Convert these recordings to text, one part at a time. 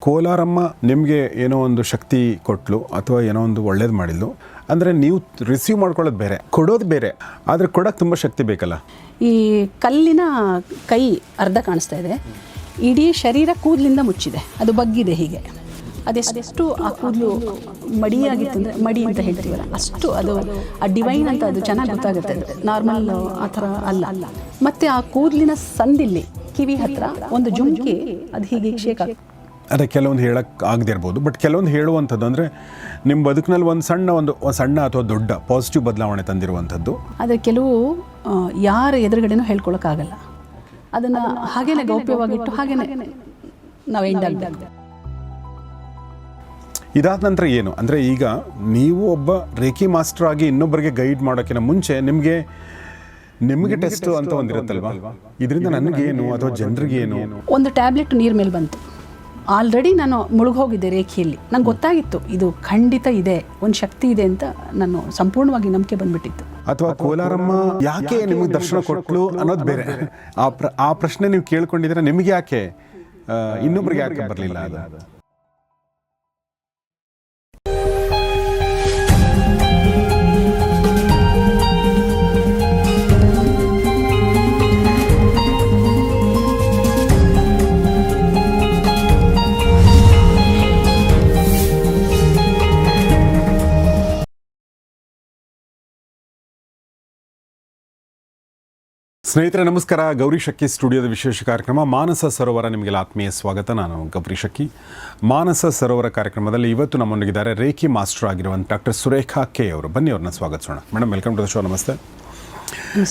ಕೋಲಾರಮ್ಮ ನಿಮಗೆ ಏನೋ ಒಂದು ಶಕ್ತಿ ಕೊಟ್ಲು ಅಥವಾ ಏನೋ ಒಂದು ಒಳ್ಳೇದು ಮಾಡಿದ್ಲು ಅಂದರೆ ನೀವು ರಿಸೀವ್ ಮಾಡ್ಕೊಳ್ಳೋದು ಬೇರೆ, ಕೊಡೋದು ಬೇರೆ. ಆದರೆ ಕೊಡೋಕ್ಕೆ ತುಂಬ ಶಕ್ತಿ ಬೇಕಲ್ಲ. ಈ ಕಲ್ಲಿನ ಕೈ ಅರ್ಧ ಕಾಣಿಸ್ತಾ ಇದೆ, ಇಡೀ ಶರೀರ ಕೂದಲಿಂದ ಮುಚ್ಚಿದೆ, ಅದು ಬಗ್ಗಿದೆ ಹೀಗೆ. ಅದೆಷ್ಟು ಆ ಕೂದಲು ಮಡಿಯಾಗಿತ್ತು ಅಂದರೆ ಮಡಿ ಅಂತ ಹೇಳ್ತೀವಲ್ಲ, ಅಷ್ಟು ಅದು ಆ ಡಿವೈನ್ ಅಂತ ಅದು ಚೆನ್ನಾಗಿ ಗೊತ್ತಾಗುತ್ತೆ. ಅದು ನಾರ್ಮಲ್ ಆ ಥರ ಅಲ್ಲ. ಮತ್ತು ಆ ಕೂದಲಿನ ಸಂದಿಲ್ಲಿ ಕಿವಿ ಹತ್ರ ಒಂದು ಜುಮ್ಕಿ ಅದು ಹೀಗೆ ಶೇಕ್ ಆಗ್ತದೆ. ಅದೇ ಕೆಲವೊಂದು ಹೇಳಕ್ಕೆ ಆಗದೆ ಇರ್ಬೋದು, ಬಟ್ ಕೆಲವೊಂದು ಹೇಳುವಂಥದ್ದು ಅಂದರೆ ನಿಮ್ಮ ಬದುಕಿನಲ್ಲಿ ಒಂದು ಸಣ್ಣ ಅಥವಾ ದೊಡ್ಡ ಪಾಸಿಟಿವ್ ಬದಲಾವಣೆ ತಂದಿರುವಂಥದ್ದು. ಆದರೆ ಕೆಲವು ಯಾರ ಎದುರುಗಡೆನೂ ಹೇಳ್ಕೊಳಕ್ಕಾಗಲ್ಲ, ಅದನ್ನು ಹಾಗೇನೆ ಗೌಪ್ಯವಾಗಿಟ್ಟು ಹಾಗೇನೆ ನಾವು ಎಂಡ್ ಆಗಬೇಕು. ಇದಾದ ನಂತರ ಏನು ಅಂದರೆ, ಈಗ ನೀವು ಒಬ್ಬ ರೇಖಿ ಮಾಸ್ಟರ್ ಆಗಿ ಇನ್ನೊಬ್ಬರಿಗೆ ಗೈಡ್ ಮಾಡೋಕ್ಕಿಂತ ಮುಂಚೆ ನಿಮಗೆ ಟೆಸ್ಟ್ ಅಂತ ಒಂದಿರುತ್ತಲ್ವಾ, ಇದರಿಂದ ನನಗೇನು ಅಥವಾ ಜನರಿಗೇನು? ಒಂದು ಟ್ಯಾಬ್ಲೆಟ್ ನೀರು ಮೇಲೆ ಬಂತು. ಆಲ್ರೆಡಿ ನಾನು ಮುಳುಗೋಗಿದ್ದೆ ರೇಖೆಯಲ್ಲಿ. ನಂಗೆ ಗೊತ್ತಾಗಿತ್ತು ಇದು ಖಂಡಿತ ಇದೆ, ಒಂದು ಶಕ್ತಿ ಇದೆ ಅಂತ ನಾನು ಸಂಪೂರ್ಣವಾಗಿ ನಂಬಿಕೆ ಬಂದ್ಬಿಟ್ಟಿತ್ತು. ಅಥವಾ ಕೋಲಾರಮ್ಮ ಯಾಕೆ ನಿಮಗೆ ದರ್ಶನ ಕೊಟ್ಲು ಅನ್ನೋದು ಬೇರೆ. ಆ ಪ್ರಶ್ನೆ ನೀವು ಕೇಳ್ಕೊಂಡಿದ್ರೆ ನಿಮಗೆ ಯಾಕೆ ಇನ್ನೊಬ್ರಿಗೆ ಯಾಕೆ ಬರಲಿಲ್ಲ ಅದು? ಸ್ನೇಹಿತರೆ ನಮಸ್ಕಾರ. ಗೌರಿ ಶಕ್ಕಿ ಸ್ಟುಡಿಯೋದ ವಿಶೇಷ ಕಾರ್ಯಕ್ರಮ ಮಾನಸ ಸರೋವರ ನಿಮಗೆಲ್ಲ ಆತ್ಮೀಯ ಸ್ವಾಗತ. ನಾನು ಗೌರಿ ಶಕ್ಕಿ. ಮಾನಸ ಸರೋವರ ಕಾರ್ಯಕ್ರಮದಲ್ಲಿ ಇವತ್ತು ನಮ್ಮೊಂದಿಗಿದ್ದಾರೆ ರೇಖಿ ಮಾಸ್ಟರ್ ಆಗಿರುವಂಥ ಡಾಕ್ಟರ್ ಸುರೇಖಾ ಕೆ ಅವರು. ಬನ್ನಿ ಅವ್ರನ್ನ ಸ್ವಾಗತಿಸೋಣ. Madam, welcome to the show. ನಮಸ್ತೆ.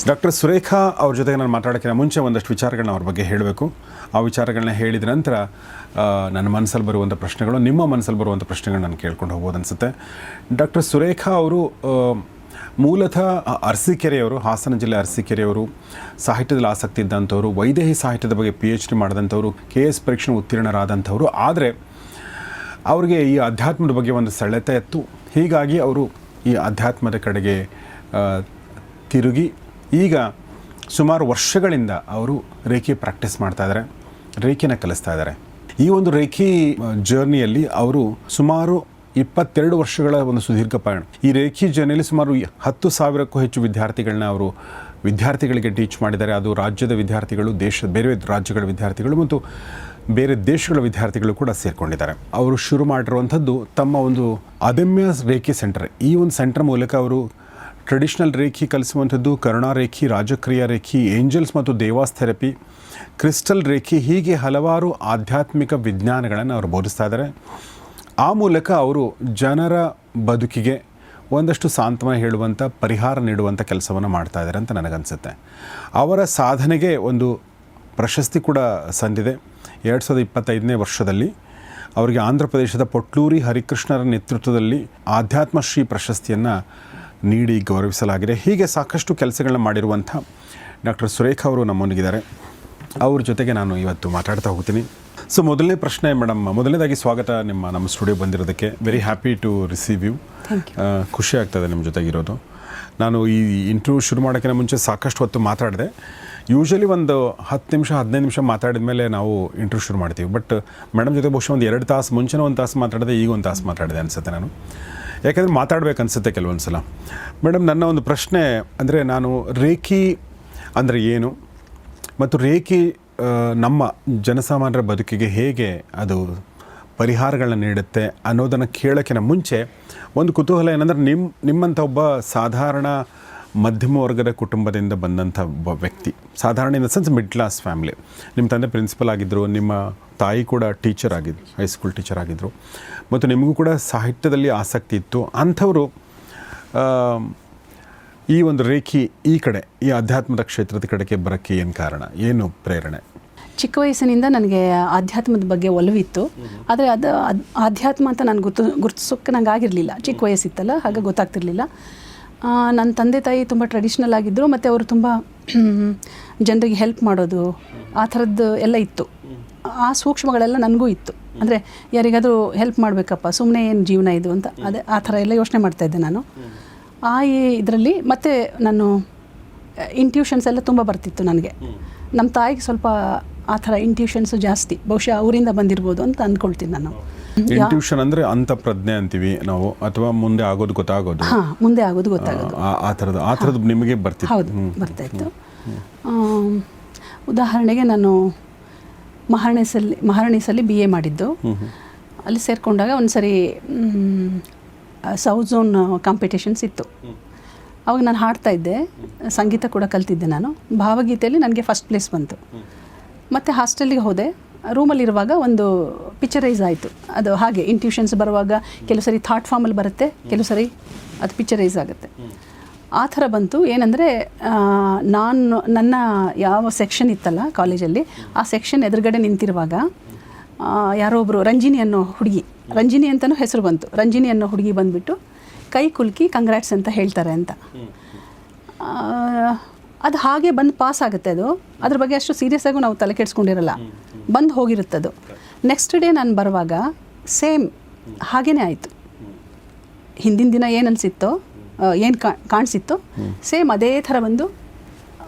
ಡಾಕ್ಟರ್ ಸುರೇಖಾ ಅವ್ರ ಜೊತೆಗೆ ನಾನು ಮಾತಾಡೋಕ್ಕಿಂತ ಮುಂಚೆ ಒಂದಷ್ಟು ವಿಚಾರಗಳನ್ನ ಅವ್ರ ಬಗ್ಗೆ ಹೇಳಬೇಕು. ಆ ವಿಚಾರಗಳನ್ನ ಹೇಳಿದ ನಂತರ ನನ್ನ ಮನಸ್ಸಲ್ಲಿ ಬರುವಂಥ ಪ್ರಶ್ನೆಗಳು, ನಿಮ್ಮ ಮನಸ್ಸಲ್ಲಿ ಬರುವಂಥ ಪ್ರಶ್ನೆಗಳು ನಾನು ಕೇಳ್ಕೊಂಡು ಹೋಗ್ಬೋದು ಅನಿಸುತ್ತೆ. ಡಾಕ್ಟರ್ ಸುರೇಖಾ ಅವರು ಮೂಲತಃ ಅರಸೀಕೆರೆಯವರು, ಹಾಸನ ಜಿಲ್ಲೆ ಅರಸೀಕೆರೆಯವರು. ಸಾಹಿತ್ಯದಲ್ಲಿ ಆಸಕ್ತಿ ಇದ್ದಂಥವ್ರು, ವೈದೇಹಿ ಸಾಹಿತ್ಯದ ಬಗ್ಗೆ PhD ಮಾಡಿದಂಥವ್ರು, KS ಪರೀಕ್ಷೆ ಉತ್ತೀರ್ಣರಾದಂಥವ್ರು. ಆದರೆ ಅವರಿಗೆ ಈ ಅಧ್ಯಾತ್ಮದ ಬಗ್ಗೆ ಒಂದು ಸೆಳೆತ ಇತ್ತು. ಹೀಗಾಗಿ ಅವರು ಈ ಅಧ್ಯಾತ್ಮದ ಕಡೆಗೆ ತಿರುಗಿ ಈಗ ಸುಮಾರು ವರ್ಷಗಳಿಂದ ಅವರು ರೇಖಿ ಪ್ರಾಕ್ಟೀಸ್ ಮಾಡ್ತಾಯಿದ್ದಾರೆ, ರೇಖಿನ ಕಲಿಸ್ತಾ ಇದ್ದಾರೆ. ಈ ಒಂದು ರೇಖಿ ಜರ್ನಿಯಲ್ಲಿ ಅವರು ಸುಮಾರು 22 ವರ್ಷಗಳ ಒಂದು ಸುದೀರ್ಘ ಪಯಣ. ಈ ರೇಖಿ ಜರ್ನಿಯಲ್ಲಿ ಸುಮಾರು 10,000ಕ್ಕೂ ಹೆಚ್ಚು ವಿದ್ಯಾರ್ಥಿಗಳಿಗೆ ಟೀಚ್ ಮಾಡಿದ್ದಾರೆ. ಅದು ರಾಜ್ಯದ ವಿದ್ಯಾರ್ಥಿಗಳು, ಬೇರೆ ರಾಜ್ಯಗಳ ವಿದ್ಯಾರ್ಥಿಗಳು ಮತ್ತು ಬೇರೆ ದೇಶಗಳ ವಿದ್ಯಾರ್ಥಿಗಳು ಕೂಡ ಸೇರಿಕೊಂಡಿದ್ದಾರೆ. ಅವರು ಶುರು ಮಾಡಿರುವಂಥದ್ದು ತಮ್ಮ ಒಂದು ಅದಮ್ಯ ರೇಖಿ ಸೆಂಟರ್. ಈ ಒಂದು ಸೆಂಟರ್ ಮೂಲಕ ಅವರು ಟ್ರೆಡಿಷ್ನಲ್ ರೇಖಿ ಕಲಿಸುವಂಥದ್ದು, ಕರುಣಾ ರೇಖಿ, ರಾಜಕ್ರಿಯಾ ರೇಖಿ, ಏಂಜಲ್ಸ್ ಮತ್ತು ದೇವಾಸ್ ಥೆರಪಿ, ಕ್ರಿಸ್ಟಲ್ ರೇಖಿ, ಹೀಗೆ ಹಲವಾರು ಆಧ್ಯಾತ್ಮಿಕ ವಿಜ್ಞಾನಗಳನ್ನು ಅವರು ಬೋಧಿಸ್ತಾ ಇದ್ದಾರೆ. ಆ ಮೂಲಕ ಅವರು ಜನರ ಬದುಕಿಗೆ ಒಂದಷ್ಟು ಸಾಂತ್ವನ ಹೇಳುವಂಥ, ಪರಿಹಾರ ನೀಡುವಂಥ ಕೆಲಸವನ್ನು ಮಾಡ್ತಾ ಇದ್ದಾರೆ ಅಂತ ನನಗನ್ಸುತ್ತೆ. ಅವರ ಸಾಧನೆಗೆ ಒಂದು ಪ್ರಶಸ್ತಿ ಕೂಡ ಸಂದಿದೆ. 2025ನೇ ವರ್ಷದಲ್ಲಿ ಅವರಿಗೆ ಆಂಧ್ರ ಪ್ರದೇಶದ ಪೊಟ್ಲೂರಿ ಹರಿಕೃಷ್ಣರ ನೇತೃತ್ವದಲ್ಲಿ ಆಧ್ಯಾತ್ಮಶ್ರೀ ಪ್ರಶಸ್ತಿಯನ್ನು ನೀಡಿ ಗೌರವಿಸಲಾಗಿದೆ. ಹೀಗೆ ಸಾಕಷ್ಟು ಕೆಲಸಗಳನ್ನ ಮಾಡಿರುವಂಥ ಡಾಕ್ಟರ್ ಸುರೇಖಾ ಅವರು ನಮ್ಮೊಂದಿಗಿದ್ದಾರೆ. ಅವ್ರ ಜೊತೆಗೆ ನಾನು ಇವತ್ತು ಮಾತಾಡ್ತಾ ಹೋಗ್ತೀನಿ. ಸೊ ಮೊದಲನೇ ಪ್ರಶ್ನೆ ಮೇಡಮ್, ಮೊದಲನೇದಾಗಿ ಸ್ವಾಗತ ನಮ್ಮ ಸ್ಟುಡಿಯೋ ಬಂದಿರೋದಕ್ಕೆ. Very happy to receive you. ಖುಷಿ ಆಗ್ತದೆ ನಿಮ್ಮ ಜೊತೆಗಿರೋದು. ನಾನು ಈ ಇಂಟರ್ವ್ಯೂ ಶುರು ಮಾಡೋಕ್ಕಿಂತ ಮುಂಚೆ ಸಾಕಷ್ಟು ಹೊತ್ತು ಮಾತಾಡಿದೆ. ಯೂಶ್ವಲಿ ಒಂದು 10 ನಿಮಿಷ 15 ನಿಮಿಷ ಮಾತಾಡಿದ ಮೇಲೆ ನಾವು ಇಂಟರ್ವ್ಯೂ ಶುರು ಮಾಡ್ತೀವಿ. ಬಟ್ ಮೇಡಮ್ ಜೊತೆ ಬಹುಶಃ ಒಂದು 2 ತಾಸು ಮುಂಚೆನೇ 1 ತಾಸು ಮಾತಾಡಿದೆ, ಈಗ 1 ತಾಸು ಮಾತಾಡಿದೆ ಅನಿಸುತ್ತೆ ನಾನು. ಯಾಕೆಂದರೆ ಮಾತಾಡಬೇಕು ಅನಿಸುತ್ತೆ ಕೆಲವೊಂದು ಸಲ. ಮೇಡಮ್, ನನ್ನ ಒಂದು ಪ್ರಶ್ನೆ ಅಂದರೆ, ನಾನು ರೇಖಿ ಅಂದರೆ ಏನು ಮತ್ತು ರೇಖಿ ನಮ್ಮ ಜನಸಾಮಾನ್ಯರ ಬದುಕಿಗೆ ಹೇಗೆ ಅದು ಪರಿಹಾರಗಳನ್ನ ನೀಡುತ್ತೆ ಅನ್ನೋದನ್ನು ಕೇಳೋಕ್ಕಿಂತ ಮುಂಚೆ ಒಂದು ಕುತೂಹಲ ಏನಂದರೆ, ನಿಮ್ಮಂಥ ಒಬ್ಬ ಸಾಧಾರಣ ಮಧ್ಯಮ ವರ್ಗದ ಕುಟುಂಬದಿಂದ ಬಂದಂಥ ಒಬ್ಬ ವ್ಯಕ್ತಿ, ಸಾಧಾರಣ in the sense mid class family. ನಿಮ್ಮ ತಂದೆ ಪ್ರಿನ್ಸಿಪಲ್ ಆಗಿದ್ದರು, ನಿಮ್ಮ ತಾಯಿ ಕೂಡ ಟೀಚರ್ ಆಗಿದ್ರು, ಹೈಸ್ಕೂಲ್ ಟೀಚರ್ ಆಗಿದ್ದರು, ಮತ್ತು ನಿಮಗೂ ಕೂಡ ಸಾಹಿತ್ಯದಲ್ಲಿ ಆಸಕ್ತಿ ಇತ್ತು. ಅಂಥವರು ಈ ಒಂದು ರೇಖಿ ಈ ಕಡೆ, ಈ ಅಧ್ಯಾತ್ಮದ ಕ್ಷೇತ್ರದ ಕಡೆಗೆ ಬರೋಕ್ಕೆ ಏನು ಕಾರಣ, ಏನು ಪ್ರೇರಣೆ? ಚಿಕ್ಕ ವಯಸ್ಸಿನಿಂದ ನನಗೆ ಆಧ್ಯಾತ್ಮದ ಬಗ್ಗೆ ಒಲವಿತ್ತು. ಆದರೆ ಅದು ಆಧ್ಯಾತ್ಮ ಅಂತ ನಾನು ಗುರುತಿಸೋಕ್ಕೆ ನಂಗೆ ಆಗಿರಲಿಲ್ಲ. ಚಿಕ್ಕ ವಯಸ್ಸಿತ್ತಲ್ಲ, ಹಾಗೆ ಗೊತ್ತಾಗ್ತಿರ್ಲಿಲ್ಲ. ನನ್ನ ತಂದೆ ತಾಯಿ ತುಂಬ ಟ್ರೆಡಿಷ್ನಲ್ ಆಗಿದ್ದರು, ಮತ್ತು ಅವರು ತುಂಬ ಜನರಿಗೆ ಹೆಲ್ಪ್ ಮಾಡೋದು, ಆ ಥರದ್ದು ಎಲ್ಲ ಇತ್ತು. ಆ ಸೂಕ್ಷ್ಮಗಳೆಲ್ಲ ನನಗೂ ಇತ್ತು. ಅಂದರೆ ಯಾರಿಗಾದರೂ ಹೆಲ್ಪ್ ಮಾಡಬೇಕಪ್ಪ, ಸುಮ್ಮನೆ ಏನು ಜೀವನ ಇದು ಅಂತ, ಅದೇ ಆ ಥರ ಎಲ್ಲ ಯೋಚನೆ ಮಾಡ್ತಾಯಿದ್ದೆ ನಾನು. ಇದರಲ್ಲಿ ಮತ್ತು ನಾನು ಇಂಟ್ಯೂಷನ್ಸ್ ಎಲ್ಲ ತುಂಬ ಬರ್ತಿತ್ತು ನನಗೆ. ನಮ್ಮ ತಾಯಿಗೆ ಸ್ವಲ್ಪ ಆ ಥರ ಇಂಟ್ಯೂಷನ್ಸು ಜಾಸ್ತಿ, ಬಹುಶಃ ಅವರಿಂದ ಬಂದಿರ್ಬೋದು ಅಂತ ಅಂದ್ಕೊಳ್ತೀನಿ ನಾನು. ಇಂಟ್ಯೂಷನ್ ಅಂದರೆ ಅಂತಃಪ್ರಜ್ಞೆ ಅಂತೀವಿ ನಾವು, ಅಥವಾ ಮುಂದೆ ಆಗೋದು ಗೊತ್ತಾಗೋದು. ಹಾಂ, ಮುಂದೆ ಆಗೋದು ಗೊತ್ತಾಗೋದು. ಆ ಥರದ್ದು ನಿಮಗೆ ಬರ್ತಿತ್ತು? ಹೌದು, ಬರ್ತಾಯಿತ್ತು. ಉದಾಹರಣೆಗೆ ನಾನು ಮಹಾರಾಣಿಸಲ್ಲಿ BA ಮಾಡಿದ್ದು. ಅಲ್ಲಿ ಸೇರಿಕೊಂಡಾಗ ಒಂದು ಸರಿ ಸೌತ್ ಝೋನ್ ಕಾಂಪಿಟೇಷನ್ಸ್ ಇತ್ತು. ಅವಾಗ ನಾನು ಹಾಡ್ತಾ ಇದ್ದೆ, ಸಂಗೀತ ಕೂಡ ಕಲ್ತಿದ್ದೆ ನಾನು. ಭಾವಗೀತೆಯಲ್ಲಿ ನನಗೆ ಫಸ್ಟ್ ಪ್ಲೇಸ್ ಬಂತು. ಮತ್ತು ಹಾಸ್ಟೆಲ್ಗೆ ಹೋದೆ. ರೂಮಲ್ಲಿರುವಾಗ ಒಂದು ಪಿಕ್ಚರೈಸ್ ಆಯಿತು. ಅದು ಹಾಗೆ ಇಂಟ್ಯೂಷನ್ಸ್ ಬರುವಾಗ ಕೆಲವು ಸರಿ ಥಾಟ್ ಫಾರ್ಮಲ್ಲಿ ಬರುತ್ತೆ, ಕೆಲವು ಸರಿ ಅದು ಪಿಕ್ಚರೈಸ್ ಆಗುತ್ತೆ. ಆ ಥರ ಬಂತು. ಏನಂದರೆ ನನ್ನ ಯಾವ ಸೆಕ್ಷನ್ ಇತ್ತಲ್ಲ ಕಾಲೇಜಲ್ಲಿ, ಆ ಸೆಕ್ಷನ್ ಎದುರುಗಡೆ ನಿಂತಿರುವಾಗ ಯಾರೋ ಒಬ್ಬರು ರಂಜಿನಿ ಅನ್ನೋ ಹುಡುಗಿ, ರಂಜಿನಿ ಅಂತಲೂ ಹೆಸರು ಬಂತು, ರಂಜಿನಿ ಅನ್ನೋ ಹುಡುಗಿ ಬಂದುಬಿಟ್ಟು ಕೈ ಕುಲ್ಕಿ ಕಂಗ್ರಾಟ್ಸ್ ಅಂತ ಹೇಳ್ತಾರೆ ಅಂತ. ಅದು ಹಾಗೆ ಬಂದು ಪಾಸ್ ಆಗುತ್ತೆ. ಅದು ಅದ್ರ ಬಗ್ಗೆ ಅಷ್ಟು ಸೀರಿಯಸ್ ಆಗೂ ನಾವು ತಲೆ ಕೆಡಿಸ್ಕೊಂಡಿರಲ್ಲ, ಬಂದು ಹೋಗಿರುತ್ತದು. ನೆಕ್ಸ್ಟ್ ಡೇ ನಾನು ಬರುವಾಗ ಸೇಮ್ ಹಾಗೇ ಆಯಿತು. ಹಿಂದಿನ ದಿನ ಏನು ಅನಿಸಿತ್ತೋ, ಏನು ಕಾಣಿಸಿತ್ತೋ ಸೇಮ್ ಅದೇ ಥರ ಬಂದು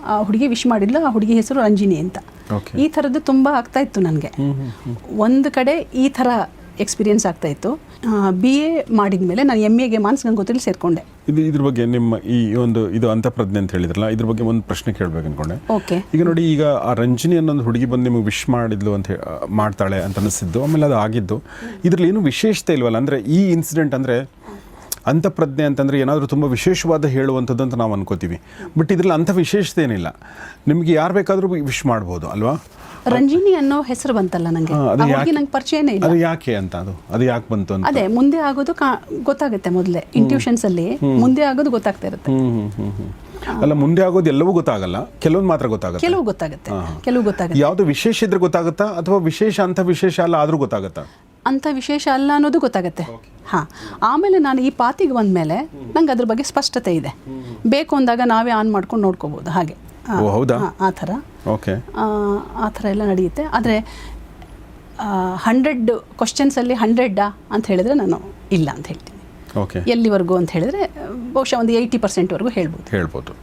ಆ ಹುಡುಗಿ ವಿಶ್ ಮಾಡಿದ್ಲು. ಆ ಹುಡುಗಿ ಹೆಸರು ರಂಜಿನಿ ಅಂತ. ಈ ಥರದ್ದು ತುಂಬ ಆಗ್ತಾಯಿತ್ತು ನನಗೆ. ಒಂದು ಕಡೆ ಈ ಥರ ಎಕ್ಸ್ಪೀರಿಯೆನ್ಸ್ ಆಗ್ತಾಯಿತ್ತು. BA ಮಾಡಿದ ಮೇಲೆ ನಾನು MAಗೆ ಮಾನಸ ಗಂಗೋತ್ರಿಲಿ ಸೇರಿಕೊಂಡೆ. ಇದ್ರ ಬಗ್ಗೆ ನಿಮ್ಮ ಇದು ಅಂತಃಪ್ರಜ್ಞೆ ಅಂತ ಹೇಳಿದ್ರಲ್ಲ, ಇದ್ರ ಬಗ್ಗೆ ಒಂದು ಪ್ರಶ್ನೆ ಕೇಳಬೇಕು ಅನ್ಕೊಂಡೆ. ಓಕೆ. ಈಗ ನೋಡಿ, ಈಗ ಆ ರಂಜಿನಿ ಅನ್ನೊಂದು ಹುಡುಗಿ ಬಂದು ನಿಮಗೆ ವಿಶ್ ಮಾಡಿದ್ಲು ಅಂತ ಮಾಡ್ತಾಳೆ ಅಂತ ಅನಿಸಿದ್ದು, ಆಮೇಲೆ ಅದು ಆಗಿದ್ದು, ಇದರಲ್ಲಿ ಏನು ವಿಶೇಷತೆ ಇಲ್ವಲ್ಲ? ಅಂದರೆ ಈ ಇನ್ಸಿಡೆಂಟ್ ಅಂದರೆ ಅಂತಃಪ್ರಜ್ಞೆ ಅಂತಂದರೆ ಏನಾದರೂ ತುಂಬ ವಿಶೇಷವಾದ ಹೇಳುವಂಥದ್ದು ಅಂತ ನಾವು ಅನ್ಕೋತೀವಿ. ಬಟ್ ಇದರಲ್ಲಿ ಅಂಥ ವಿಶೇಷತೆ ಏನಿಲ್ಲ, ನಿಮಗೆ ಯಾರು ಬೇಕಾದರೂ ವಿಶ್ ಮಾಡ್ಬೋದು ಅಲ್ವಾ? ರಂಜಿನಿ ಅನ್ನೋ ಹೆಸರು ಬಂತಲ್ಲ ನನಗೆ, ನಂಗೆ ಪರಿಚಯನೇ ಇಲ್ಲ. ಅದು ಯಾಕೆ ಅಂತ, ಅದು ಯಾಕೆ ಬಂತು ಅಂತ? ಅದೇ ಮುಂದೆ ಆಗೋದು ಗೊತ್ತಾಗುತ್ತೆ. ಮೊದಲೇ ಇಂಟ್ಯೂಷನ್ಸ್ ಅಲ್ಲಿ ಮುಂದೆ ಆಗೋದು ಗೊತ್ತಾಗ್ತಾ ಇರುತ್ತೆ. ಅಲ್ಲ, ಮುಂದೆ ಆಗೋದು ಎಲ್ಲವೂ ಗೊತ್ತಾಗಲ್ಲ, ಕೆಲವೊಂದು ಮಾತ್ರ ಗೊತ್ತಾಗುತ್ತೆ. ಕೆಲವು ಗೊತ್ತಾಗುತ್ತೆ. ಯಾವುದು ವಿಶೇಷ ಇದ್ರೆ ಗೊತ್ತಾಗುತ್ತಾ, ಅಥವಾ ವಿಶೇಷ ಅಂತ ವಿಶೇಷ ಅಲ್ಲ ಆದರೂ ಗೊತ್ತಾಗುತ್ತಾ? ಅಂತ ವಿಶೇಷ ಅಲ್ಲ ಅನ್ನೋದು ಗೊತ್ತಾಗುತ್ತೆ. ಹಾಂ, ಆಮೇಲೆ ನಾನು ಈ ಪಾತಿಗೆ ಬಂದಮೇಲೆ ನಂಗೆ ಅದ್ರ ಬಗ್ಗೆ ಸ್ಪಷ್ಟತೆ ಇದೆ. ಬೇಕು ಅಂದಾಗ ನಾವೇ ಆನ್ ಮಾಡ್ಕೊಂಡು ನೋಡ್ಕೋಬೋದು. ಹಾಗೆ ಹೌದಾ? ಆ ಥರ. ಓಕೆ. ಆ ಥರ ಎಲ್ಲ ನಡೆಯುತ್ತೆ. ಆದರೆ 100 ಕ್ವಶನ್ಸಲ್ಲಿ 100 ಅಂತ ಹೇಳಿದ್ರೆ ನಾನು ಇಲ್ಲ ಅಂತ ಹೇಳ್ತೀನಿ. ಓಕೆ. ಎಲ್ಲಿವರೆಗೂ ಅಂತ ಹೇಳಿದ್ರೆ ಬಹುಶಃ ಒಂದು 80%ವರೆಗೂ ಹೇಳ್ಬೋದು.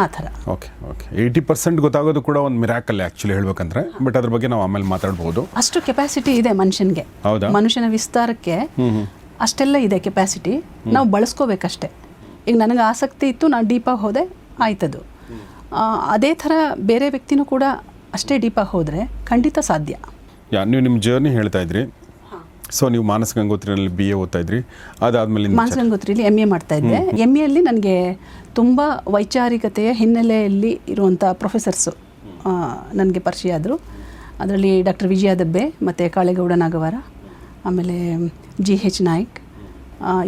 ಆ ಥರ. ಓಕೆ. 80% ಗೊತ್ತಾಗೋದು ಕೂಡ ಒಂದು ಮಿರಾಕಲ್ ಆ್ಯಕ್ಚುಲಿ ಹೇಳ್ಬೇಕಂದ್ರೆ. ಬಟ್ ಅದ್ರ ಬಗ್ಗೆ ನಾವು ಆಮೇಲೆ ಮಾತಾಡ್ಬೋದು. ಅಷ್ಟು ಕೆಪಾಸಿಟಿ ಇದೆ ಮನುಷ್ಯನಿಗೆ. ಹೌದಾ? ಮನುಷ್ಯನ ವಿಸ್ತಾರಕ್ಕೆ ಅಷ್ಟೆಲ್ಲ ಇದೆ ಕೆಪಾಸಿಟಿ. ನಾವು ಬಳಸ್ಕೋಬೇಕಷ್ಟೆ. ಈಗ ನನಗೆ ಆಸಕ್ತಿ ಇತ್ತು, ನಾನು ಡೀಪಾಗಿ ಹೋದೆ, ಆಯ್ತದು. ಅದೇ ಥರ ಬೇರೆ ವ್ಯಕ್ತಿನೂ ಕೂಡ ಅಷ್ಟೇ ಡೀಪಾಗಿ ಹೋದರೆ ಖಂಡಿತ ಸಾಧ್ಯ. ನೀವು ನಿಮ್ಮ ಜರ್ನಿ ಹೇಳ್ತಾ ಇದ್ರಿ. ಸೊ ನೀವು ಮಾನಸ ಗಂಗೋತ್ರಿನಲ್ಲಿ BA ಓದ್ತಾ ಇದ್ರಿ, ಅದಾದಮೇಲೆ ಮಾನಸ ಗಂಗೋತ್ರಿಲಿ MA ಮಾಡ್ತಾ ಇದ್ದೆ. MAಯಲ್ಲಿ ನನಗೆ ತುಂಬ ವೈಚಾರಿಕತೆಯ ಹಿನ್ನೆಲೆಯಲ್ಲಿ ಇರುವಂಥ ಪ್ರೊಫೆಸರ್ಸು ನನಗೆ ಪರಿಚಯ ಆದರು. ಅದರಲ್ಲಿ ಡಾಕ್ಟರ್ ವಿಜಯ ದಬ್ಬೆ ಮತ್ತು ಕಾಳೇಗೌಡ ನಾಗವಾರ, ಆಮೇಲೆ GH ನಾಯ್ಕ್,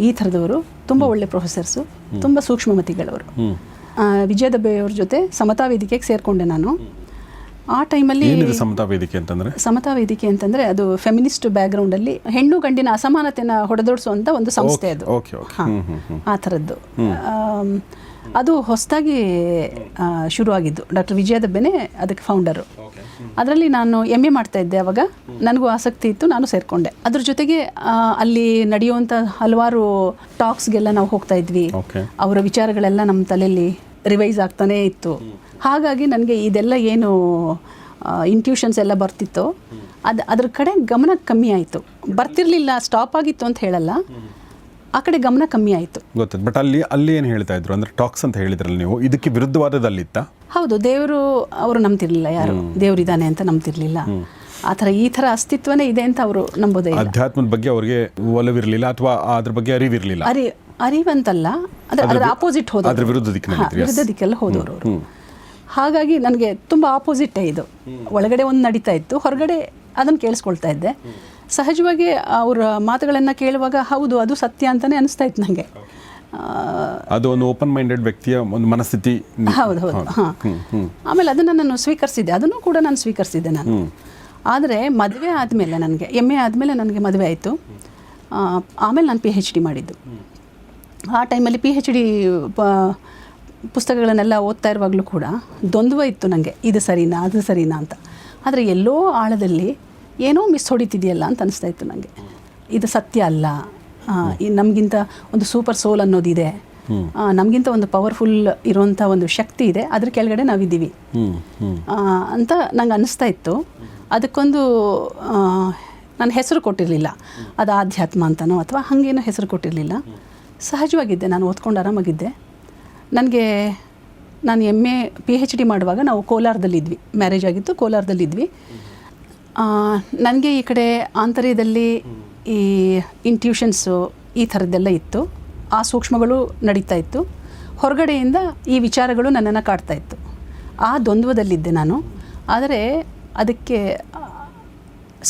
ಈ ಥರದವರು ತುಂಬ ಒಳ್ಳೆ ಪ್ರೊಫೆಸರ್ಸು, ತುಂಬ ಸೂಕ್ಷ್ಮಮತಿಗಳವರು. ವಿಜಯ ದಬ್ಬೆಯವ್ರ ಜೊತೆ ಸಮತಾ ವೇದಿಕೆಗೆ ಸೇರಿಕೊಂಡೆ ನಾನು. ಆ ಟೈಮಲ್ಲಿ ಸಮತಾ ವೇದಿಕೆ ಅಂತಂದರೆ ಅದು ಫೆಮಿನಿಸ್ಟ್ ಬ್ಯಾಕ್ಗ್ರೌಂಡಲ್ಲಿ ಹೆಣ್ಣು ಗಂಡಿನ ಅಸಮಾನತೆಯನ್ನು ಹೊಡೆದೋಡಿಸುವಂಥ ಒಂದು ಸಂಸ್ಥೆ ಅದು. ಆ ಥರದ್ದು ಅದು ಹೊಸದಾಗಿ ಶುರುವಾಗಿದ್ದು. ಡಾಕ್ಟರ್ ವಿಜಯ ದಬ್ಬೆನೇ ಅದಕ್ಕೆ ಫೌಂಡರು. ಅದರಲ್ಲಿ ನಾನು MA ಮಾಡ್ತಾ ಇದ್ದೆ. ಅವಾಗ ನನಗೂ ಆಸಕ್ತಿ ಇತ್ತು, ನಾನು ಸೇರಿಕೊಂಡೆ. ಅದ್ರ ಜೊತೆಗೆ ಅಲ್ಲಿ ನಡೆಯುವಂಥ ಹಲವಾರು ಟಾಕ್ಸ್ಗೆಲ್ಲ ನಾವು ಹೋಗ್ತಾ ಇದ್ವಿ. ಅವರ ವಿಚಾರಗಳೆಲ್ಲ ನಮ್ಮ ತಲೆಯಲ್ಲಿ ರಿವೈಸ್ ಆಗ್ತಾನೇ ಇತ್ತು. ಹಾಗಾಗಿ ನನಗೆ ಇದೆಲ್ಲ ಏನು ಇಂಟ್ಯೂಷನ್ಸ್ ಎಲ್ಲ ಬರ್ತಿತ್ತು, ಅದ್ರ ಕಡೆ ಗಮನ ಕಮ್ಮಿ ಆಯಿತು. ಬರ್ತಿರ್ಲಿಲ್ಲ, ಸ್ಟಾಪ್ ಆಗಿತ್ತು ಅಂತ ಹೇಳಲ್ಲ, ಆ ಕಡೆ ಗಮನ ಕಮ್ಮಿ ಆಯಿತು. ಗೊತ್ತದು. ಬಟ್ ಅಲ್ಲಿ ಏನು ಹೇಳ್ತಾ ಇದ್ರು ಅಂದರೆ ಟಾಕ್ಸ್ ಅಂತ ಹೇಳಿದ್ರಲ್ಲ ನೀವು, ಇದಕ್ಕೆ ವಿರುದ್ಧವಾದದಲ್ಲಿತ್ತ? ಹೌದು, ದೇವರು ಅವರು ನಂಬ್ತಿರ್ಲಿಲ್ಲ, ಯಾರು ದೇವರಿದ್ದಾನೆ ಅಂತ ನಂಬ್ತಿರ್ಲಿಲ್ಲ. ಆ ಥರ ಈ ಥರ ಅಸ್ತಿತ್ವನೇ ಇದೆ ಅಂತ ಅವರು ನಂಬೋದೇ ಇಲ್ಲ. ಅಧ್ಯಾತ್ಮದ ಬಗ್ಗೆ ಅವರಿಗೆ ಒಲವಿರಲಿಲ್ಲ, ಅಥವಾ ಅದ್ರ ಬಗ್ಗೆ ಅರಿವಿರಲಿಲ್ಲ. ಅರಿವಂತಲ್ಲ, ಅದರ ಆಪೋಸಿಟ್ ಹೋದ, ಅದರ ವಿರುದ್ಧ ದಿಕ್ಕೆಲ್ಲ ಹೋದವರು ಅವರು. ಹಾಗಾಗಿ ನನಗೆ ತುಂಬ ಆಪೋಸಿಟ್ಟೇ ಇದು. ಒಳಗಡೆ ಒಂದು ನಡೀತಾ ಇತ್ತು, ಹೊರಗಡೆ ಅದನ್ನು ಕೇಳಿಸ್ಕೊಳ್ತಾ ಇದ್ದೆ. ಸಹಜವಾಗಿ ಅವರ ಮಾತುಗಳನ್ನು ಕೇಳುವಾಗ ಹೌದು ಅದು ಸತ್ಯ ಅಂತಲೇ ಅನಿಸ್ತಾ ಇತ್ತು ನನಗೆ. ಅದು ಒಂದು ಓಪನ್ ಮೈಂಡೆಡ್ ವ್ಯಕ್ತಿಯ ಒಂದು ಮನಸ್ಥಿತಿ. ಹೌದು. ಹಾಂ. ಆಮೇಲೆ ಅದನ್ನು ನಾನು ಸ್ವೀಕರಿಸಿದ್ದೆ, ಅದನ್ನು ಕೂಡ ನಾನು ಸ್ವೀಕರಿಸಿದ್ದೆ ನಾನು. ಆದರೆ ಮದುವೆ ಆದಮೇಲೆ ನನಗೆ MA ಆದಮೇಲೆ ನನಗೆ ಮದುವೆ ಆಯಿತು. ಆಮೇಲೆ ನಾನು PhD ಮಾಡಿದ್ದು. ಆ ಟೈಮಲ್ಲಿ PhD ಪುಸ್ತಕಗಳನ್ನೆಲ್ಲ ಓದ್ತಾ ಇರುವಾಗಲೂ ಕೂಡ ದ್ವಂದ್ವ ಇತ್ತು ನನಗೆ, ಇದು ಸರಿನಾ ಅದು ಸರಿನಾ ಅಂತ. ಆದರೆ ಎಲ್ಲೋ ಆಳದಲ್ಲಿ ಏನೋ ಮಿಸ್ ಹೊಡಿತಿದೆಯಲ್ಲ ಅಂತ ಅನಿಸ್ತಾ ಇತ್ತು ನನಗೆ. ಇದು ಸತ್ಯ ಅಲ್ಲ, ನಮಗಿಂತ ಒಂದು ಸೂಪರ್ ಸೋಲ್ ಅನ್ನೋದಿದೆ, ನಮಗಿಂತ ಒಂದು ಪವರ್ಫುಲ್ ಇರುವಂಥ ಒಂದು ಶಕ್ತಿ ಇದೆ, ಅದ್ರ ಕೆಳಗಡೆ ನಾವಿದ್ದೀವಿ ಅಂತ ನಂಗೆ ಅನ್ನಿಸ್ತಾ ಇತ್ತು. ಅದಕ್ಕೊಂದು ನಾನು ಹೆಸರು ಕೊಟ್ಟಿರಲಿಲ್ಲ, ಅದು ಆಧ್ಯಾತ್ಮ ಅಂತನೋ ಅಥವಾ ಹಾಗೇನೋ ಹೆಸರು ಕೊಟ್ಟಿರಲಿಲ್ಲ. ಸಹಜವಾಗಿದ್ದೆ, ನಾನು ಓದ್ಕೊಂಡು ಆರಾಮಾಗಿದ್ದೆ. ನಾನು MA PhD ಮಾಡುವಾಗ ನಾವು ಕೋಲಾರದಲ್ಲಿದ್ವಿ, ಮ್ಯಾರೇಜ್ ಆಗಿತ್ತು, ಕೋಲಾರದಲ್ಲಿದ್ವಿ. ನನಗೆ ಈ ಕಡೆ ಆಂತರ್ಯದಲ್ಲಿ ಈ ಇಂಟ್ಯೂಷನ್ಸು ಈ ಥರದ್ದೆಲ್ಲ ಇತ್ತು, ಆ ಸೂಕ್ಷ್ಮಗಳು ನಡೀತಾ ಇತ್ತು. ಹೊರಗಡೆಯಿಂದ ಈ ವಿಚಾರಗಳು ನನ್ನನ್ನು ಕಾಡ್ತಾ ಇತ್ತು. ಆ ದ್ವಂದ್ವದಲ್ಲಿದ್ದೆ ನಾನು. ಆದರೆ ಅದಕ್ಕೆ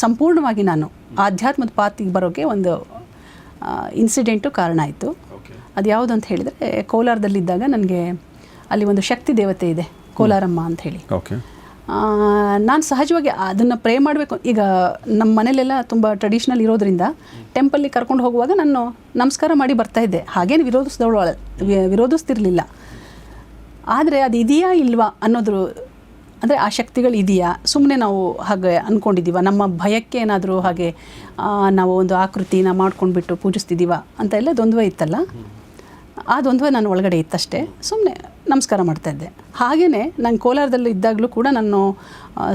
ಸಂಪೂರ್ಣವಾಗಿ ನಾನು ಆಧ್ಯಾತ್ಮದ ಪಾತಿಗೆ ಬರೋಕ್ಕೆ ಒಂದು ಇನ್ಸಿಡೆಂಟು ಕಾರಣ ಆಯಿತು. ಅದು ಯಾವುದು ಅಂತ ಹೇಳಿದರೆ, ಕೋಲಾರದಲ್ಲಿದ್ದಾಗ ನನಗೆ ಅಲ್ಲಿ ಒಂದು ಶಕ್ತಿ ದೇವತೆ ಇದೆ, ಕೋಲಾರಮ್ಮ ಅಂತ ಹೇಳಿ. ನಾನು ಸಹಜವಾಗಿ ಅದನ್ನು ಪ್ರೇ ಮಾಡಬೇಕು. ಈಗ ನಮ್ಮ ಮನೇಲೆಲ್ಲ ತುಂಬ ಟ್ರೆಡಿಷ್ನಲ್ ಇರೋದ್ರಿಂದ ಟೆಂಪಲ್ಲಿಗೆ ಕರ್ಕೊಂಡು ಹೋಗುವಾಗ ನಾನು ನಮಸ್ಕಾರ ಮಾಡಿ ಬರ್ತಾಯಿದ್ದೆ, ಹಾಗೇನು ವಿರೋಧಿಸ್ತಿರಲಿಲ್ಲ. ಆದರೆ ಅದು ಇದೆಯಾ ಇಲ್ವಾ ಅನ್ನೋದ್ರ, ಅಂದರೆ ಆ ಶಕ್ತಿಗಳು ಇದೆಯಾ, ಸುಮ್ಮನೆ ನಾವು ಹಾಗೆ ಅಂದ್ಕೊಂಡಿದ್ದೀವ, ನಮ್ಮ ಭಯಕ್ಕೆ ಏನಾದರೂ ಹಾಗೆ ನಾವು ಒಂದು ಆಕೃತಿನ ಮಾಡ್ಕೊಂಡ್ಬಿಟ್ಟು ಪೂಜಿಸ್ತಿದ್ದೀವ ಅಂತ ಎಲ್ಲ ದ್ವಂದ್ವ ಇತ್ತಲ್ಲ, ಆ ದ್ವಂದ್ವ ನಾನು ಒಳಗಡೆ ಇತ್ತಷ್ಟೇ. ಸುಮ್ಮನೆ ನಮಸ್ಕಾರ ಮಾಡ್ತಾಯಿದ್ದೆ. ಹಾಗೆಯೇ ನಾನು ಕೋಲಾರದಲ್ಲಿ ಇದ್ದಾಗಲೂ ಕೂಡ ನಾನು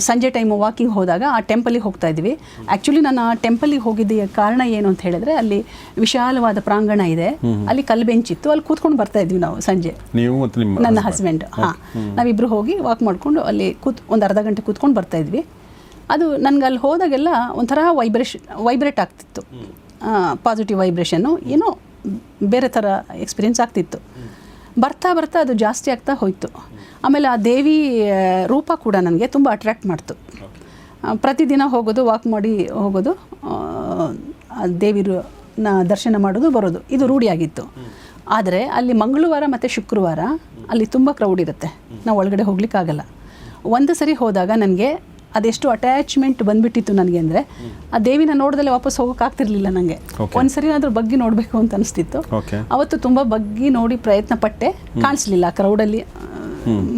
ಸಂಜೆ ಟೈಮು ವಾಕಿಂಗ್ ಹೋದಾಗ ಆ ಟೆಂಪಲಿಗೆ ಹೋಗ್ತಾಯಿದ್ವಿ. ಆ್ಯಕ್ಚುಲಿ ನಾನು ಆ ಟೆಂಪಲಿಗೆ ಹೋಗಿದ್ದ ಕಾರಣ ಏನು ಅಂತ ಹೇಳಿದ್ರೆ, ಅಲ್ಲಿ ವಿಶಾಲವಾದ ಪ್ರಾಂಗಣ ಇದೆ, ಅಲ್ಲಿ ಕಲ್ಲು ಬೆಂಚಿತ್ತು, ಅಲ್ಲಿ ಕೂತ್ಕೊಂಡು ಬರ್ತಾಯಿದ್ವಿ ನಾವು ಸಂಜೆ, ನೀವು ಮತ್ತು ನನ್ನ ಹಸ್ಬೆಂಡ್. ನಾವಿಬ್ಬರು ಹೋಗಿ ವಾಕ್ ಮಾಡಿಕೊಂಡು ಅಲ್ಲಿ ಒಂದು ಅರ್ಧ ಗಂಟೆ ಕೂತ್ಕೊಂಡು ಬರ್ತಾಯಿದ್ವಿ. ಅದು ನನಗೆ ಅಲ್ಲಿ ಹೋದಾಗೆಲ್ಲ ಒಂಥರ ವೈಬ್ರೇಟ್ ಆಗ್ತಿತ್ತು, ಪಾಸಿಟಿವ್ ವೈಬ್ರೇಷನ್ನು, ಏನೋ ಬೇರೆ ಥರ ಎಕ್ಸ್ಪೀರಿಯೆನ್ಸ್ ಆಗ್ತಿತ್ತು. ಬರ್ತಾ ಬರ್ತಾ ಅದು ಜಾಸ್ತಿ ಆಗ್ತಾ ಹೋಯಿತು. ಆಮೇಲೆ ಆ ದೇವಿ ರೂಪ ಕೂಡ ನನಗೆ ತುಂಬ ಅಟ್ರ್ಯಾಕ್ಟ್ ಮಾಡ್ತು. ಪ್ರತಿದಿನ ಹೋಗೋದು, ವಾಕ್ ಮಾಡಿ ಹೋಗೋದು, ಆ ದೇವಿನ ದರ್ಶನ ಮಾಡೋದು ಬರೋದು, ಇದು ರೂಢಿಯಾಗಿತ್ತು. ಆದರೆ ಅಲ್ಲಿ ಮಂಗಳವಾರ ಮತ್ತು ಶುಕ್ರವಾರ ಅಲ್ಲಿ ತುಂಬ ಕ್ರೌಡ್ ಇರುತ್ತೆ, ನಾವು ಒಳಗಡೆ ಹೋಗ್ಲಿಕ್ಕಾಗಲ್ಲ. ಒಂದು ಸರಿ ಹೋದಾಗ ನನಗೆ ಅದೆಷ್ಟು ಅಟ್ಯಾಚ್ಮೆಂಟ್ ಬಂದುಬಿಟ್ಟಿತ್ತು ನನಗೆ ಅಂದರೆ, ಆ ದೇವಿನ ನೋಡ್ದಲ್ಲೇ ವಾಪಸ್ ಹೋಗೋಕ್ಕಾಗ್ತಿರ್ಲಿಲ್ಲ ನನಗೆ. ಒಂದು ಸರಿ ಆದರೂ ಬಗ್ಗಿ ನೋಡಬೇಕು ಅಂತ ಅನಿಸ್ತಿತ್ತು. ಅವತ್ತು ತುಂಬ ಬಗ್ಗಿ ನೋಡಿ ಪ್ರಯತ್ನ ಪಟ್ಟೆ, ಕಾಣಿಸ್ಲಿಲ್ಲ, ಕ್ರೌಡಲ್ಲಿ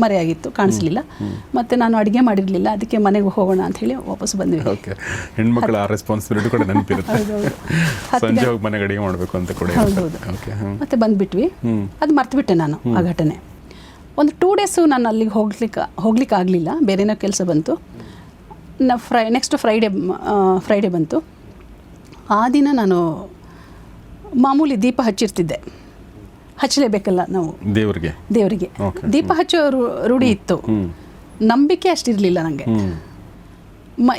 ಮರೆಯಾಗಿತ್ತು, ಕಾಣಿಸ್ಲಿಲ್ಲ. ಮತ್ತು ನಾನು ಅಡುಗೆ ಮಾಡಿರಲಿಲ್ಲ, ಅದಕ್ಕೆ ಮನೆಗೆ ಹೋಗೋಣ ಅಂತ ಹೇಳಿ ವಾಪಸ್ ಬಂದ್ವಿ. ಹೆಣ್ಮಕ್ಳ ಆ ರೆಸ್ಪಾನ್ಸಿಬಿಲಿಟಿ ಕೂಡ ನೆನಪಿರುತ್ತೆ, ಸಂಜೆ ಹೋಗಿ ಮನೆಗೆ ಅಡುಗೆ ಮಾಡಬೇಕು ಅಂತ ಕೂಡ. ಹೌದೌದು. ಮತ್ತೆ ಬಂದುಬಿಟ್ವಿ, ಅದು ಮರ್ತುಬಿಟ್ಟೆ ನಾನು ಆ ಘಟನೆ. ಒಂದು 2 ಡೇಸು ನಾನು ಅಲ್ಲಿಗೆ ಹೋಗ್ಲಿಕ್ಕೆ ಆಗಲಿಲ್ಲ, ಬೇರೆನೋ ಕೆಲಸ ಬಂತು. ನೆಕ್ಸ್ಟ್ ಫ್ರೈಡೇ ಬಂತು. ಆ ದಿನ ನಾನು ಮಾಮೂಲಿ ದೀಪ ಹಚ್ಚಿರ್ತಿದ್ದೆ, ಹಚ್ಚಲೇಬೇಕಲ್ಲ ನಾವು ದೇವರಿಗೆ. ದೀಪ ಹಚ್ಚೋ ರೂಢಿ ಇತ್ತು, ನಂಬಿಕೆ ಅಷ್ಟಿರಲಿಲ್ಲ ನನಗೆ.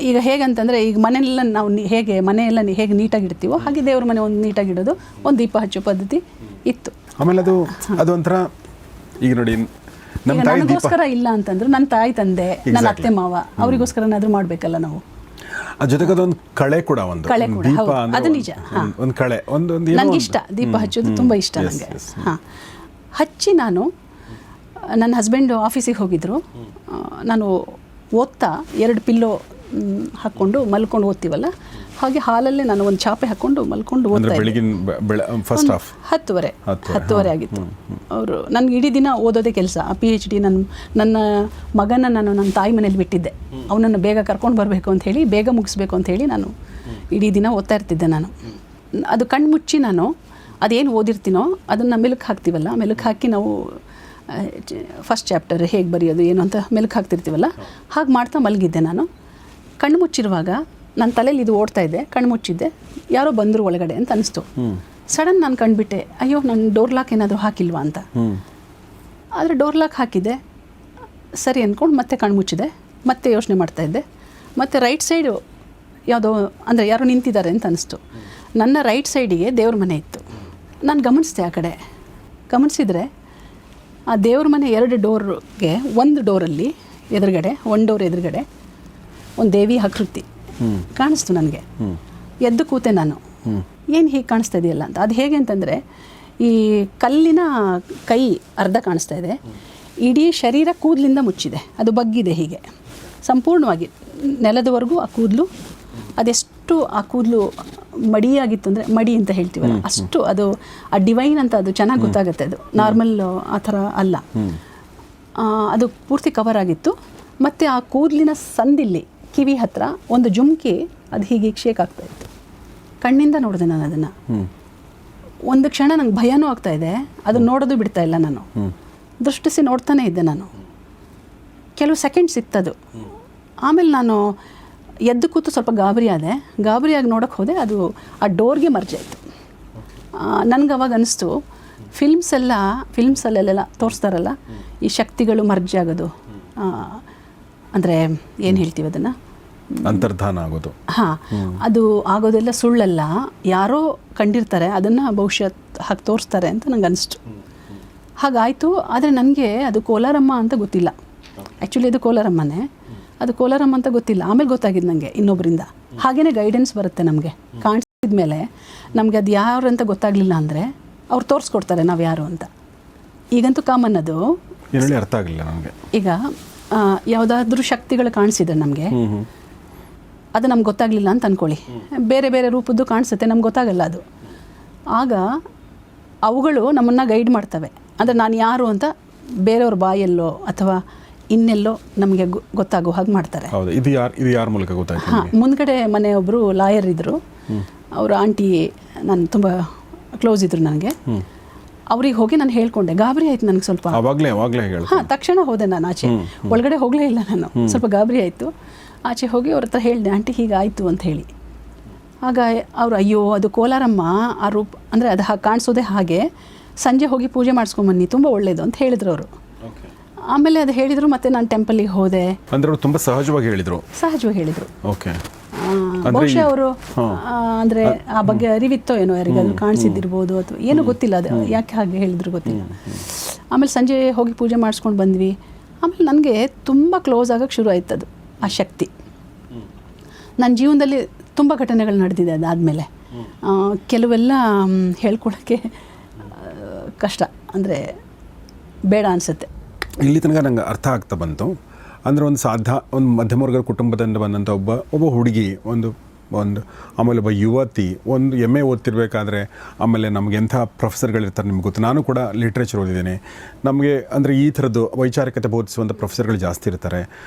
ಈಗ ಹೇಗಂತಂದರೆ, ಈಗ ಮನೆಯೆಲ್ಲ ನಾವು ಮನೆಯೆಲ್ಲ ಹೇಗೆ ನೀಟಾಗಿಡ್ತೀವೋ ಹಾಗೆ ದೇವ್ರ ಮನೆ ಒಂದು ನೀಟಾಗಿಡೋದು, ಒಂದು ದೀಪ ಹಚ್ಚೋ ಪದ್ಧತಿ ಇತ್ತು. ಆಮೇಲೆ ಅದು ಒಂಥರ, ಈಗ ನೋಡಿ, ನನಗೋಸ್ಕರ ಇಲ್ಲ ಅಂತಂದ್ರು ನನ್ನ ತಾಯಿ ತಂದೆ, ನನ್ನ ಅತ್ತೆ ಮಾವ, ಅವರಿಗೋಸ್ಕರನಾದ್ರೂ ಮಾಡಬೇಕಲ್ಲ ನಾವು. ಜೊತೆಗೆ ಅದೊಂದು ಕಳೆ ಕೂಡ, ಅದು ನಿಜ. ಒಂದು ಕಳೆ, ನನಗೆ ಇಷ್ಟ, ದೀಪ ಹಚ್ಚೋದು ತುಂಬ ಇಷ್ಟ ನನಗೆ. ಹಚ್ಚಿ ನಾನು, ನನ್ನ ಹಸ್ಬೆಂಡು ಆಫೀಸಿಗೆ ಹೋಗಿದ್ರು, ನಾನು ಓದ್ತಾ 2 ಪಿಲ್ಲೋ ಹಾಕ್ಕೊಂಡು ಮಲ್ಕೊಂಡು ಓದ್ತೀವಲ್ಲ, ಹಾಗೆ ಹಾಲಲ್ಲೇ ನಾನು ಒಂದು ಚಾಪೆ ಹಾಕ್ಕೊಂಡು ಮಲ್ಕೊಂಡು ಓದ್ತಾ ಇದ್ದೆ. 10:30 ಆಗಿತ್ತು. ಅವರು ನನಗೆ ಇಡೀ ದಿನ ಓದೋದೇ ಕೆಲಸ. PhD ನನ್ನ ಮಗನ ನಾನು ನನ್ನ ತಾಯಿ ಮನೇಲಿ ಬಿಟ್ಟಿದ್ದೆ, ಅವನನ್ನು ಬೇಗ ಕರ್ಕೊಂಡು ಬರಬೇಕು ಅಂತ ಹೇಳಿ, ಬೇಗ ಮುಗಿಸ್ಬೇಕು ಅಂತ ಹೇಳಿ ನಾನು ಇಡೀ ದಿನ ಓದ್ತಾ ಇರ್ತಿದ್ದೆ. ನಾನು ಅದು ಕಣ್ಣು ಮುಚ್ಚಿ ನಾನು ಅದೇನು ಓದಿರ್ತೀನೋ ಅದನ್ನು ಮೆಲುಕು ಹಾಕ್ತೀವಲ್ಲ, ಮೆಲುಕು ಹಾಕಿ ನಾವು ಫಸ್ಟ್ ಚಾಪ್ಟರ್ ಹೇಗೆ ಬರೆಯೋದು ಏನು ಅಂತ ಮೆಲುಕು ಹಾಕ್ತಿರ್ತೀವಲ್ಲ, ಹಾಗೆ ಮಾಡ್ತಾ ಮಲಗಿದ್ದೆ ನಾನು. ಕಣ್ಣು ಮುಚ್ಚಿರುವಾಗ ನನ್ನ ತಲೆಯಲ್ಲಿ ಇದು ಓಡ್ತಾ ಇದ್ದೆ, ಕಣ್ಣು ಮುಚ್ಚಿದ್ದೆ, ಯಾರೋ ಬಂದರು ಒಳಗಡೆ ಅಂತ ಅನಿಸ್ತು. ಸಡನ್ ನಾನು ಕಂಡುಬಿಟ್ಟೆ, ಅಯ್ಯೋ ನಾನು ಡೋರ್ ಲಾಕ್ ಏನಾದರೂ ಹಾಕಿಲ್ವಾ ಅಂತ. ಆದರೆ ಡೋರ್ ಲಾಕ್ ಹಾಕಿದ್ದೆ, ಸರಿ ಅಂದ್ಕೊಂಡು ಮತ್ತೆ ಕಣ್ಣು ಮುಚ್ಚಿದೆ, ಮತ್ತೆ ಯೋಚನೆ ಮಾಡ್ತಾಯಿದ್ದೆ. ಮತ್ತು ರೈಟ್ ಸೈಡು ಯಾವುದೋ, ಅಂದರೆ ಯಾರೋ ನಿಂತಿದ್ದಾರೆ ಅಂತ ಅನಿಸ್ತು. ನನ್ನ ರೈಟ್ ಸೈಡಿಗೆ ದೇವ್ರ ಮನೆ ಇತ್ತು. ನಾನು ಗಮನಿಸಿದೆ, ಆ ಕಡೆ ಗಮನಿಸಿದರೆ ಆ ದೇವ್ರ ಮನೆ 2 ಡೋರ್ಗೆ, ಒಂದು ಡೋರಲ್ಲಿ ಎದುರುಗಡೆ, ಒಂದು ಡೋರ್ ಎದುರುಗಡೆ ಒಂದು ದೇವಿ ಆಕೃತಿ ಕಾಣಿಸ್ತು ನನಗೆ. ಎದ್ದು ಕೂತೆ ನಾನು, ಏನು ಹೀಗೆ ಕಾಣಿಸ್ತಾ ಇದೆಯಲ್ಲ ಅಂತ. ಅದು ಹೇಗೆ ಅಂತಂದರೆ, ಈ ಕಲ್ಲಿನ ಕೈ ಅರ್ಧ ಕಾಣಿಸ್ತಾ ಇದೆ, ಇಡೀ ಶರೀರ ಕೂದಲಿಂದ ಮುಚ್ಚಿದೆ, ಅದು ಬಗ್ಗಿದೆ ಹೀಗೆ ಸಂಪೂರ್ಣವಾಗಿ ನೆಲದವರೆಗೂ. ಆ ಕೂದಲು ಅದೆಷ್ಟು, ಆ ಕೂದಲು ಮಡಿಯಾಗಿತ್ತು ಅಂದರೆ, ಮಡಿ ಅಂತ ಹೇಳ್ತೀವಲ್ಲ ಅಷ್ಟು, ಅದು ಆ ಡಿವೈನ್ ಅಂತ ಅದು ಚೆನ್ನಾಗಿ ಗೊತ್ತಾಗುತ್ತೆ. ಅದು ನಾರ್ಮಲ್ ಆ ಥರ ಅಲ್ಲ, ಅದು ಪೂರ್ತಿ ಕವರ್ ಆಗಿತ್ತು. ಮತ್ತು ಆ ಕೂದಲಿನ ಸಂದಿಲ್ಲಿ ಕಿವಿ ಹತ್ರ ಒಂದು ಜುಮ್ಕಿ ಅದು ಹೀಗೆ ಶೇಕ್ ಆಗ್ತಾಯಿತ್ತು. ಕಣ್ಣಿಂದ ನೋಡಿದೆ ನಾನು ಅದನ್ನು. ಒಂದು ಕ್ಷಣ ನಂಗೆ ಭಯನೂ ಆಗ್ತಾಯಿದೆ, ಅದನ್ನು ನೋಡೋದು ಬಿಡ್ತಾ ಇಲ್ಲ ನಾನು. ದೃಷ್ಟಿಸಿ ನೋಡ್ತಾನೇ ಇದ್ದೆ ನಾನು. ಕೆಲವು ಸೆಕೆಂಡ್ಸ್ ಇತ್ತದು. ಆಮೇಲೆ ನಾನು ಎದ್ದು ಕೂತು ಸ್ವಲ್ಪ ಗಾಬರಿಯಾಗಿ ನೋಡೋಕ್ಕೆ ಹೋದೆ. ಅದು ಆ ಡೋರ್ಗೆ ಮರ್ಜ್ ಆಯಿತು. ನನಗೆ ಅವಾಗ ಅನಿಸ್ತು, ಫಿಲ್ಮ್ಸಲ್ಲೆಲ್ಲ ತೋರಿಸ್ತಾರಲ್ಲ ಈ ಶಕ್ತಿಗಳು ಮರ್ಜ್ ಆಗೋದು, ಅಂದರೆ ಏನು ಹೇಳ್ತೀವಿ ಅದನ್ನು, ಅಂತರ್ಧಾನ ಆಗೋದು. ಹಾಂ, ಅದು ಆಗೋದೆಲ್ಲ ಸುಳ್ಳಲ್ಲ, ಯಾರೋ ಕಂಡಿರ್ತಾರೆ, ಅದನ್ನು ಬಹುಶಃ ಹಾಗೆ ತೋರಿಸ್ತಾರೆ ಅಂತ ನಂಗೆ ಅನಿಸ್ತು. ಹಾಗಾಯಿತು. ಆದರೆ ನನಗೆ ಅದು ಕೋಲಾರಮ್ಮ ಅಂತ ಗೊತ್ತಿಲ್ಲ. ಆ್ಯಕ್ಚುಲಿ ಅದು ಕೋಲಾರಮ್ಮನೇ, ಅದು ಕೋಲಾರಮ್ಮ ಅಂತ ಗೊತ್ತಿಲ್ಲ. ಆಮೇಲೆ ಗೊತ್ತಾಗಿದ್ದು ನನಗೆ ಇನ್ನೊಬ್ಬರಿಂದ. ಹಾಗೇ ಗೈಡೆನ್ಸ್ ಬರುತ್ತೆ ನಮಗೆ ಕಾಣಿಸಿದ ಮೇಲೆ. ನಮಗೆ ಅದು ಯಾರು ಅಂತ ಗೊತ್ತಾಗಲಿಲ್ಲ ಅಂದರೆ ಅವ್ರು ತೋರಿಸ್ಕೊಡ್ತಾರೆ ನಾವು ಯಾರು ಅಂತ. ಈಗಂತೂ ಕಾಮನ್ ಅದು. ಅರ್ಥ ಆಗಲಿಲ್ಲ ನನಗೆ. ಈಗ ಯಾವುದಾದ್ರೂ ಶಕ್ತಿಗಳು ಕಾಣಿಸಿದ್ರೆ ನಮಗೆ, ಅದು ನಮ್ಗೆ ಗೊತ್ತಾಗಲಿಲ್ಲ ಅಂತ ಅಂದ್ಕೊಳ್ಳಿ, ಬೇರೆ ಬೇರೆ ರೂಪದ್ದು ಕಾಣಿಸುತ್ತೆ, ನಮ್ಗೆ ಗೊತ್ತಾಗಲ್ಲ ಅದು. ಆಗ ಅವುಗಳು ನಮ್ಮನ್ನು ಗೈಡ್ ಮಾಡ್ತವೆ. ಅಂದರೆ ನಾನು ಯಾರು ಅಂತ ಬೇರೆಯವ್ರ ಬಾಯಲ್ಲೋ ಅಥವಾ ಇನ್ನೆಲ್ಲೋ ನಮಗೆ ಗೊತ್ತಾಗೋ ಹಾಗೆ ಮಾಡ್ತಾರೆ. ಇದು ಯಾರ ಮೂಲಕ ಗೊತ್ತಾಯ್ತು? ಹಾಂ, ಮುಂದ್ಗಡೆ ಮನೆಯೊಬ್ಬರು ಲಾಯರ್ ಇದ್ದರು. ಅವರ ಆಂಟಿ ನಾನು ತುಂಬ ಕ್ಲೋಸ್ ಇದ್ರು ನನಗೆ. ಅವ್ರಿಗೆ ಹೋಗಿ ನಾನು ಹೇಳ್ಕೊಂಡೆ. ಗಾಬರಿ ಆಯಿತು ನನಗೆ ಸ್ವಲ್ಪ. ಹಾಂ, ತಕ್ಷಣ ಹೋದೆ ನಾನು ಆಚೆ. ಒಳಗಡೆ ಹೋಗಲೇ ಇಲ್ಲ ನಾನು. ಸ್ವಲ್ಪ ಗಾಬರಿ ಆಯಿತು. ಆಚೆ ಹೋಗಿ ಅವ್ರ ಹತ್ರ ಹೇಳಿದೆ, ಆಂಟಿ ಹೀಗಾಯಿತು ಅಂತ ಹೇಳಿ. ಆಗ ಅವರು, ಅಯ್ಯೋ ಅದು ಕೋಲಾರಮ್ಮ, ಆ ರೂಪ ಅಂದರೆ ಅದು ಹಾಗೆ ಕಾಣಿಸೋದೇ ಹಾಗೆ, ಸಂಜೆ ಹೋಗಿ ಪೂಜೆ ಮಾಡಿಸ್ಕೊಂಬನ್ನಿ, ತುಂಬ ಒಳ್ಳೆಯದು ಅಂತ ಹೇಳಿದ್ರು ಅವರು. ಆಮೇಲೆ ಅದು ಹೇಳಿದರು. ಮತ್ತು ನಾನು ಟೆಂಪಲಿಗೆ ಹೋದೆ. ಅಂದರೆ ತುಂಬ ಸಹಜವಾಗಿ ಹೇಳಿದರು. ಓಕೆ. ಬಹುಶಃ ಅವರು ಅಂದರೆ ಆ ಬಗ್ಗೆ ಅರಿವಿತ್ತೋ ಏನೋ, ಯಾರಿಗಾದ್ರೂ ಕಾಣಿಸಿದ್ದಿರ್ಬೋದು ಅಥವಾ ಏನೂ ಗೊತ್ತಿಲ್ಲ, ಅದು ಯಾಕೆ ಹಾಗೆ ಹೇಳಿದ್ರು ಗೊತ್ತಿಲ್ಲ. ಆಮೇಲೆ ಸಂಜೆ ಹೋಗಿ ಪೂಜೆ ಮಾಡಿಸ್ಕೊಂಡು ಬಂದ್ವಿ. ಆಮೇಲೆ ನನಗೆ ತುಂಬ ಕ್ಲೋಸ್ ಆಗೋಕ್ಕೆ ಶುರು ಆಯ್ತು ಅದು, ಆ ಶಕ್ತಿ. ನನ್ನ ಜೀವನದಲ್ಲಿ ತುಂಬ ಘಟನೆಗಳು ನಡೆದಿದೆ ಅದಾದಮೇಲೆ. ಕೆಲವೆಲ್ಲ ಹೇಳ್ಕೊಳ್ಳೋಕ್ಕೆ ಕಷ್ಟ, ಅಂದರೆ ಬೇಡ ಅನಿಸುತ್ತೆ. ಇಲ್ಲಿ ತನಕ ನಂಗೆ ಅರ್ಥ ಆಗ್ತಾ ಬಂತು. ಅಂದರೆ ಒಂದು ಮಧ್ಯಮ ವರ್ಗದ ಕುಟುಂಬದಿಂದ ಬಂದಂಥ ಒಬ್ಬ ಹುಡುಗಿ, ಒಂದು ಆಮೇಲೆ ಒಬ್ಬ ಯುವತಿ, ಒಂದು MA ಓದ್ತಿರ್ಬೇಕಾದ್ರೆ, ಆಮೇಲೆ ನಮಗೆ ಎಂಥ ಪ್ರೊಫೆಸರ್ಗಳಿರ್ತಾರೆ ನಿಮ್ಗೆ ಗೊತ್ತು. ನಾನು ಕೂಡ ಲಿಟ್ರೇಚರ್ ಓದಿದ್ದೇನೆ. ನಮಗೆ ಅಂದರೆ ಈ ಥರದ್ದು ವೈಚಾರಿಕತೆ ಬೋಧಿಸುವಂಥ ಪ್ರೊಫೆಸರ್ಗಳು ಜಾಸ್ತಿ ಇರ್ತಾರೆ.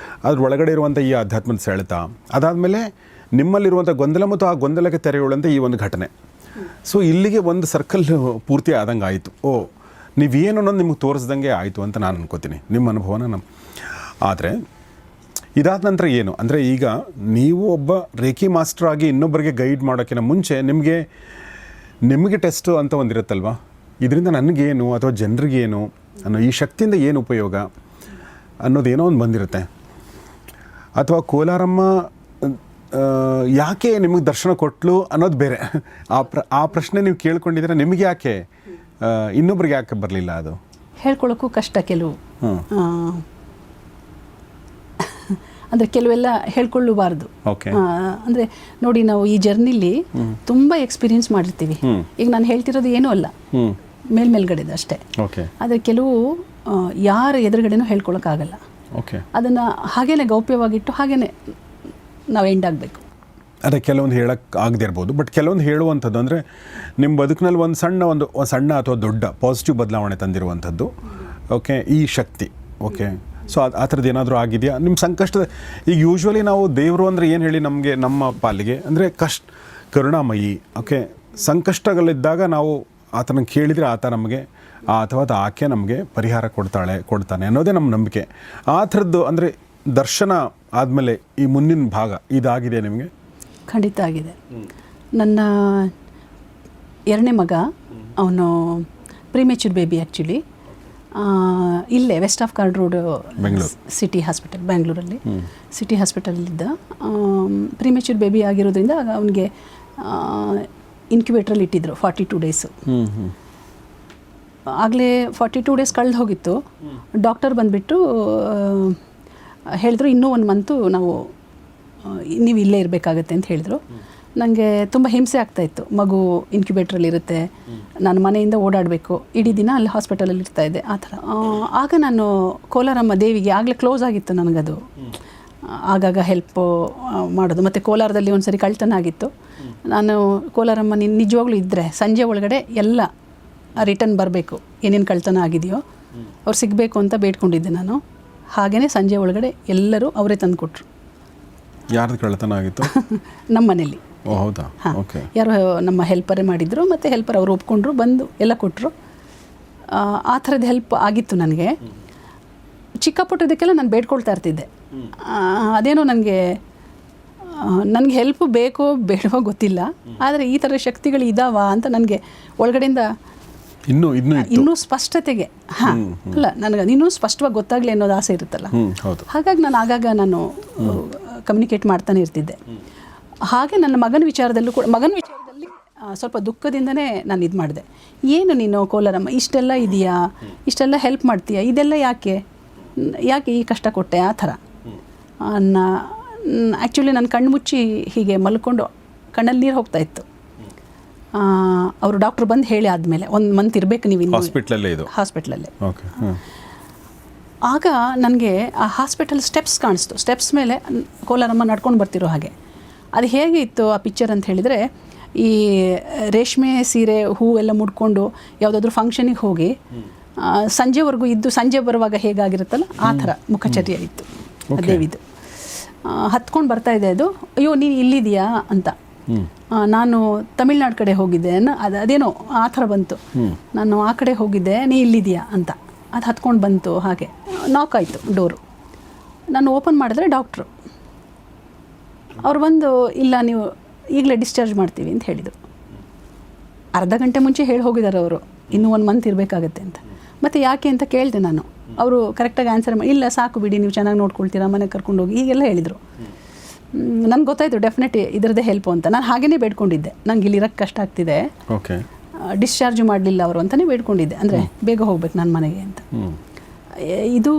ಅದ್ರ ಒಳಗಡೆ ಇರುವಂಥ ಈ ಆಧ್ಯಾತ್ಮದ ಸೆಳೆತ, ಅದಾದಮೇಲೆ ನಿಮ್ಮಲ್ಲಿರುವಂಥ ಗೊಂದಲ ಮತ್ತು ಆ ಗೊಂದಲಕ್ಕೆ ತೆರೆಯುವಂಥ ಈ ಒಂದು ಘಟನೆ. ಸೊ ಇಲ್ಲಿಗೆ ಒಂದು ಸರ್ಕಲ್ ಪೂರ್ತಿ ಆದಂಗೆ ಆಯಿತು. ನೀವೇನು ಅನ್ನೋದು ನಿಮ್ಗೆ ತೋರಿಸ್ದಂಗೆ ಆಯಿತು ಅಂತ ನಾನು ಅನ್ಕೋತೀನಿ, ನಿಮ್ಮ ಅನುಭವನ. ಆದರೆ ಇದಾದ ನಂತರ ಏನು ಅಂದರೆ, ಈಗ ನೀವು ಒಬ್ಬ ರೇಖಿ ಮಾಸ್ಟರ್ ಆಗಿ ಇನ್ನೊಬ್ಬರಿಗೆ ಗೈಡ್ ಮಾಡೋಕ್ಕಿಂತ ಮುಂಚೆ ನಿಮಗೆ ಟೆಸ್ಟು ಅಂತ ಒಂದಿರುತ್ತಲ್ವ, ಇದರಿಂದ ನನಗೇನು ಅಥವಾ ಜನರಿಗೇನು ಅನ್ನೋ, ಈ ಶಕ್ತಿಯಿಂದ ಏನು ಉಪಯೋಗ ಅನ್ನೋದೇನೋ ಒಂದು ಬಂದಿರುತ್ತೆ. ಅಥವಾ ಕೋಲಾರಮ್ಮ ಯಾಕೆ ನಿಮಗೆ ದರ್ಶನ ಕೊಟ್ಲು ಅನ್ನೋದು ಬೇರೆ. ಆ ಪ್ರಶ್ನೆ ನೀವು ಕೇಳ್ಕೊಂಡಿದ್ರೆ, ನಿಮಗೆ ಯಾಕೆ ಇನ್ನೊಬ್ರಿಗೆ ಯಾಕೆ ಬರಲಿಲ್ಲ? ಅದು ಹೇಳ್ಕೊಳ್ಳೋಕ್ಕೂ ಕಷ್ಟ. ಕೆಲವು ಅಂದರೆ ಕೆಲವೆಲ್ಲ ಹೇಳ್ಕೊಳ್ಳಬಾರ್ದು. ಅಂದರೆ ನೋಡಿ, ನಾವು ಈ ಜರ್ನಿಲಿ ತುಂಬ ಎಕ್ಸ್ಪೀರಿಯನ್ಸ್ ಮಾಡಿರ್ತೀವಿ. ಈಗ ನಾನು ಹೇಳ್ತಿರೋದು ಏನೂ ಅಲ್ಲ, ಮೇಲ್ಗಡೆದು ಅಷ್ಟೇ. ಆದರೆ ಕೆಲವು ಯಾರ ಎದುರುಗಡೆನೂ ಹೇಳ್ಕೊಳಕ್ಕಾಗಲ್ಲ. ಅದನ್ನು ಹಾಗೇನೆ ಗೌಪ್ಯವಾಗಿಟ್ಟು ಹಾಗೇನೆ ನಾವು ಎಂಡ್ ಆಗಬೇಕು. ಅದೇ ಕೆಲವೊಂದು ಹೇಳಕ್ಕೆ ಆಗದೆ ಇರ್ಬೋದು. ಬಟ್ ಕೆಲವೊಂದು ಹೇಳುವಂಥದ್ದು ಅಂದರೆ ನಿಮ್ಮ ಬದುಕಿನಲ್ಲಿ ಒಂದು ಸಣ್ಣ ಅಥವಾ ದೊಡ್ಡ ಪಾಸಿಟಿವ್ ಬದಲಾವಣೆ ತಂದಿರುವಂಥದ್ದು. ಓಕೆ, ಈ ಶಕ್ತಿ. ಓಕೆ, ಸೊ ಆ ಥರದ್ದು ಏನಾದರೂ ಆಗಿದೆಯಾ ನಿಮ್ಮ ಸಂಕಷ್ಟದ? ಈಗ ಯೂಶ್ವಲಿ ನಾವು ದೇವರು ಅಂದರೆ ಏನು ಹೇಳಿ ನಮಗೆ, ನಮ್ಮ ಪಾಲಿಗೆ ಅಂದರೆ ಕರುಣಾಮಯಿ. ಓಕೆ, ಸಂಕಷ್ಟಗಳಿದ್ದಾಗ ನಾವು ಆತನ ಕೇಳಿದರೆ ಆತ ನಮಗೆ ಅಥವಾ ಆಕೆ ನಮಗೆ ಪರಿಹಾರ ಕೊಡ್ತಾನೆ ಅನ್ನೋದೇ ನಮ್ಮ ನಂಬಿಕೆ. ಆ ಥರದ್ದು ಅಂದರೆ ದರ್ಶನ ಆದಮೇಲೆ ಈ ಮುಂದಿನ ಭಾಗ ಇದಾಗಿದೆ ನಿಮಗೆ? ಖಂಡಿತ ಆಗಿದೆ. ನನ್ನ 2ನೇ ಮಗ, ಅವನು ಪ್ರಿಮೇಚೂರ್ ಬೇಬಿ. ಆ್ಯಕ್ಚುಲಿ ಇಲ್ಲೇ west of chord road city hospital, ಬ್ಯಾಂಗ್ಳೂರಲ್ಲಿ ಸಿಟಿ ಹಾಸ್ಪಿಟಲಿದ್ದ. ಪ್ರಿಮೇಚೂರ್ ಬೇಬಿ ಆಗಿರೋದ್ರಿಂದ ಅವನಿಗೆ ಇನ್ಕ್ಯುಬೇಟ್ರಲ್ಲಿ ಇಟ್ಟಿದ್ರು 42 ಡೇಸು. ಆಗಲೇ 42 ಡೇಸ್ ಕಳೆದು ಹೋಗಿತ್ತು. ಡಾಕ್ಟರ್ ಬಂದುಬಿಟ್ಟು ಹೇಳಿದ್ರು, ಇನ್ನೂ 1 ಮಂತು ನೀವು ಇಲ್ಲೇ ಇರಬೇಕಾಗತ್ತೆ ಅಂತ ಹೇಳಿದ್ರು. ನನಗೆ ತುಂಬ ಹಿಂಸೆ ಆಗ್ತಾಯಿತ್ತು. ಮಗು ಇನ್ಕ್ಯುಬೇಟ್ರಲ್ಲಿ ಇರುತ್ತೆ, ನಾನು ಮನೆಯಿಂದ ಓಡಾಡಬೇಕು, ಇಡೀ ದಿನ ಅಲ್ಲಿ ಹಾಸ್ಪಿಟಲಲ್ಲಿ ಇರ್ತಾಯಿದ್ದೆ, ಆ ಥರ. ಆಗ ನಾನು ಕೋಲಾರಮ್ಮ ದೇವಿಗೆ ಆಗಲೇ ಕ್ಲೋಸ್ ಆಗಿತ್ತು ನನಗದು. ಆಗಾಗ ಹೆಲ್ಪ್ ಮಾಡೋದು. ಮತ್ತು ಕೋಲಾರದಲ್ಲಿ ಒಂದು ಸರಿ ಕಳ್ತನ ಆಗಿತ್ತು. ನಾನು ಕೋಲಾರಮ್ಮ ನಿಜವಾಗ್ಲೂ ಇದ್ದರೆ ಸಂಜೆ ಒಳಗಡೆ ಎಲ್ಲ ರಿಟರ್ನ್ ಬರಬೇಕು, ಏನೇನು ಕಳ್ತನ ಆಗಿದೆಯೋ ಅವ್ರು ಸಿಗಬೇಕು ಅಂತ ಬೇಡ್ಕೊಂಡಿದ್ದೆ ನಾನು. ಹಾಗೆಯೇ ಸಂಜೆ ಒಳಗಡೆ ಎಲ್ಲರೂ ಅವರೇ ತಂದು ಕೊಟ್ಟರು. ಯಾರ್ದು ಕಳ್ತನ ಆಗಿತ್ತು? ನಮ್ಮ ಮನೇಲಿ. ಮಾಡಿದ್ದೆ. ಹೌದಾ? ಹಾಂ, ಓಕೆ. ಯಾರೋ ನಮ್ಮ ಹೆಲ್ಪರೇ ಮಾಡಿದರು, ಮತ್ತು ಹೆಲ್ಪರ್ ಅವರು ಒಪ್ಕೊಂಡ್ರು, ಬಂದು ಎಲ್ಲ ಕೊಟ್ಟರು. ಆ ಥರದ ಹೆಲ್ಪ್ ಆಗಿತ್ತು ನನಗೆ. ಚಿಕ್ಕ ಪುಟ್ಟದಕ್ಕೆಲ್ಲ ನಾನು ಬೇಡ್ಕೊಳ್ತಾ ಇರ್ತಿದ್ದೆ. ಅದೇನೋ ನನಗೆ ಹೆಲ್ಪ್ ಬೇಕೋ ಬೇಡವೋ ಗೊತ್ತಿಲ್ಲ, ಆದರೆ ಈ ಥರ ಶಕ್ತಿಗಳು ಇದ್ದಾವ ಅಂತ ನನಗೆ ಒಳಗಡೆಯಿಂದ ಇನ್ನೂ ಸ್ಪಷ್ಟತೆಗೆ ಅಲ್ಲ, ನನಗೆ ಇನ್ನೂ ಸ್ಪಷ್ಟವಾಗಿ ಗೊತ್ತಾಗಲಿ ಅನ್ನೋದು ಆಸೆ ಇರುತ್ತಲ್ಲ. ಹಾಗಾಗಿ ನಾನು ಆಗಾಗ ಕಮ್ಯುನಿಕೇಟ್ ಮಾಡ್ತಾನೆ ಇರ್ತಿದ್ದೆ. ಹಾಗೆ ನನ್ನ ಮಗನ ವಿಚಾರದಲ್ಲೂ ಸ್ವಲ್ಪ ದುಃಖದಿಂದನೇ ನಾನು ಇದು ಮಾಡಿದೆ. ಏನು ನೀನು ಕೋಲಾರಮ್ಮ ಇಷ್ಟೆಲ್ಲ ಇದೆಯಾ, ಇಷ್ಟೆಲ್ಲ ಹೆಲ್ಪ್ ಮಾಡ್ತೀಯಾ, ಇದೆಲ್ಲ ಯಾಕೆ ಈ ಕಷ್ಟ ಕೊಟ್ಟೆ ಆ ಥರ. ಆ್ಯಕ್ಚುಲಿ ನಾನು ಕಣ್ಣು ಮುಚ್ಚಿ ಹೀಗೆ ಮಲ್ಕೊಂಡು ಕಣ್ಣಲ್ಲಿ ನೀರು ಹೋಗ್ತಾ ಇತ್ತು. ಅವರು ಡಾಕ್ಟ್ರು ಬಂದು ಹೇಳಿ ಆದಮೇಲೆ 1 ಮಂತ್ ಇರಬೇಕು ನೀವು ಇನ್ನು ಹಾಸ್ಪಿಟ್ಲಲ್ಲೇ. ಆಗ ನನಗೆ ಆ ಹಾಸ್ಪಿಟಲ್ ಸ್ಟೆಪ್ಸ್ ಕಾಣಿಸ್ತು. ಸ್ಟೆಪ್ಸ್ ಮೇಲೆ ಕೋಲಾರಮ್ಮ ನಡ್ಕೊಂಡು ಬರ್ತಿರೋ ಹಾಗೆ. ಅದು ಹೇಗೆ ಇತ್ತು ಆ ಪಿಕ್ಚರ್ ಅಂತ ಹೇಳಿದರೆ, ಈ ರೇಷ್ಮೆ ಸೀರೆ ಹೂವೆಲ್ಲ ಮುಡ್ಕೊಂಡು ಯಾವುದಾದ್ರೂ ಫಂಕ್ಷನಿಗೆ ಹೋಗಿ ಸಂಜೆವರೆಗೂ ಇದ್ದು ಸಂಜೆ ಬರುವಾಗ ಹೇಗಾಗಿರುತ್ತಲ್ಲ ಆ ಥರ ಮುಖಚರ್ಯ ಇತ್ತು ದೇವಿದು. ಹತ್ಕೊಂಡು ಬರ್ತಾ ಇದೆ ಅದು. ಅಯ್ಯೋ ನೀನು ಇಲ್ಲಿದೆಯಾ ಅಂತ. ನಾನು ತಮಿಳ್ನಾಡು ಕಡೆ ಹೋಗಿದ್ದೆ ಅದೇನೋ ಆ ಥರ ಬಂತು. ನಾನು ಆ ಕಡೆ ಹೋಗಿದ್ದೆ, ನೀ ಇಲ್ಲಿದೆಯಾ ಅಂತ. ಅದು ಹತ್ಕೊಂಡು ಬಂತು. ಹಾಗೆ ನಾಕ್ ಆಯಿತು ಡೋರು. ನಾನು ಓಪನ್ ಮಾಡಿದ್ರೆ ಡಾಕ್ಟ್ರು ಅವ್ರು ಬಂದು, ಇಲ್ಲ ನೀವು ಈಗಲೇ ಡಿಸ್ಚಾರ್ಜ್ ಮಾಡ್ತೀವಿ ಅಂತ ಹೇಳಿದರು. ಅರ್ಧ ಗಂಟೆ ಮುಂಚೆ ಹೇಳಿ ಹೋಗಿದ್ದಾರೆ ಅವರು, ಇನ್ನೂ 1 ಮಂತ್ ಇರಬೇಕಾಗತ್ತೆ ಅಂತ. ಮತ್ತು ಯಾಕೆ ಅಂತ ಕೇಳಿದೆ ನಾನು. ಅವರು ಕರೆಕ್ಟಾಗಿ ಆನ್ಸರ್ ಮಾಡಿ, ಇಲ್ಲ ಸಾಕು ಬಿಡಿ, ನೀವು ಚೆನ್ನಾಗಿ ನೋಡ್ಕೊಳ್ತೀರಾ, ಮನೆಗೆ ಕರ್ಕೊಂಡೋಗಿ ಹೀಗೆಲ್ಲ ಹೇಳಿದರು. ನನಗೆ ಗೊತ್ತಾಯಿತು ಡೆಫಿನೆಟ್ ಇದರದ್ದೇ ಹೆಲ್ಪು ಅಂತ. ನಾನು ಹಾಗೇ ಬೇಡ್ಕೊಂಡಿದ್ದೆ, ನಂಗೆ ಇಲ್ಲಿ ಇರೋಕ್ಕೆ ಕಷ್ಟ ಆಗ್ತಿದೆ, ಡಿಸ್ಚಾರ್ಜ್ ಮಾಡಲಿಲ್ಲ ಅವರು ಅಂತಲೇ ಬೇಡ್ಕೊಂಡಿದ್ದೆ. ಅಂದರೆ ಬೇಗ ಹೋಗ್ಬೇಕು ನನ್ನ ಮನೆಗೆ ಅಂತ. ಇದು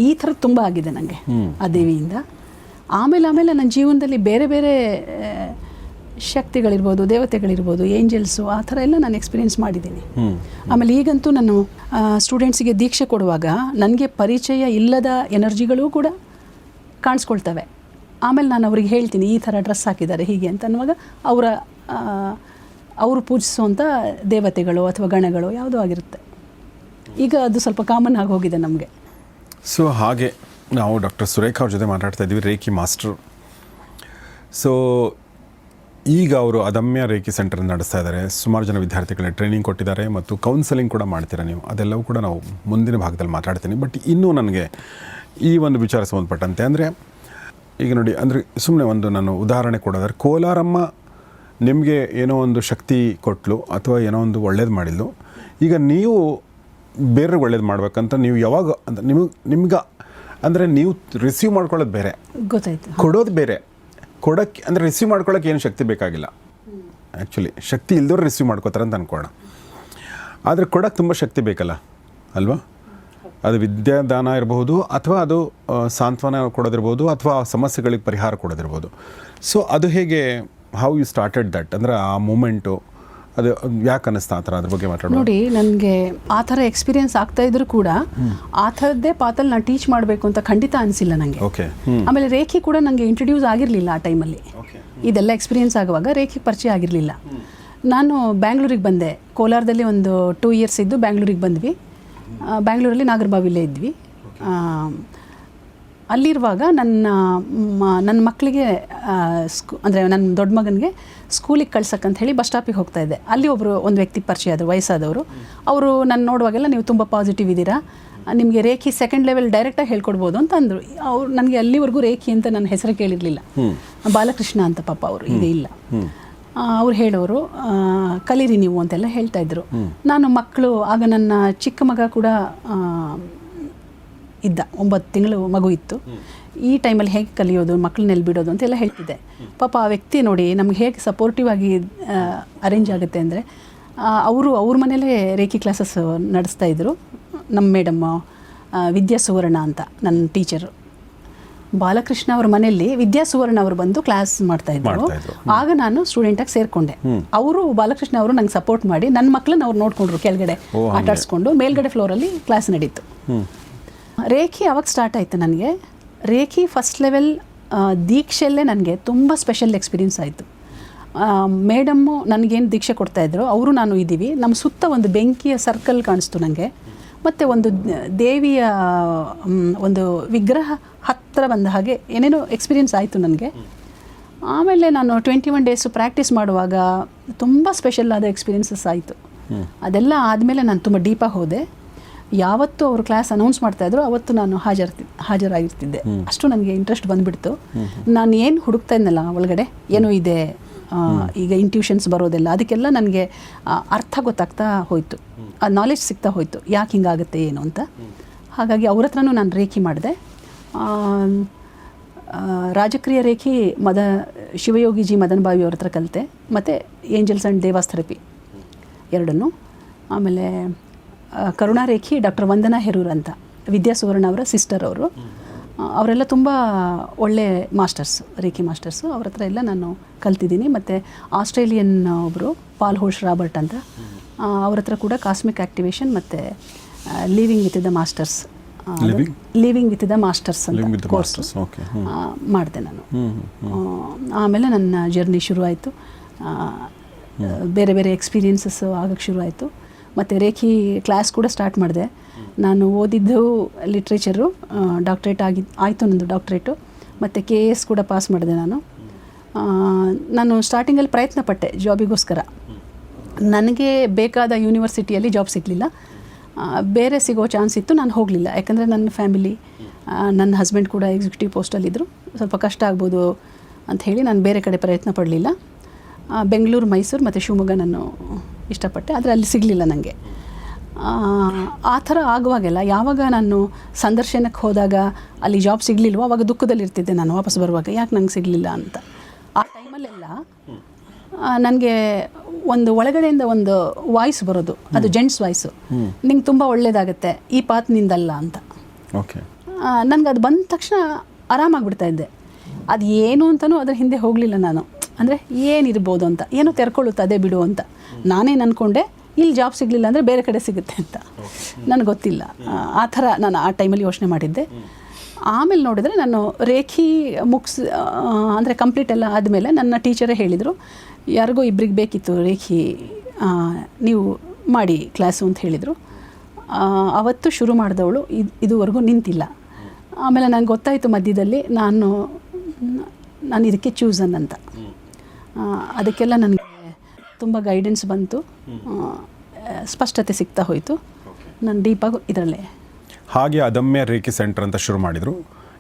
ಈ ಥರದ್ದು ತುಂಬ ಆಗಿದೆ ನನಗೆ ಆ ದೇವಿಯಿಂದ. ಆಮೇಲೆ ನನ್ನ ಜೀವನದಲ್ಲಿ ಬೇರೆ ಬೇರೆ ಶಕ್ತಿಗಳಿರ್ಬೋದು, ದೇವತೆಗಳಿರ್ಬೋದು, ಏಂಜಲ್ಸು, ಆ ಥರ ಎಲ್ಲ ನಾನು ಎಕ್ಸ್ಪೀರಿಯೆನ್ಸ್ ಮಾಡಿದ್ದೀನಿ. ಆಮೇಲೆ ಈಗಂತೂ ನಾನು ಸ್ಟೂಡೆಂಟ್ಸಿಗೆ ದೀಕ್ಷೆ ಕೊಡುವಾಗ ನನಗೆ ಪರಿಚಯ ಇಲ್ಲದ ಎನರ್ಜಿಗಳೂ ಕೂಡ ಕಾಣಿಸ್ಕೊಳ್ತವೆ. ಆಮೇಲೆ ನಾನು ಅವ್ರಿಗೆ ಹೇಳ್ತೀನಿ, ಈ ಥರ ಡ್ರೆಸ್ ಹಾಕಿದ್ದಾರೆ ಹೀಗೆ ಅಂತ ಅನ್ನುವಾಗ ಅವರು ಪೂಜಿಸುವಂಥ ದೇವತೆಗಳು ಅಥವಾ ಗಣಗಳು ಯಾವುದೋ ಆಗಿರುತ್ತೆ. ಈಗ ಅದು ಸ್ವಲ್ಪ ಕಾಮನ್ ಆಗಿ ಹೋಗಿದೆ ನಮಗೆ. ಸೊ ಹಾಗೆ ನಾವು ಡಾಕ್ಟರ್ ಸುರೇಖಾ ಅವ್ರ ಜೊತೆ ಮಾತಾಡ್ತಾ ಇದ್ದೀವಿ, ರೇಖಿ ಮಾಸ್ಟರ್. ಸೊ ಈಗ ಅವರು ಅದಮ್ಯ ರೇಖಿ ಸೆಂಟರ್ ನಡೆಸ್ತಾ ಇದ್ದಾರೆ. ಸುಮಾರು ಜನ ವಿದ್ಯಾರ್ಥಿಗಳಿಗೆ ಟ್ರೈನಿಂಗ್ ಕೊಟ್ಟಿದ್ದಾರೆ ಮತ್ತು ಕೌನ್ಸಲಿಂಗ್ ಕೂಡ ಮಾಡ್ತೀರಾ ನೀವು. ಅದೆಲ್ಲವೂ ಕೂಡ ನಾವು ಮುಂದಿನ ಭಾಗದಲ್ಲಿ ಮಾತಾಡ್ತೀನಿ. ಬಟ್ ಇನ್ನೂ ನನಗೆ ಈ ಒಂದು ವಿಚಾರ ಸಂಬಂಧಪಟ್ಟಂತೆ ಅಂದರೆ, ಈಗ ನೋಡಿ, ಅಂದರೆ ಸುಮ್ಮನೆ ಒಂದು ನಾನು ಉದಾಹರಣೆ ಕೊಡೋದಾದ್ರೆ, ಕೋಲಾರಮ್ಮ ನಿಮಗೆ ಏನೋ ಒಂದು ಶಕ್ತಿ ಕೊಟ್ಟಲು ಅಥವಾ ಏನೋ ಒಂದು ಒಳ್ಳೇದು ಮಾಡಿದ್ಲು. ಈಗ ನೀವು ಬೇರೆಯವ್ರಿಗೆ ಒಳ್ಳೇದು ಮಾಡ್ಬೇಕಂತ ನೀವು ಯಾವಾಗ ಅಂತ ನಿಮ್ಗೆ ಅಂದರೆ ನೀವು ರಿಸೀವ್ ಮಾಡ್ಕೊಳ್ಳೋದು ಬೇರೆ, ಗೊತ್ತಾಯ್ತು, ಕೊಡೋದು ಬೇರೆ. ಕೊಡೋಕ್ಕೆ ಅಂದರೆ ರಿಸೀವ್ ಮಾಡ್ಕೊಳ್ಳೋಕೆ ಏನು ಶಕ್ತಿ ಬೇಕಾಗಿಲ್ಲ. ಆ್ಯಕ್ಚುಲಿ ಶಕ್ತಿ ಇಲ್ದವ್ರು ರಿಸೀವ್ ಮಾಡ್ಕೋತಾರೆ ಅಂತ ಅಂದ್ಕೊಳ್ಳೋಣ. ಆದರೆ ಕೊಡೋಕ್ಕೆ ತುಂಬ ಶಕ್ತಿ ಬೇಕಲ್ಲ ಅಲ್ವಾ? ಅದು ವಿದ್ಯಾದಾನ ಇರಬಹುದು, ಅಥವಾ ಅದು ಸಾಂತ್ವನ ಕೊಡೋದಿರ್ಬೋದು, ಅಥವಾ ಸಮಸ್ಯೆಗಳಿಗೆ ಪರಿಹಾರ ಕೊಡೋದಿರ್ಬೋದು. ಸೊ ಅದು ಹೇಗೆ, ಹೌ ಯು ಸ್ಟಾರ್ಟೆಡ್ ದಟ್, ಅಂದರೆ ಆ ಮೂಮೆಂಟು ಅದು ಯಾಕೆ ಅನ್ನಿಸ್ತಾ ಆ ಥರ, ಅದ್ರ ಬಗ್ಗೆ ಮಾತಾಡೋದು. ನೋಡಿ, ನನಗೆ ಆ ಥರ ಎಕ್ಸ್ಪೀರಿಯೆನ್ಸ್ ಆಗ್ತಾ ಇದ್ರು ಕೂಡ ಆ ಥರದ್ದೇ ಪಾತಲ್ಲಿ ನಾನು ಟೀಚ್ ಮಾಡಬೇಕು ಅಂತ ಖಂಡಿತ ಅನಿಸಿಲ್ಲ ನನಗೆ. ಓಕೆ. ಆಮೇಲೆ ರೇಖಿ ಕೂಡ ನನಗೆ ಇಂಟ್ರೊಡ್ಯೂಸ್ ಆಗಿರಲಿಲ್ಲ ಆ ಟೈಮಲ್ಲಿ. ಇದೆಲ್ಲ ಎಕ್ಸ್ಪೀರಿಯೆನ್ಸ್ ಆಗುವಾಗ ರೇಖಿ ಪರಿಚಯ ಆಗಿರಲಿಲ್ಲ. ನಾನು ಬ್ಯಾಂಗ್ಳೂರಿಗೆ ಬಂದೆ. ಕೋಲಾರದಲ್ಲಿ ಒಂದು 2 ಇಯರ್ಸ್ ಇದ್ದು ಬ್ಯಾಂಗ್ಳೂರಿಗೆ ಬಂದ್ವಿ. ಬ್ಯಾಂಗ್ಳೂರಲ್ಲಿ ನಾಗರಬಾವಿಲೇ ಇದ್ವಿ. ಅಲ್ಲಿರುವಾಗ ನನ್ನ ಮಕ್ಕಳಿಗೆ ಅಂದರೆ ನನ್ನ ದೊಡ್ಡ ಮಗನಿಗೆ ಸ್ಕೂಲಿಗೆ ಕಳ್ಸಕ್ಕಂತ ಹೇಳಿ ಬಸ್ ಸ್ಟಾಪಿಗೆ ಹೋಗ್ತಾ ಇದ್ದೆ. ಅಲ್ಲಿ ಒಂದು ವ್ಯಕ್ತಿ ಪರಿಚಯ ಆದರು, ವಯಸ್ಸಾದವರು. ಅವರು ನಾನು ನೋಡುವಾಗೆಲ್ಲ, ನೀವು ತುಂಬ ಪಾಸಿಟಿವ್ ಇದ್ದೀರಾ, ನಿಮಗೆ ರೇಖಿ 2nd ಲೆವೆಲ್ ಡೈರೆಕ್ಟಾಗಿ ಹೇಳ್ಕೊಡ್ಬೋದು ಅಂತ ಅಂದರು. ಅವ್ರು ನನಗೆ ಅಲ್ಲಿವರೆಗೂ ರೇಖಿ ಅಂತ ನನ್ನ ಹೆಸರು ಕೇಳಿರಲಿಲ್ಲ. ಬಾಲಕೃಷ್ಣ ಅಂತ ಪಾಪ ಅವರು ಈಗ ಇಲ್ಲ. ಅವ್ರು ಹೇಳೋರು, ಕಲೀರಿ ನೀವು ಅಂತೆಲ್ಲ ಹೇಳ್ತಾ ಇದ್ರು. ನಾನು ಮಕ್ಕಳು, ಆಗ ನನ್ನ ಚಿಕ್ಕ ಮಗ ಕೂಡ ಇದ್ದ, 9 ತಿಂಗಳು ಮಗು ಇತ್ತು. ಈ ಟೈಮಲ್ಲಿ ಹೇಗೆ ಕಲಿಯೋದು, ಮಕ್ಕಳನ್ನೆಲ್ಲಿ ಬಿಡೋದು ಅಂತೆಲ್ಲ ಹೇಳ್ತಿದ್ದೆ. ಪಾಪ ಆ ವ್ಯಕ್ತಿ ನೋಡಿ ನಮ್ಗೆ ಹೇಗೆ ಸಪೋರ್ಟಿವ್ ಆಗಿ ಅರೇಂಜ್ ಆಗುತ್ತೆ ಅಂದರೆ, ಅವ್ರ ಮನೇಲೇ ರೇಖಿ ಕ್ಲಾಸಸ್ ನಡೆಸ್ತಾ ಇದ್ದರು. ನಮ್ಮ ಮೇಡಮ್ ವಿದ್ಯಾ ಸುವರ್ಣ ಅಂತ ನನ್ನ ಟೀಚರು. ಬಾಲಕೃಷ್ಣ ಅವ್ರ ಮನೆಯಲ್ಲಿ ವಿದ್ಯಾ ಸುವರ್ಣ ಅವರು ಬಂದು ಕ್ಲಾಸ್ ಮಾಡ್ತಾ ಇದ್ರು. ಆಗ ನಾನು ಸ್ಟೂಡೆಂಟಾಗಿ ಸೇರಿಕೊಂಡೆ. ಅವರು ಬಾಲಕೃಷ್ಣ ಅವರು ನಂಗೆ ಸಪೋರ್ಟ್ ಮಾಡಿ ನನ್ನ ಮಕ್ಕಳನ್ನ ಅವ್ರು ನೋಡಿಕೊಂಡ್ರು. ಕೆಳಗಡೆ ಆಟಾಡಿಸ್ಕೊಂಡು ಮೇಲ್ಗಡೆ ಫ್ಲೋರಲ್ಲಿ ಕ್ಲಾಸ್ ನಡೀತು. ರೇಖಿ ಅವಾಗ ಸ್ಟಾರ್ಟ್ ಆಯಿತು ನನಗೆ. ರೇಖಿ 1st ಲೆವೆಲ್ ದೀಕ್ಷೆಯಲ್ಲೇ ನನಗೆ ತುಂಬ ಸ್ಪೆಷಲ್ ಎಕ್ಸ್ಪೀರಿಯೆನ್ಸ್ ಆಯಿತು. ಮೇಡಮ್ಮು ನನಗೇನು ದೀಕ್ಷೆ ಕೊಡ್ತಾಯಿದ್ರು, ಅವರು ನಾನು ಇದ್ದೀವಿ. ನಮ್ಮ ಸುತ್ತ ಒಂದು ಬೆಂಕಿಯ ಸರ್ಕಲ್ ಕಾಣಿಸ್ತು ನನಗೆ. ಮತ್ತು ಒಂದು ದೇವಿಯ ಒಂದು ವಿಗ್ರಹ ಹತ್ತಿರ ಬಂದ ಹಾಗೆ ಏನೇನೋ ಎಕ್ಸ್ಪೀರಿಯೆನ್ಸ್ ಆಯಿತು ನನಗೆ. ಆಮೇಲೆ ನಾನು 21 ಡೇಸು ಪ್ರಾಕ್ಟೀಸ್ ಮಾಡುವಾಗ ತುಂಬ ಸ್ಪೆಷಲ್ ಆದ ಎಕ್ಸ್ಪೀರಿಯನ್ಸಸ್ ಆಯಿತು. ಅದೆಲ್ಲ ಆದಮೇಲೆ ನಾನು ತುಂಬ ಡೀಪಾಗಿ ಹೋದೆ. ಯಾವತ್ತು ಅವರು ಕ್ಲಾಸ್ ಅನೌನ್ಸ್ ಮಾಡ್ತಾಯಿದ್ರು ಅವತ್ತು ನಾನು ಹಾಜರಾಗಿರ್ತಿದ್ದೆ. ಅಷ್ಟು ನನಗೆ ಇಂಟ್ರೆಸ್ಟ್ ಬಂದುಬಿಡ್ತು. ನಾನು ಏನು ಹುಡುಕ್ತಾ ಇದ್ನಲ್ಲ ಒಳಗಡೆ ಏನೋ ಇದೆ, ಈಗ ಇಂಟ್ಯೂಷನ್ಸ್ ಬರೋದೆಲ್ಲ, ಅದಕ್ಕೆಲ್ಲ ನನಗೆ ಅರ್ಥ ಗೊತ್ತಾಗ್ತಾ ಹೋಯಿತು, ಆ ನಾಲೆಜ್ ಸಿಗ್ತಾ ಹೋಯಿತು, ಯಾಕೆ ಹಿಂಗಾಗುತ್ತೆ ಏನು ಅಂತ. ಹಾಗಾಗಿ ಅವ್ರ ಹತ್ರನೂ ನಾನು ರೇಖಿ ಮಾಡಿದೆ. ರಾಜಕ್ರಿಯ ರೇಖಿ ಶಿವಯೋಗಿಜಿ ಮದನ್ ಬಾವಿ ಅವ್ರ ಹತ್ರ ಕಲಿತೆ, ಮತ್ತು ಏಂಜಲ್ಸ್ ಆ್ಯಂಡ್ ದೇವಾಸ್ ಥೆರಪಿ ಎರಡನ್ನೂ. ಆಮೇಲೆ ಕರುಣಾರೇಖಿ ಡಾಕ್ಟರ್ ವಂದನಾ ಹೆರೂರ್ ಅಂತ, ವಿದ್ಯಾ ಸುವರ್ಣ ಅವರ ಸಿಸ್ಟರ್ ಅವರು. ಅವರೆಲ್ಲ ತುಂಬ ಒಳ್ಳೆ ಮಾಸ್ಟರ್ಸ್, ರೇಖಿ ಮಾಸ್ಟರ್ಸು. ಅವ್ರ ಹತ್ರ ಎಲ್ಲ ನಾನು ಕಲ್ತಿದ್ದೀನಿ. ಮತ್ತು ಆಸ್ಟ್ರೇಲಿಯನ್ ಒಬ್ಬರು ಪಾಲ್ ಹೋಶ್ ರಾಬರ್ಟ್ ಅಂತ, ಅವ್ರ ಹತ್ರ ಕೂಡ ಕಾಸ್ಮಿಕ್ ಆ್ಯಕ್ಟಿವೇಶನ್ ಮತ್ತು ಲಿವಿಂಗ್ ವಿತ್ ದ ಮಾಸ್ಟರ್ಸ್ ಅಂತ ಕೋರ್ಸ್ ಮಾಡಿದೆ ನಾನು. ಆಮೇಲೆ ನನ್ನ ಜರ್ನಿ ಶುರುವಾಯಿತು. ಬೇರೆ ಬೇರೆ ಎಕ್ಸ್ಪೀರಿಯನ್ಸಸ್ ಆಗಕ್ಕೆ ಶುರುವಾಯಿತು. ಮತ್ತು ರೇಖಿ ಕ್ಲಾಸ್ ಕೂಡ ಸ್ಟಾರ್ಟ್ ಮಾಡಿದೆ. ನಾನು ಓದಿದ್ದು ಲಿಟ್ರೇಚರು, ಡಾಕ್ಟ್ರೇಟ್ ಆಯಿತು ನಂದು ಡಾಕ್ಟ್ರೇಟು, ಮತ್ತು KS ಕೂಡ ಪಾಸ್ ಮಾಡಿದೆ ನಾನು ಸ್ಟಾರ್ಟಿಂಗಲ್ಲಿ ಪ್ರಯತ್ನ ಪಟ್ಟೆ ಜಾಬಿಗೋಸ್ಕರ. ನನಗೆ ಬೇಕಾದ ಯೂನಿವರ್ಸಿಟಿಯಲ್ಲಿ ಜಾಬ್ ಸಿಗಲಿಲ್ಲ, ಬೇರೆ ಸಿಗೋ ಚಾನ್ಸ್ ಇತ್ತು, ನಾನು ಹೋಗಲಿಲ್ಲ. ಯಾಕಂದರೆ ನನ್ನ ಫ್ಯಾಮಿಲಿ, ನನ್ನ ಹಸ್ಬೆಂಡ್ ಕೂಡ ಎಕ್ಸಿಕ್ಯೂಟಿವ್ ಪೋಸ್ಟಲ್ಲಿದ್ದರು, ಸ್ವಲ್ಪ ಕಷ್ಟ ಆಗ್ಬೋದು ಅಂತ ಹೇಳಿ ನಾನು ಬೇರೆ ಕಡೆ ಪ್ರಯತ್ನ ಪಡಲಿಲ್ಲ. ಬೆಂಗಳೂರು, ಮೈಸೂರು ಮತ್ತು ಶಿವಮೊಗ್ಗ ನಾನು ಇಷ್ಟಪಟ್ಟೆ, ಆದರೆ ಅಲ್ಲಿ ಸಿಗಲಿಲ್ಲ ನನಗೆ. ಆ ಥರ ಆಗುವಾಗೆಲ್ಲ ಯಾವಾಗ ನಾನು ಸಂದರ್ಶನಕ್ಕೆ ಹೋದಾಗ ಅಲ್ಲಿ ಜಾಬ್ ಸಿಗಲಿಲ್ವೋ ಆವಾಗ ದುಃಖದಲ್ಲಿರ್ತಿದ್ದೆ ನಾನು ವಾಪಸ್ ಬರುವಾಗ, ಯಾಕೆ ನಂಗೆ ಸಿಗಲಿಲ್ಲ ಅಂತ. ಆ ಟೈಮಲ್ಲೆಲ್ಲ ನನಗೆ ಒಂದು ಒಳಗಡೆಯಿಂದ ಒಂದು ವಾಯ್ಸ್ ಬರೋದು, ಅದು ಜೆಂಟ್ಸ್ ವಾಯ್ಸು, ನಿಂಗೆ ತುಂಬ ಒಳ್ಳೆಯದಾಗತ್ತೆ, ಈ ಪಾತ್ ನಿಂದಲ್ಲ ಅಂತ. ನನಗೆ ಅದು ಬಂದ ತಕ್ಷಣ ಆರಾಮಾಗಿಬಿಡ್ತಾ ಇದ್ದೆ. ಅದು ಏನು ಅಂತಲೂ ಅದ್ರ ಹಿಂದೆ ಹೋಗಲಿಲ್ಲ ನಾನು. ಅಂದರೆ ಏನಿರ್ಬೋದು ಅಂತ, ಏನೋ ತೆರ್ಕೊಳ್ಳುತ್ತೆ ಅದೇ ಬಿಡು ಅಂತ ನಾನೇನು ಅಂದ್ಕೊಂಡೆ. ಇಲ್ಲಿ ಜಾಬ್ ಸಿಗಲಿಲ್ಲ ಅಂದರೆ ಬೇರೆ ಕಡೆ ಸಿಗುತ್ತೆ ಅಂತ ನನಗೆ ಗೊತ್ತಿಲ್ಲ. ಆ ಥರ ನಾನು ಆ ಟೈಮಲ್ಲಿ ಯೋಚನೆ ಮಾಡಿದ್ದೆ. ಆಮೇಲೆ ನೋಡಿದರೆ ನಾನು ರೇಖಿ ಅಂದರೆ ಕಂಪ್ಲೀಟ್ ಎಲ್ಲ ಆದಮೇಲೆ ನನ್ನ ಟೀಚರೇ ಹೇಳಿದರು, ಯಾರಿಗೋ ಇಬ್ಬರಿಗೆ ಬೇಕಿತ್ತು ರೇಖಿ, ನೀವು ಮಾಡಿ ಕ್ಲಾಸು ಅಂತ ಹೇಳಿದರು. ಅವತ್ತು ಶುರು ಮಾಡಿದವಳು ಇದುವರೆಗೂ ನಿಂತಿಲ್ಲ. ಆಮೇಲೆ ನನಗೆ ಗೊತ್ತಾಯಿತು ಮಧ್ಯದಲ್ಲಿ ನಾನು ಇದಕ್ಕೆ ಚೂಸನ್ ಅಂತ. ಅದಕ್ಕೆಲ್ಲ ನನಗೆ ತುಂಬ ಗೈಡೆನ್ಸ್ ಬಂತು, ಸ್ಪಷ್ಟತೆ ಸಿಗ್ತಾ ಹೋಯಿತು. ನಾನು ಡೀಪಾಗಿ ಇದರಲ್ಲೇ ಹಾಗೆ ಅದಮ್ಯ ರೇಖಿ ಸೆಂಟರ್ ಅಂತ ಶುರು ಮಾಡಿದರು.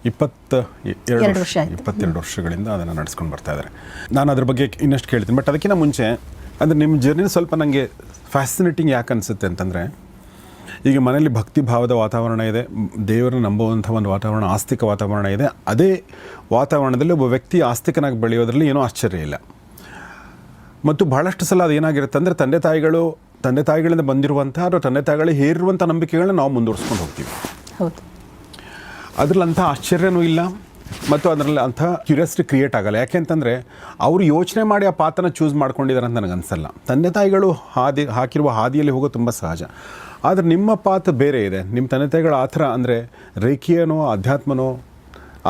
22 ವರ್ಷಗಳಿಂದ ಅದನ್ನು ನಡೆಸ್ಕೊಂಡು ಬರ್ತಾ ಇದ್ದಾರೆ. ನಾನು ಅದ್ರ ಬಗ್ಗೆ ಇನ್ನಷ್ಟು ಕೇಳ್ತೀನಿ. ಬಟ್ ಅದಕ್ಕಿಂತ ಮುಂಚೆ ಅಂದರೆ ನಿಮ್ಮ ಜರ್ನಿ ಸ್ವಲ್ಪ ನನಗೆ ಫ್ಯಾಸಿನೇಟಿಂಗ್ ಯಾಕೆ ಅನಿಸುತ್ತೆ ಅಂತಂದರೆ, ಈಗ ಮನೆಯಲ್ಲಿ ಭಕ್ತಿ ಭಾವದ ವಾತಾವರಣ ಇದೆ, ದೇವರನ್ನು ನಂಬುವಂಥ ಒಂದು ವಾತಾವರಣ, ಆಸ್ತಿಕ ವಾತಾವರಣ ಇದೆ. ಅದೇ ವಾತಾವರಣದಲ್ಲಿ ಒಬ್ಬ ವ್ಯಕ್ತಿ ಆಸ್ತಿಕನಾಗಿ ಬೆಳೆಯೋದ್ರಲ್ಲಿ ಏನೂ ಆಶ್ಚರ್ಯ ಇಲ್ಲ. ಮತ್ತು ಬಹಳಷ್ಟು ಸಲ ಅದೇನಾಗಿರುತ್ತೆ ಅಂದರೆ ತಂದೆ ತಾಯಿಗಳಿಂದ ಬಂದಿರುವಂಥ ಅಥವಾ ತಂದೆ ತಾಯಿಗಳು ಹೇರಿರುವಂಥ ನಂಬಿಕೆಗಳನ್ನ ನಾವು ಮುಂದುವರಿಸ್ಕೊಂಡು ಹೋಗ್ತೀವಿ. ಹೌದು, ಅದರಲ್ಲಿ ಅಂಥ ಆಶ್ಚರ್ಯನೂ ಇಲ್ಲ ಮತ್ತು ಅದರಲ್ಲಿ ಅಂಥ ಕ್ಯೂರಿಯಾಸಿಟಿ ಕ್ರಿಯೇಟ್ ಆಗಲ್ಲ. ಯಾಕೆಂತಂದರೆ ಅವರು ಯೋಚನೆ ಮಾಡಿ ಆ ಪಾತ್ರನ ಚೂಸ್ ಮಾಡ್ಕೊಂಡಿದ್ದಾರೆ ಅಂತ ನನಗೆ ಅನಿಸಲ್ಲ. ತಂದೆ ತಾಯಿಗಳು ಹಾಕಿರುವ ಹಾದಿಯಲ್ಲಿ ಹೋಗೋದು ತುಂಬ ಸಹಜ. ಆದರೆ ನಿಮ್ಮ ಪಾತ್ರ ಬೇರೆ ಇದೆ. ನಿಮ್ಮ ತಂದೆ ತಾಯಿಗಳು ಆ ಥರ ಅಂದರೆ ರೇಖಿಯನೋ ಅಧ್ಯಾತ್ಮನೋ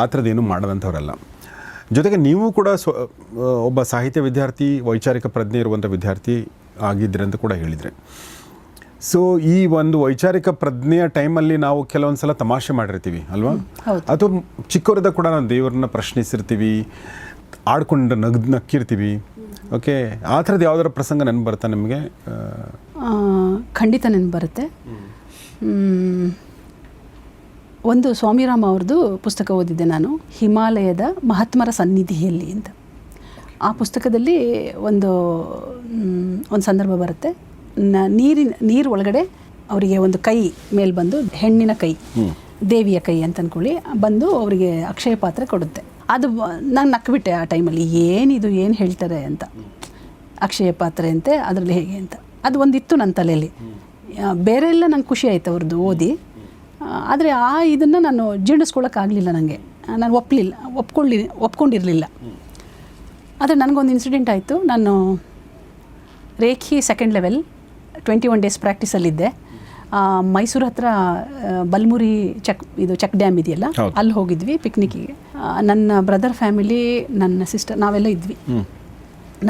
ಆ ಥರದ್ದೇನೂ ಮಾಡದಂಥವರಲ್ಲ. ಜೊತೆಗೆ ನೀವು ಕೂಡ ಒಬ್ಬ ಸಾಹಿತ್ಯ ವಿದ್ಯಾರ್ಥಿ, ವೈಚಾರಿಕ ಪ್ರಜ್ಞೆ ಇರುವಂಥ ವಿದ್ಯಾರ್ಥಿ ಆಗಿದ್ದರೆ ಅಂತ ಕೂಡ ಹೇಳಿದರೆ. ಸೊ ಈ ಒಂದು ವೈಚಾರಿಕ ಪ್ರಜ್ಞೆಯ ಟೈಮಲ್ಲಿ ನಾವು ಕೆಲವೊಂದು ಸಲ ತಮಾಷೆ ಮಾಡಿರ್ತೀವಿ ಅಲ್ವಾ? ಅಥವಾ ಚಿಕ್ಕವರಿದ್ದ ಕೂಡ ನಾವು ದೇವರನ್ನ ಪ್ರಶ್ನಿಸಿರ್ತೀವಿ, ಆಡ್ಕೊಂಡು ನಕ್ಕಿರ್ತೀವಿ. ಓಕೆ, ಆ ಥರದ್ದು ಯಾವುದಾರ ಪ್ರಸಂಗ ನೆನಪು ಬರುತ್ತಾ ನಿಮಗೆ? ಖಂಡಿತ ನೆನಪು ಬರುತ್ತೆ. ಒಂದು ಸ್ವಾಮಿರಾಮ ಅವ್ರದ್ದು ಪುಸ್ತಕ ಓದಿದ್ದೆ ನಾನು, ಹಿಮಾಲಯದ ಮಹಾತ್ಮರ ಸನ್ನಿಧಿಯಲ್ಲಿ ಅಂತ. ಆ ಪುಸ್ತಕದಲ್ಲಿ ಒಂದು ಸಂದರ್ಭ ಬರುತ್ತೆ. ನೀರು ಒಳಗಡೆ ಅವರಿಗೆ ಒಂದು ಕೈ ಮೇಲೆ ಬಂದು, ಹೆಣ್ಣಿನ ಕೈ, ದೇವಿಯ ಕೈ ಅಂತ ಅಂದ್ಕೊಳ್ಳಿ, ಬಂದು ಅವರಿಗೆ ಅಕ್ಷಯ ಪಾತ್ರೆ ಕೊಡುತ್ತೆ. ಅದು ನಾನು ನಕ್ಬಿಟ್ಟೆ ಆ ಟೈಮಲ್ಲಿ, ಏನಿದು ಏನು ಹೇಳ್ತಾರೆ ಅಂತ. ಅಕ್ಷಯ ಪಾತ್ರೆ ಅಂತೆ, ಅದರಲ್ಲಿ ಹೇಗೆ ಅಂತ ಅದು ಒಂದಿತ್ತು ನನ್ನ ತಲೆಯಲ್ಲಿ. ಬೇರೆ ಎಲ್ಲ ನಂಗೆ ಖುಷಿ ಆಯಿತು ಅವ್ರದ್ದು ಓದಿ. ಆದರೆ ಇದನ್ನು ನಾನು ಜೀರ್ಣಿಸ್ಕೊಳ್ಳೋಕ್ಕಾಗಲಿಲ್ಲ. ನನಗೆ ನಾನು ಒಪ್ಕೊಂಡಿರಲಿಲ್ಲ. ಆದರೆ ನನಗೊಂದು ಇನ್ಸಿಡೆಂಟ್ ಆಯಿತು. ನಾನು ರೇಖಿ ಸೆಕೆಂಡ್ ಲೆವೆಲ್ 21 ಡೇಸ್ ಪ್ರಾಕ್ಟೀಸಲ್ಲಿದ್ದೆ. ಮೈಸೂರು ಹತ್ರ ಬಲ್ಮುರಿ ಚೆಕ್ ಡ್ಯಾಮ್ ಇದೆಯಲ್ಲ, ಅಲ್ಲಿ ಹೋಗಿದ್ವಿ ಪಿಕ್ನಿಕ್ಕಿಗೆ. ನನ್ನ ಬ್ರದರ್ ಫ್ಯಾಮಿಲಿ, ನನ್ನ ಸಿಸ್ಟರ್, ನಾವೆಲ್ಲ ಇದ್ವಿ.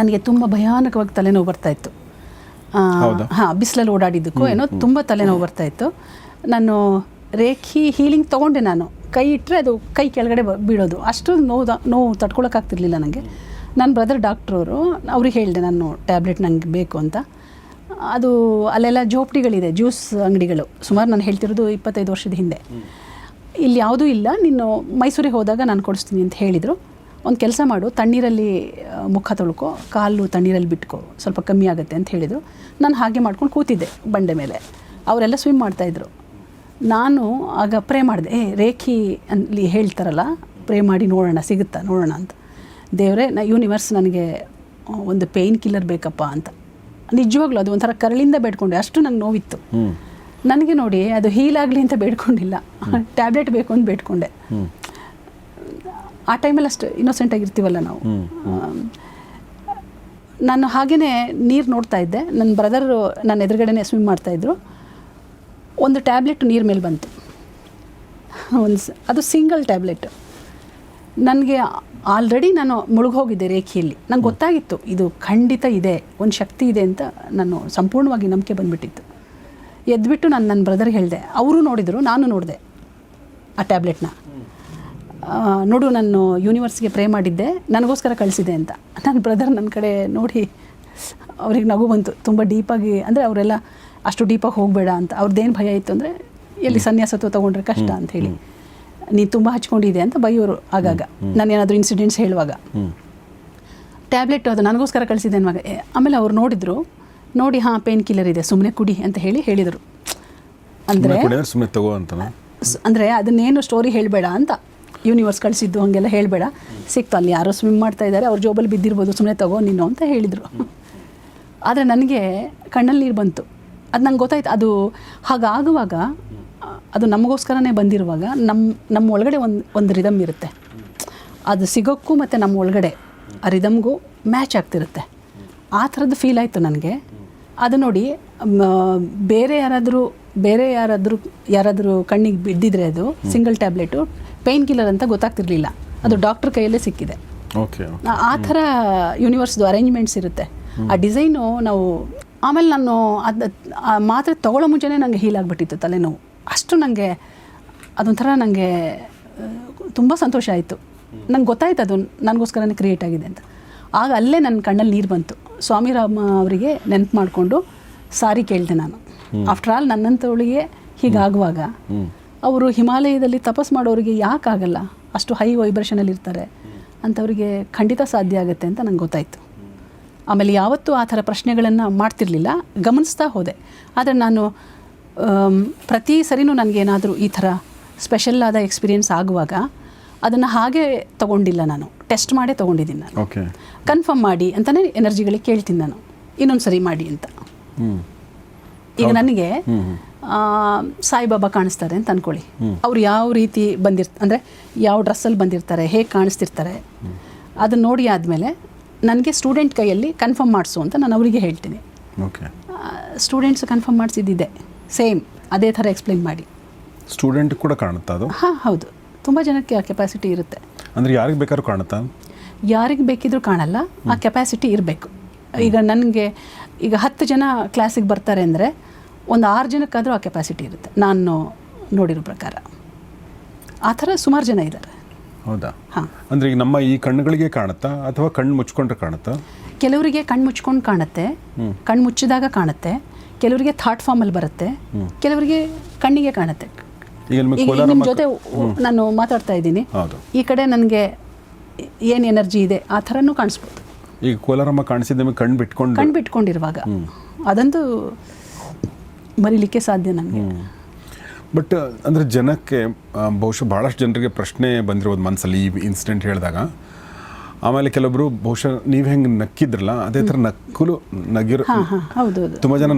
ನನಗೆ ತುಂಬ ಭಯಾನಕವಾಗಿ ತಲೆನೋವು ಬರ್ತಾಯಿತ್ತು. ಬಿಸಿಲಲ್ಲಿ ಓಡಾಡಿದ್ದಕ್ಕೂ ಏನೋ ತುಂಬ ತಲೆನೋವು ಬರ್ತಾಯಿತ್ತು. ನಾನು ರೇಖಿ ಹೀಲಿಂಗ್ ತೊಗೊಂಡೆ. ನಾನು ಕೈ ಇಟ್ಟರೆ ಅದು ಕೈ ಕೆಳಗಡೆ ಬೀಳೋದು, ಅಷ್ಟು ನೋವು ತಡ್ಕೊಳಕ್ಕಾಗ್ತಿರ್ಲಿಲ್ಲ ನನಗೆ. ನನ್ನ ಬ್ರದರ್ ಡಾಕ್ಟ್ರವರು, ಅವ್ರಿಗೆ ಹೇಳಿದೆ ನಾನು ಟ್ಯಾಬ್ಲೆಟ್ ನನಗೆ ಬೇಕು ಅಂತ. ಅದು ಅಲ್ಲೆಲ್ಲ ಜೋಪಡಿಗಳಿದೆ, ಜ್ಯೂಸ್ ಅಂಗಡಿಗಳು, ಸುಮಾರು ನಾನು ಹೇಳ್ತಿರೋದು 25 ವರ್ಷದ ಹಿಂದೆ. ಇಲ್ಲಿ ಯಾವುದೂ ಇಲ್ಲ, ನೀನು ಮೈಸೂರಿಗೆ ಹೋದಾಗ ನಾನು ಕೊಡಿಸ್ತೀನಿ ಅಂತ ಹೇಳಿದರು. ಒಂದು ಕೆಲಸ ಮಾಡು, ತಣ್ಣೀರಲ್ಲಿ ಮುಖ ತೊಳ್ಕೊ, ಕಾಲು ತಣ್ಣೀರಲ್ಲಿ ಬಿಟ್ಕೊ, ಸ್ವಲ್ಪ ಕಮ್ಮಿ ಆಗುತ್ತೆ ಅಂತ ಹೇಳಿದರು. ನಾನು ಹಾಗೆ ಮಾಡ್ಕೊಂಡು ಕೂತಿದ್ದೆ ಬಂಡೆ ಮೇಲೆ. ಅವರೆಲ್ಲ ಸ್ವಿಮ್ ಮಾಡ್ತಾಯಿದ್ರು. ನಾನು ಆಗ ಪ್ರೇ ಮಾಡಿದೆ, ರೇಖಿ ಅಲ್ಲಿ ಹೇಳ್ತಾರಲ್ಲ, ಪ್ರೇ ಮಾಡಿ ನೋಡೋಣ ಸಿಗುತ್ತಾ ನೋಡೋಣ ಅಂತ. ದೇವರೇ, ಯೂನಿವರ್ಸ್ ನನಗೆ ಒಂದು ಪೇಯ್ನ್ ಕಿಲ್ಲರ್ ಬೇಕಪ್ಪ ಅಂತ. ನಿಜವಾಗ್ಲೂ ಅದು ಒಂಥರ ಕರಳಿಂದ ಬೇಡ್ಕೊಂಡೆ, ಅಷ್ಟು ನಂಗೆ ನೋವಿತ್ತು. ನನಗೆ ನೋಡಿ ಅದು ಹೀಲ್ ಆಗಲಿ ಅಂತ ಬೇಡ್ಕೊಂಡಿಲ್ಲ, ಟ್ಯಾಬ್ಲೆಟ್ ಬೇಕು ಅಂತ ಬೇಡ್ಕೊಂಡೆ. ಆ ಟೈಮಲ್ಲಿ ಅಷ್ಟು ಇನ್ನೋಸೆಂಟ್ ಆಗಿರ್ತೀವಲ್ಲ ನಾವು. ನಾನು ಹಾಗೆಯೇ ನೀರು ನೋಡ್ತಾ ಇದ್ದೆ. ನನ್ನ ಬ್ರದರು ನನ್ನ ಎದುರುಗಡೆನೇ ಸ್ವಿಮ್ ಮಾಡ್ತಾಯಿದ್ರು. ಒಂದು ಟ್ಯಾಬ್ಲೆಟ್ ನೀರು ಮೇಲೆ ಬಂತು, ಅದು ಸಿಂಗಲ್ ಟ್ಯಾಬ್ಲೆಟ್. ನನಗೆ ಆಲ್ರೆಡಿ ನಾನು ಮುಳುಗೋಗಿದ್ದೆ ರೇಖೆಯಲ್ಲಿ. ನಂಗೆ ಗೊತ್ತಾಗಿತ್ತು ಇದು ಖಂಡಿತ ಇದೆ, ಒಂದು ಶಕ್ತಿ ಇದೆ ಅಂತ ನಾನು ಸಂಪೂರ್ಣವಾಗಿ ನಂಬಿಕೆ ಬಂದುಬಿಟ್ಟಿತ್ತು. ಎದ್ಬಿಟ್ಟು ನಾನು ನನ್ನ ಬ್ರದರ್ಗೆ ಹೇಳಿದೆ. ಅವರು ನೋಡಿದರು, ನಾನು ನೋಡಿದೆ ಆ ಟ್ಯಾಬ್ಲೆಟ್ನ. ನೋಡು, ನಾನು ಯೂನಿವರ್ಸ್ಗೆ ಪ್ರೇ ಮಾಡಿದ್ದೆ, ನನಗೋಸ್ಕರ ಕಳಿಸಿದೆ ಅಂತ. ನನ್ನ ಬ್ರದರ್ ನನ್ನ ಕಡೆ ನೋಡಿ ಅವ್ರಿಗೆ ನಗು ಬಂತು ತುಂಬ ಡೀಪಾಗಿ. ಅಂದರೆ ಅವರೆಲ್ಲ ಅಷ್ಟು ಡೀಪಾಗಿ ಹೋಗಬೇಡ ಅಂತ, ಅವ್ರದ್ದೇನು ಭಯ ಇತ್ತು ಅಂದರೆ ಎಲ್ಲಿ ಸನ್ಯಾಸತ್ವ ತೊಗೊಂಡ್ರೆ ಕಷ್ಟ ಅಂತ ಹೇಳಿ, ನೀನು ತುಂಬ ಹಚ್ಕೊಂಡಿದೆ ಅಂತ ಬೈಯೋರು ಆಗಾಗ ನಾನು ಏನಾದರೂ ಇನ್ಸಿಡೆಂಟ್ಸ್ ಹೇಳುವಾಗ. ಟ್ಯಾಬ್ಲೆಟ್ ಅದು ನನಗೋಸ್ಕರ ಕಳಿಸಿದೆ ಅನ್ನುವಾಗ ಆಮೇಲೆ ಅವ್ರು ನೋಡಿದರು, ನೋಡಿ ಹಾಂ ಪೇನ್ ಕಿಲ್ಲರ್ ಇದೆ, ಸುಮ್ಮನೆ ಕುಡಿ ಅಂತ ಹೇಳಿದರು. ಅಂದರೆ ಸುಮ್ಮನೆ ತಗೋ ಅಂತ, ಅಂದರೆ ಅದನ್ನೇನು ಸ್ಟೋರಿ ಹೇಳಬೇಡ ಅಂತ, ಯೂನಿವರ್ಸ್ ಕಳಿಸಿದ್ದು ಹಾಗೆಲ್ಲ ಹೇಳಬೇಡ, ಸಿಕ್ತು ಅಲ್ಲಿ ಯಾರೋ ಸ್ವಿಮ್ ಮಾಡ್ತಾ ಇದ್ದಾರೆ, ಅವ್ರ ಜೋಬಲ್ಲಿ ಬಿದ್ದಿರ್ಬೋದು, ಸುಮ್ಮನೆ ತಗೋ ನೀನು ಅಂತ ಹೇಳಿದರು. ಆದರೆ ನನಗೆ ಕಣ್ಣಲ್ಲಿ ನೀರು ಬಂತು. ಅದು ನಂಗೆ ಗೊತ್ತಾಯ್ತು, ಅದು ಹಾಗಾಗುವಾಗ, ಅದು ನಮಗೋಸ್ಕರನೇ ಬಂದಿರುವಾಗ ನಮ್ಮ ಒಳಗಡೆ ಒಂದು ರಿದಮ್ ಇರುತ್ತೆ. ಅದು ಸಿಗೋಕ್ಕೂ ಮತ್ತು ನಮ್ಮ ಒಳಗಡೆ ಆ ರಿದಮ್ಗೂ ಮ್ಯಾಚ್ ಆಗ್ತಿರುತ್ತೆ. ಆ ಥರದ್ದು ಫೀಲ್ ಆಯಿತು ನನಗೆ. ಅದು ನೋಡಿ ಬೇರೆ ಯಾರಾದರೂ ಕಣ್ಣಿಗೆ ಬಿದ್ದಿದ್ರೆ ಅದು ಸಿಂಗಲ್ ಟ್ಯಾಬ್ಲೆಟು ಪೇಯ್ನ್ ಕಿಲ್ಲರ್ ಅಂತ ಗೊತ್ತಾಗ್ತಿರ್ಲಿಲ್ಲ. ಅದು ಡಾಕ್ಟ್ರ್ ಕೈಯಲ್ಲೇ ಸಿಕ್ಕಿದೆ. ಆ ಥರ ಯೂನಿವರ್ಸ್ದು ಅರೇಂಜ್ಮೆಂಟ್ಸ್ ಇರುತ್ತೆ. ಆ ಡಿಸೈನು ನಾವು ಆಮೇಲೆ ನಾನು ಅದು ಮಾತ್ರೆ ತೊಗೊಳ್ಳೋ ಮುಂಚೆನೇ ನನಗೆ ಹೀಲ್ ಆಗಿಬಿಟ್ಟಿತ್ತು ತಲೆನೋವು. ಅಷ್ಟು ನನಗೆ ಅದೊಂಥರ ನನಗೆ ತುಂಬ ಸಂತೋಷ ಆಯಿತು. ನಂಗೆ ಗೊತ್ತಾಯ್ತು ಅದು ನನಗೋಸ್ಕರನೇ ಕ್ರಿಯೇಟ್ ಆಗಿದೆ ಅಂತ. ಆಗ ಅಲ್ಲೇ ನನ್ನ ಕಣ್ಣಲ್ಲಿ ನೀರು ಬಂತು. ಸ್ವಾಮಿ ರಾಮ ಅವರಿಗೆ ನೆನಪು ಮಾಡಿಕೊಂಡು ಸಾರಿ ಕೇಳಿದೆ ನಾನು. ಆಫ್ಟರ್ ಆಲ್ ನನ್ನಂಥವಳಿಗೆ ಹೀಗಾಗುವಾಗ ಅವರು ಹಿಮಾಲಯದಲ್ಲಿ ತಪಸ್ ಮಾಡೋರಿಗೆ ಯಾಕಾಗಲ್ಲ, ಅಷ್ಟು ಹೈ ವೈಬ್ರೇಷನಲ್ಲಿ ಇರ್ತಾರೆ ಅಂಥವ್ರಿಗೆ ಖಂಡಿತ ಸಾಧ್ಯ ಆಗುತ್ತೆ ಅಂತ ನಂಗೆ ಗೊತ್ತಾಯಿತು. ಆಮೇಲೆ ಯಾವತ್ತೂ ಆ ಥರ ಪ್ರಶ್ನೆಗಳನ್ನು ಮಾಡ್ತಿರ್ಲಿಲ್ಲ, ಗಮನಿಸ್ತಾ ಹೋದೆ. ಆದರೆ ನಾನು ಪ್ರತಿ ಸರಿನೂ ನನಗೇನಾದರೂ ಈ ಥರ ಸ್ಪೆಷಲ್ ಆದ ಎಕ್ಸ್ಪೀರಿಯೆನ್ಸ್ ಆಗುವಾಗ ಅದನ್ನು ಹಾಗೆ ತೊಗೊಂಡಿಲ್ಲ, ನಾನು ಟೆಸ್ಟ್ ಮಾಡೇ ತೊಗೊಂಡಿದ್ದೀನಿ. ನಾನು ಕನ್ಫರ್ಮ್ ಮಾಡಿ ಅಂತಲೇ ಎನರ್ಜಿಗಳಿಗೆ ಕೇಳ್ತೀನಿ ನಾನು, ಇನ್ನೊಂದು ಸರಿ ಮಾಡಿ ಅಂತ. ಈಗ ನನಗೆ ಸಾಯಿಬಾಬಾ ಕಾಣಿಸ್ತಾರೆ ಅಂತ ಅಂದ್ಕೊಳ್ಳಿ. ಅವ್ರು ಯಾವ ರೀತಿ ಅಂದರೆ ಯಾವ ಡ್ರೆಸ್ಸಲ್ಲಿ ಬಂದಿರ್ತಾರೆ, ಹೇಗೆ ಕಾಣಿಸ್ತಿರ್ತಾರೆ, ಅದನ್ನು ನೋಡಿ ಆದಮೇಲೆ ನನಗೆ ಸ್ಟೂಡೆಂಟ್ ಕೈಯಲ್ಲಿ ಕನ್ಫರ್ಮ್ ಮಾಡಿಸು ಅಂತ ನಾನು ಅವರಿಗೆ ಹೇಳ್ತೀನಿ. ಸ್ಟೂಡೆಂಟ್ಸ್ ಕನ್ಫರ್ಮ್ ಮಾಡಿಸಿದ್ದಿದೆ, ಸೇಮ್ ಅದೇ ಥರ ಎಕ್ಸ್ಪ್ಲೈನ್ ಮಾಡಿ. ಸ್ಟೂಡೆಂಟ್ ಕೂಡ ಕಾಣುತ್ತಾ ಅದು? ಹಾಂ, ಹೌದು. ತುಂಬ ಜನಕ್ಕೆ ಆ ಕೆಪಾಸಿಟಿ ಇರುತ್ತೆ. ಅಂದರೆ ಯಾರಿಗೆ ಬೇಕಾದ್ರೂ ಕಾಣುತ್ತಾ? ಯಾರಿಗೆ ಬೇಕಿದ್ರೂ ಕಾಣಲ್ಲ, ಆ ಕೆಪಾಸಿಟಿ ಇರಬೇಕು. ಈಗ ನನಗೆ ಈಗ 10 ಜನ ಕ್ಲಾಸಿಗೆ ಬರ್ತಾರೆ ಅಂದರೆ ಒಂದು 6 ಜನಕ್ಕಾದರೂ ಆ ಕೆಪಾಸಿಟಿ ಇರುತ್ತೆ, ನಾನು ನೋಡಿರೋ ಪ್ರಕಾರ. ಆ ಥರ ಸುಮಾರು ಜನ ಇದ್ದಾರೆ. ಹೌದಾ? ಹಾಂ. ಅಂದರೆ ಈಗ ನಮ್ಮ ಈ ಕಣ್ಣುಗಳಿಗೆ ಕಾಣುತ್ತಾ ಅಥವಾ ಕಣ್ಣು ಮುಚ್ಕೊಂಡ್ರೆ ಕಾಣುತ್ತಾ? ಕೆಲವರಿಗೆ ಕಣ್ಣು ಮುಚ್ಕೊಂಡು ಕಾಣುತ್ತೆ, ಕಣ್ಣು ಮುಚ್ಚಿದಾಗ ಕಾಣುತ್ತೆ. ಕೆಲವರಿಗೆ ಥಾಟ್ ಫಾರ್ಮಲ್ಲಿ ಬರುತ್ತೆ, ಕೆಲವರಿಗೆ ಕಣ್ಣಿಗೆ ಕಾಣುತ್ತೆ. ಈಗ ನಿಮ್ಮ ಜೊತೆ ನಾನು ಮಾತಾಡ್ತಾ ಇದ್ದೀನಿ, ಈ ಕಡೆ ನನಗೆ ಏನು ಎನರ್ಜಿ ಇದೆ ಆ ಥರನೂ ಕಾಣಿಸ್ಬೋದು. ಈಗ ಕೋಲಾರಮ್ಮ ಕಾಣಿಸಿದ ನಿಮಗೆ ಕಣ್ಣು ಬಿಟ್ಕೊಂಡಿರುವಾಗ ಅದಂತೂ ಮರಿಲಿಕ್ಕೆ ಸಾಧ್ಯ ನನಗೆ. ಬಟ್ ಅಂದರೆ ಜನಕ್ಕೆ ಬಹುಶಃ ಭಾಳಷ್ಟು ಜನರಿಗೆ ಪ್ರಶ್ನೆ ಬಂದಿರೋದು ಮನಸ್ಸಲ್ಲಿ ಈ ಇನ್ಸಿಡೆಂಟ್ ಹೇಳಿದಾಗ. ಆಮೇಲೆ ಕೆಲವೊಬ್ರು ಬಹುಶಃ ನೀವು ಹೆಂಗೆ ನಕ್ಕಿದ್ರಲ್ಲ ಅದೇ ಥರ ನಗಿರೋ ತುಂಬ ಜನ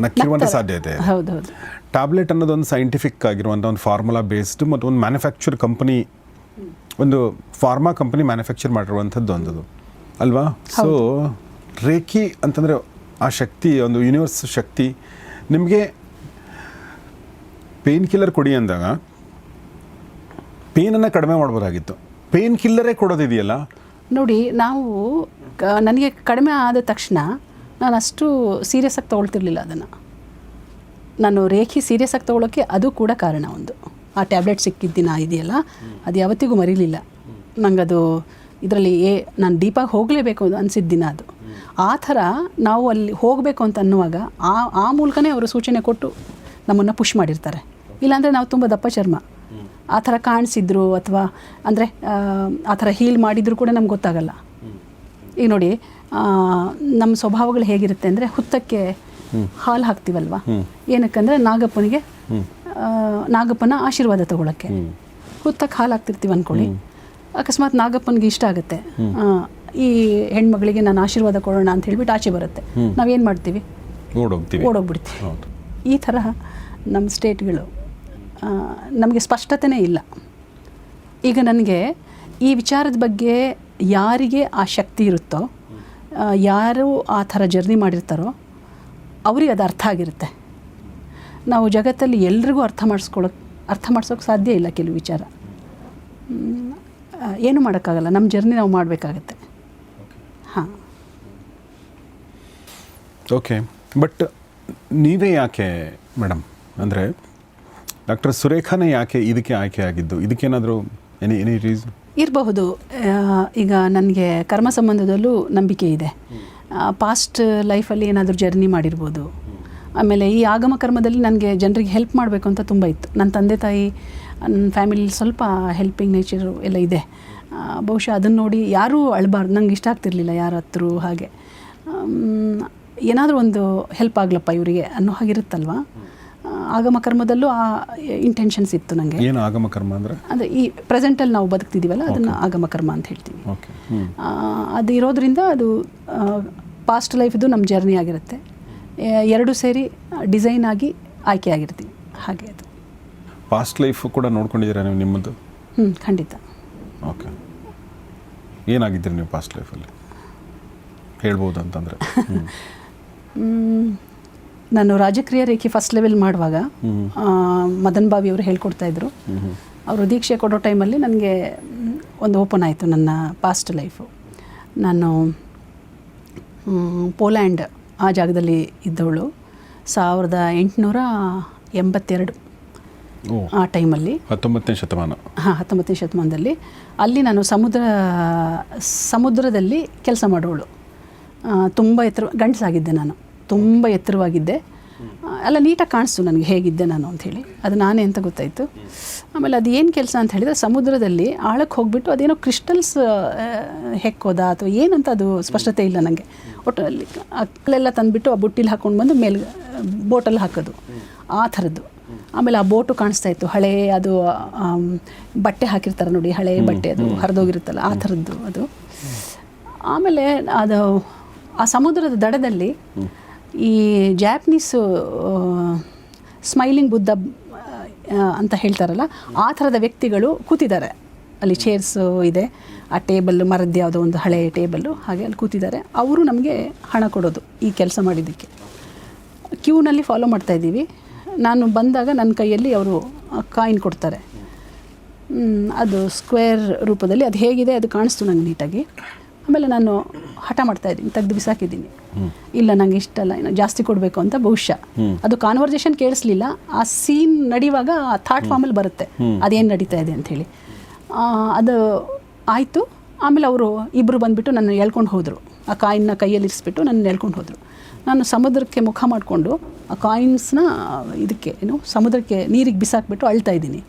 ನಕ್ಕಿರುವಂಥ ಸಾಧ್ಯತೆ ಇದೆ. ಹೌದೌದು. ಟ್ಯಾಬ್ಲೆಟ್ ಅನ್ನೋದೊಂದು ಸೈಂಟಿಫಿಕ್ ಆಗಿರುವಂಥ ಒಂದು ಫಾರ್ಮುಲಾ ಬೇಸ್ಡ್ ಮತ್ತು ಒಂದು ಮ್ಯಾನುಫ್ಯಾಕ್ಚರ್ ಕಂಪನಿ, ಒಂದು ಫಾರ್ಮಾ ಕಂಪನಿ ಮ್ಯಾನುಫ್ಯಾಕ್ಚರ್ ಮಾಡಿರುವಂಥದ್ದು ಒಂದದು ಅಲ್ವಾ? ಸೊ ರೇಖಿ ಅಂತಂದರೆ ಆ ಶಕ್ತಿ, ಒಂದು ಯೂನಿವರ್ಸ್ ಶಕ್ತಿ. ನಿಮಗೆ ಪೇನ್ ಕಿಲ್ಲರ್ ಕೊಡಿ ಅಂದಾಗ ಪೇನನ್ನು ಕಡಿಮೆ ಮಾಡ್ಬೋದಾಗಿತ್ತು, ಪೇನ್ ಕಿಲ್ಲರೇ ಕೊಡೋದಿದೆಯಲ್ಲ. ನೋಡಿ, ನಾವು ನನಗೆ ಕಡಿಮೆ ಆದ ತಕ್ಷಣ ನಾನು ಅಷ್ಟು ಸೀರಿಯಸ್ ಆಗಿ ತೊಗೊಳ್ತಿರ್ಲಿಲ್ಲ ಅದನ್ನು. ನಾನು ರೇಖಿ ಸೀರಿಯಸ್ ಆಗಿ ತೊಗೊಳೋಕ್ಕೆ ಅದು ಕೂಡ ಕಾರಣ. ಒಂದು ಆ ಟ್ಯಾಬ್ಲೆಟ್ ಸಿಕ್ಕಿದ್ದ ದಿನ ಇದೆಯಲ್ಲ, ಅದು ಯಾವತ್ತಿಗೂ ಮರೀಲಿಲ್ಲ. ನಂಗದು ಇದರಲ್ಲಿ ನಾನು ಡೀಪಾಗಿ ಹೋಗಲೇಬೇಕು ಅನಿಸಿದ ದಿನ ಅದು. ಆ ಥರ ನಾವು ಅಲ್ಲಿ ಹೋಗಬೇಕು ಅಂತ ಅನ್ನುವಾಗ ಆ ಮೂಲಕನೇ ಅವರು ಸೂಚನೆ ಕೊಟ್ಟು ನಮ್ಮನ್ನು ಪುಷ್ ಮಾಡಿರ್ತಾರೆ. ಇಲ್ಲಾಂದರೆ ನಾವು ತುಂಬ ದಪ್ಪ ಚರ್ಮ ಆ ಥರ ಕಾಣಿಸಿದ್ರು ಅಥವಾ ಅಂದರೆ ಆ ಥರ ಹೀಲ್ ಮಾಡಿದರೂ ಕೂಡ ನಮ್ಗೆ ಗೊತ್ತಾಗಲ್ಲ. ಈಗ ನೋಡಿ ನಮ್ಮ ಸ್ವಭಾವಗಳು ಹೇಗಿರುತ್ತೆ ಅಂದರೆ ಹುತ್ತಕ್ಕೆ ಹಾಲು ಹಾಕ್ತೀವಲ್ವ, ಏನಕ್ಕಂದರೆ ನಾಗಪ್ಪನ ಆಶೀರ್ವಾದ ತಗೊಳಕ್ಕೆ ಹುತ್ತಕ್ಕೆ ಹಾಲು ಹಾಕ್ತಿರ್ತೀವಿ ಅಂದ್ಕೊಳ್ಳಿ. ಅಕಸ್ಮಾತ್ ನಾಗಪ್ಪನಿಗೆ ಇಷ್ಟ ಆಗುತ್ತೆ, ಈ ಹೆಣ್ಮಗಳಿಗೆ ನಾನು ಆಶೀರ್ವಾದ ಕೊಡೋಣ ಅಂತ ಹೇಳ್ಬಿಟ್ಟು ಆಚೆ ಬರುತ್ತೆ. ನಾವೇನು ಮಾಡ್ತೀವಿ? ಓಡೋಗ್ಬಿಡ್ತೀವಿ. ಈ ಥರ ನಮ್ಮ ಸ್ಟೇಟ್ಗಳು ನಮಗೆ ಸ್ಪಷ್ಟತೆಯೇ ಇಲ್ಲ. ಈಗ ನನಗೆ ಈ ವಿಚಾರದ ಬಗ್ಗೆ ಯಾರಿಗೆ ಆ ಶಕ್ತಿ ಇರುತ್ತೋ, ಯಾರು ಆ ಥರ ಜರ್ನಿ ಮಾಡಿರ್ತಾರೋ ಅವ್ರಿಗೆ ಅದು ಅರ್ಥ ಆಗಿರುತ್ತೆ. ನಾವು ಜಗತ್ತಲ್ಲಿ ಎಲ್ರಿಗೂ ಅರ್ಥ ಮಾಡಿಸೋಕೆ ಸಾಧ್ಯ ಇಲ್ಲ ಕೆಲವು ವಿಚಾರ. ಏನು ಮಾಡೋಕ್ಕಾಗಲ್ಲ, ನಮ್ಮ ಜರ್ನಿ ನಾವು ಮಾಡಬೇಕಾಗತ್ತೆ. ಹಾಂ, ಓಕೆ. ಬಟ್ ನೀವೇ ಯಾಕೆ ಮೇಡಮ್, ಅಂದರೆ ಡಾಕ್ಟರ್ ಸುರೇಖಾನೇ ಯಾಕೆ ಇದಕ್ಕೆ ಆಯ್ಕೆ ಆಗಿದ್ದು? ಇದಕ್ಕೇನಾದರೂ ಎನಿ ರೀಸನ್ ಇರಬಹುದು. ಈಗ ನನಗೆ ಕರ್ಮ ಸಂಬಂಧದಲ್ಲೂ ನಂಬಿಕೆ ಇದೆ. ಪಾಸ್ಟ್ ಲೈಫಲ್ಲಿ ಏನಾದರೂ ಜರ್ನಿ ಮಾಡಿರ್ಬೋದು. ಆಮೇಲೆ ಈ ಆಗಮ ಕರ್ಮದಲ್ಲಿ ನನಗೆ ಜನರಿಗೆ ಹೆಲ್ಪ್ ಮಾಡಬೇಕು ಅಂತ ತುಂಬ ಇತ್ತು. ನನ್ನ ತಂದೆ ತಾಯಿ, ನನ್ನ ಫ್ಯಾಮಿಲಿ ಸ್ವಲ್ಪ ಹೆಲ್ಪಿಂಗ್ ನೇಚರು ಎಲ್ಲ ಇದೆ. ಬಹುಶಃ ಅದನ್ನು ನೋಡಿ ಯಾರೂ ಅಳಬಾರ್ದು, ನಂಗೆ ಇಷ್ಟ ಆಗ್ತಿರ್ಲಿಲ್ಲ ಯಾರ ಹತ್ರ ಹಾಗೆ. ಏನಾದರೂ ಒಂದು ಹೆಲ್ಪ್ ಆಗ್ಲಪ್ಪ ಇವರಿಗೆ ಅನ್ನೋ ಹಾಗಿರುತ್ತಲ್ವ. ಆಗಮ ಕರ್ಮದಲ್ಲೂ ಆ ಇಂಟೆನ್ಷನ್ಸ್ ಇತ್ತು ನನಗೆ. ಏನು ಆಗಮ ಕರ್ಮ ಅಂದರೆ? ಅಂದರೆ ಈ ಪ್ರೆಸೆಂಟಲ್ಲಿ ನಾವು ಬದುಕ್ತಿದ್ದೀವಲ್ಲ, ಅದನ್ನು ಆಗಮ ಕರ್ಮ ಅಂತ ಹೇಳ್ತೀವಿ. ಅದು ಇರೋದ್ರಿಂದ ಅದು ಪಾಸ್ಟ್ ಲೈಫ್ದು ನಮ್ಮ ಜರ್ನಿ ಆಗಿರುತ್ತೆ. ಎರಡು ಸೇರಿ ಡಿಸೈನ್ ಆಗಿ ಆಯ್ಕೆ ಆಗಿರ್ತೀವಿ. ಹಾಗೆ ಅದು ಪಾಸ್ಟ್ ಲೈಫ್ ಕೂಡ ನೋಡ್ಕೊಂಡಿದ್ದೀರಾ ನೀವು ನಿಮ್ಮದು? ಖಂಡಿತ. ಓಕೆ. ಏನಾಗಿದ್ದೀರಿ ನೀವು ಪಾಸ್ಟ್ ಲೈಫಲ್ಲಿ ಹೇಳ್ಬೋದು ಅಂತಂದರೆ? ನಾನು ರಾಜಕ್ರಿಯ ರೇಖೆ ಫಸ್ಟ್ ಲೆವೆಲ್ ಮಾಡುವಾಗ ಮದನ್ ಬಾವಿ ಅವರು ಹೇಳ್ಕೊಡ್ತಾಯಿದ್ರು. ಅವರು ದೀಕ್ಷೆ ಕೊಡೋ ಟೈಮಲ್ಲಿ ನನಗೆ ಒಂದು ಓಪನ್ ಆಯಿತು ನನ್ನ ಪಾಸ್ಟ್ ಲೈಫು. ನಾನು ಪೋಲ್ಯಾಂಡ್ ಆ ಜಾಗದಲ್ಲಿ ಇದ್ದವಳು 1882 ಆ ಟೈಮಲ್ಲಿ, 19ನೇ ಶತಮಾನ. ಹಾಂ, 19ನೇ ಶತಮಾನದಲ್ಲಿ. ಅಲ್ಲಿ ನಾನು ಸಮುದ್ರದಲ್ಲಿ ಕೆಲಸ ಮಾಡೋಳು. ತುಂಬ ಗಂಡಸಾಗಿದ್ದೆ ನಾನು, ತುಂಬ ಎತ್ತರವಾಗಿದ್ದೆ. ಎಲ್ಲ ನೀಟಾಗಿ ಕಾಣಿಸ್ತು ನನಗೆ ಹೇಗಿದ್ದೆ ನಾನು ಅಂಥೇಳಿ. ಅದು ನಾನೇ ಅಂತ ಗೊತ್ತಾಯಿತು. ಆಮೇಲೆ ಅದು ಏನು ಕೆಲಸ ಅಂತ ಹೇಳಿದರೆ, ಸಮುದ್ರದಲ್ಲಿ ಆಳಕ್ಕೆ ಹೋಗಿಬಿಟ್ಟು ಅದೇನೋ ಕ್ರಿಸ್ಟಲ್ಸ್ ಹೆಕ್ಕೋದ ಅಥವಾ ಏನಂತ ಅದು ಸ್ಪಷ್ಟತೆ ಇಲ್ಲ ನನಗೆ. ಒಟ್ಟು ಅಲ್ಲಿ ಅಕ್ಕಲೆಲ್ಲ ತಂದುಬಿಟ್ಟು ಆ ಬುಟ್ಟಿಲಿ ಹಾಕ್ಕೊಂಡು ಬಂದು ಮೇಲೆ ಬೋಟಲ್ಲಿ ಹಾಕೋದು, ಆ ಥರದ್ದು. ಆಮೇಲೆ ಆ ಬೋಟು ಕಾಣಿಸ್ತಾ ಇತ್ತು, ಹಳೆ ಅದು ಬಟ್ಟೆ ಹಾಕಿರ್ತಾರೆ ನೋಡಿ, ಹಳೆ ಬಟ್ಟೆ, ಅದು ಹರಿದೋಗಿರುತ್ತಲ್ಲ, ಆ ಥರದ್ದು ಅದು. ಆಮೇಲೆ ಅದು ಆ ಸಮುದ್ರದ ದಡದಲ್ಲಿ ಈ ಜಾಪನೀಸು ಸ್ಮೈಲಿಂಗ್ ಬುದ್ಧ ಅಂತ ಹೇಳ್ತಾರಲ್ಲ, ಆ ಥರದ ವ್ಯಕ್ತಿಗಳು ಕೂತಿದ್ದಾರೆ ಅಲ್ಲಿ. ಚೇರ್ಸು ಇದೆ, ಆ ಟೇಬಲ್ಲು ಮರದ್ದು ಯಾವುದೋ ಒಂದು ಹಳೆ ಟೇಬಲ್ಲು, ಹಾಗೆ ಅಲ್ಲಿ ಕೂತಿದ್ದಾರೆ. ಅವರು ನಮಗೆ ಹಣ ಕೊಡೋದು ಈ ಕೆಲಸ ಮಾಡಿದ್ದಕ್ಕೆ. ಕ್ಯೂನಲ್ಲಿ ಫಾಲೋ ಮಾಡ್ತಾಯಿದ್ದೀವಿ. ನಾನು ಬಂದಾಗ ನನ್ನ ಕೈಯಲ್ಲಿ ಅವರು ಕಾಯಿನ್ ಕೊಡ್ತಾರೆ. ಅದು ಸ್ಕ್ವೇರ್ ರೂಪದಲ್ಲಿ, ಅದು ಹೇಗಿದೆ ಅದು ಕಾಣಿಸ್ತು ನನಗೆ ನೀಟಾಗಿ. ಆಮೇಲೆ ನಾನು ಹಠ ಮಾಡ್ತಾಯಿದ್ದೀನಿ, ತೆಗೆದು ಬಿಸಾಕಿದ್ದೀನಿ. ಇಲ್ಲ, ನನಗೆ ಇಷ್ಟ ಅಲ್ಲ, ಇನ್ನು ಜಾಸ್ತಿ ಕೊಡಬೇಕು ಅಂತ. ಬಹುಶಃ ಅದು ಕಾನ್ವರ್ಸೇಷನ್ ಕೇಳಿಸ್ಲಿಲ್ಲ, ಆ ಸೀನ್ ನಡೆಯುವಾಗ ಆ ಥಾಟ್ ಫಾರ್ಮಲ್ಲಿ ಬರುತ್ತೆ ಅದೇನು ನಡೀತಾ ಇದೆ ಅಂಥೇಳಿ. ಅದು ಆಯಿತು. ಆಮೇಲೆ ಅವರು ಇಬ್ಬರು ಬಂದುಬಿಟ್ಟು ನನ್ನ ಎಳ್ಕೊಂಡು ಹೋದರು. ಆ ಕಾಯಿನ್ನ ಕೈಯಲ್ಲಿ ಇರಿಸ್ಬಿಟ್ಟು ನನ್ನ ಎಳ್ಕೊಂಡು ಹೋದರು. ನಾನು ಸಮುದ್ರಕ್ಕೆ ಮುಖ ಮಾಡಿಕೊಂಡು ಆ ಕಾಯಿನ್ಸ್ನ ಇದಕ್ಕೆ ಸಮುದ್ರಕ್ಕೆ ನೀರಿಗೆ ಬಿಸಾಕ್ಬಿಟ್ಟು ಅಳ್ತಾ ಇದ್ದೀನಿ.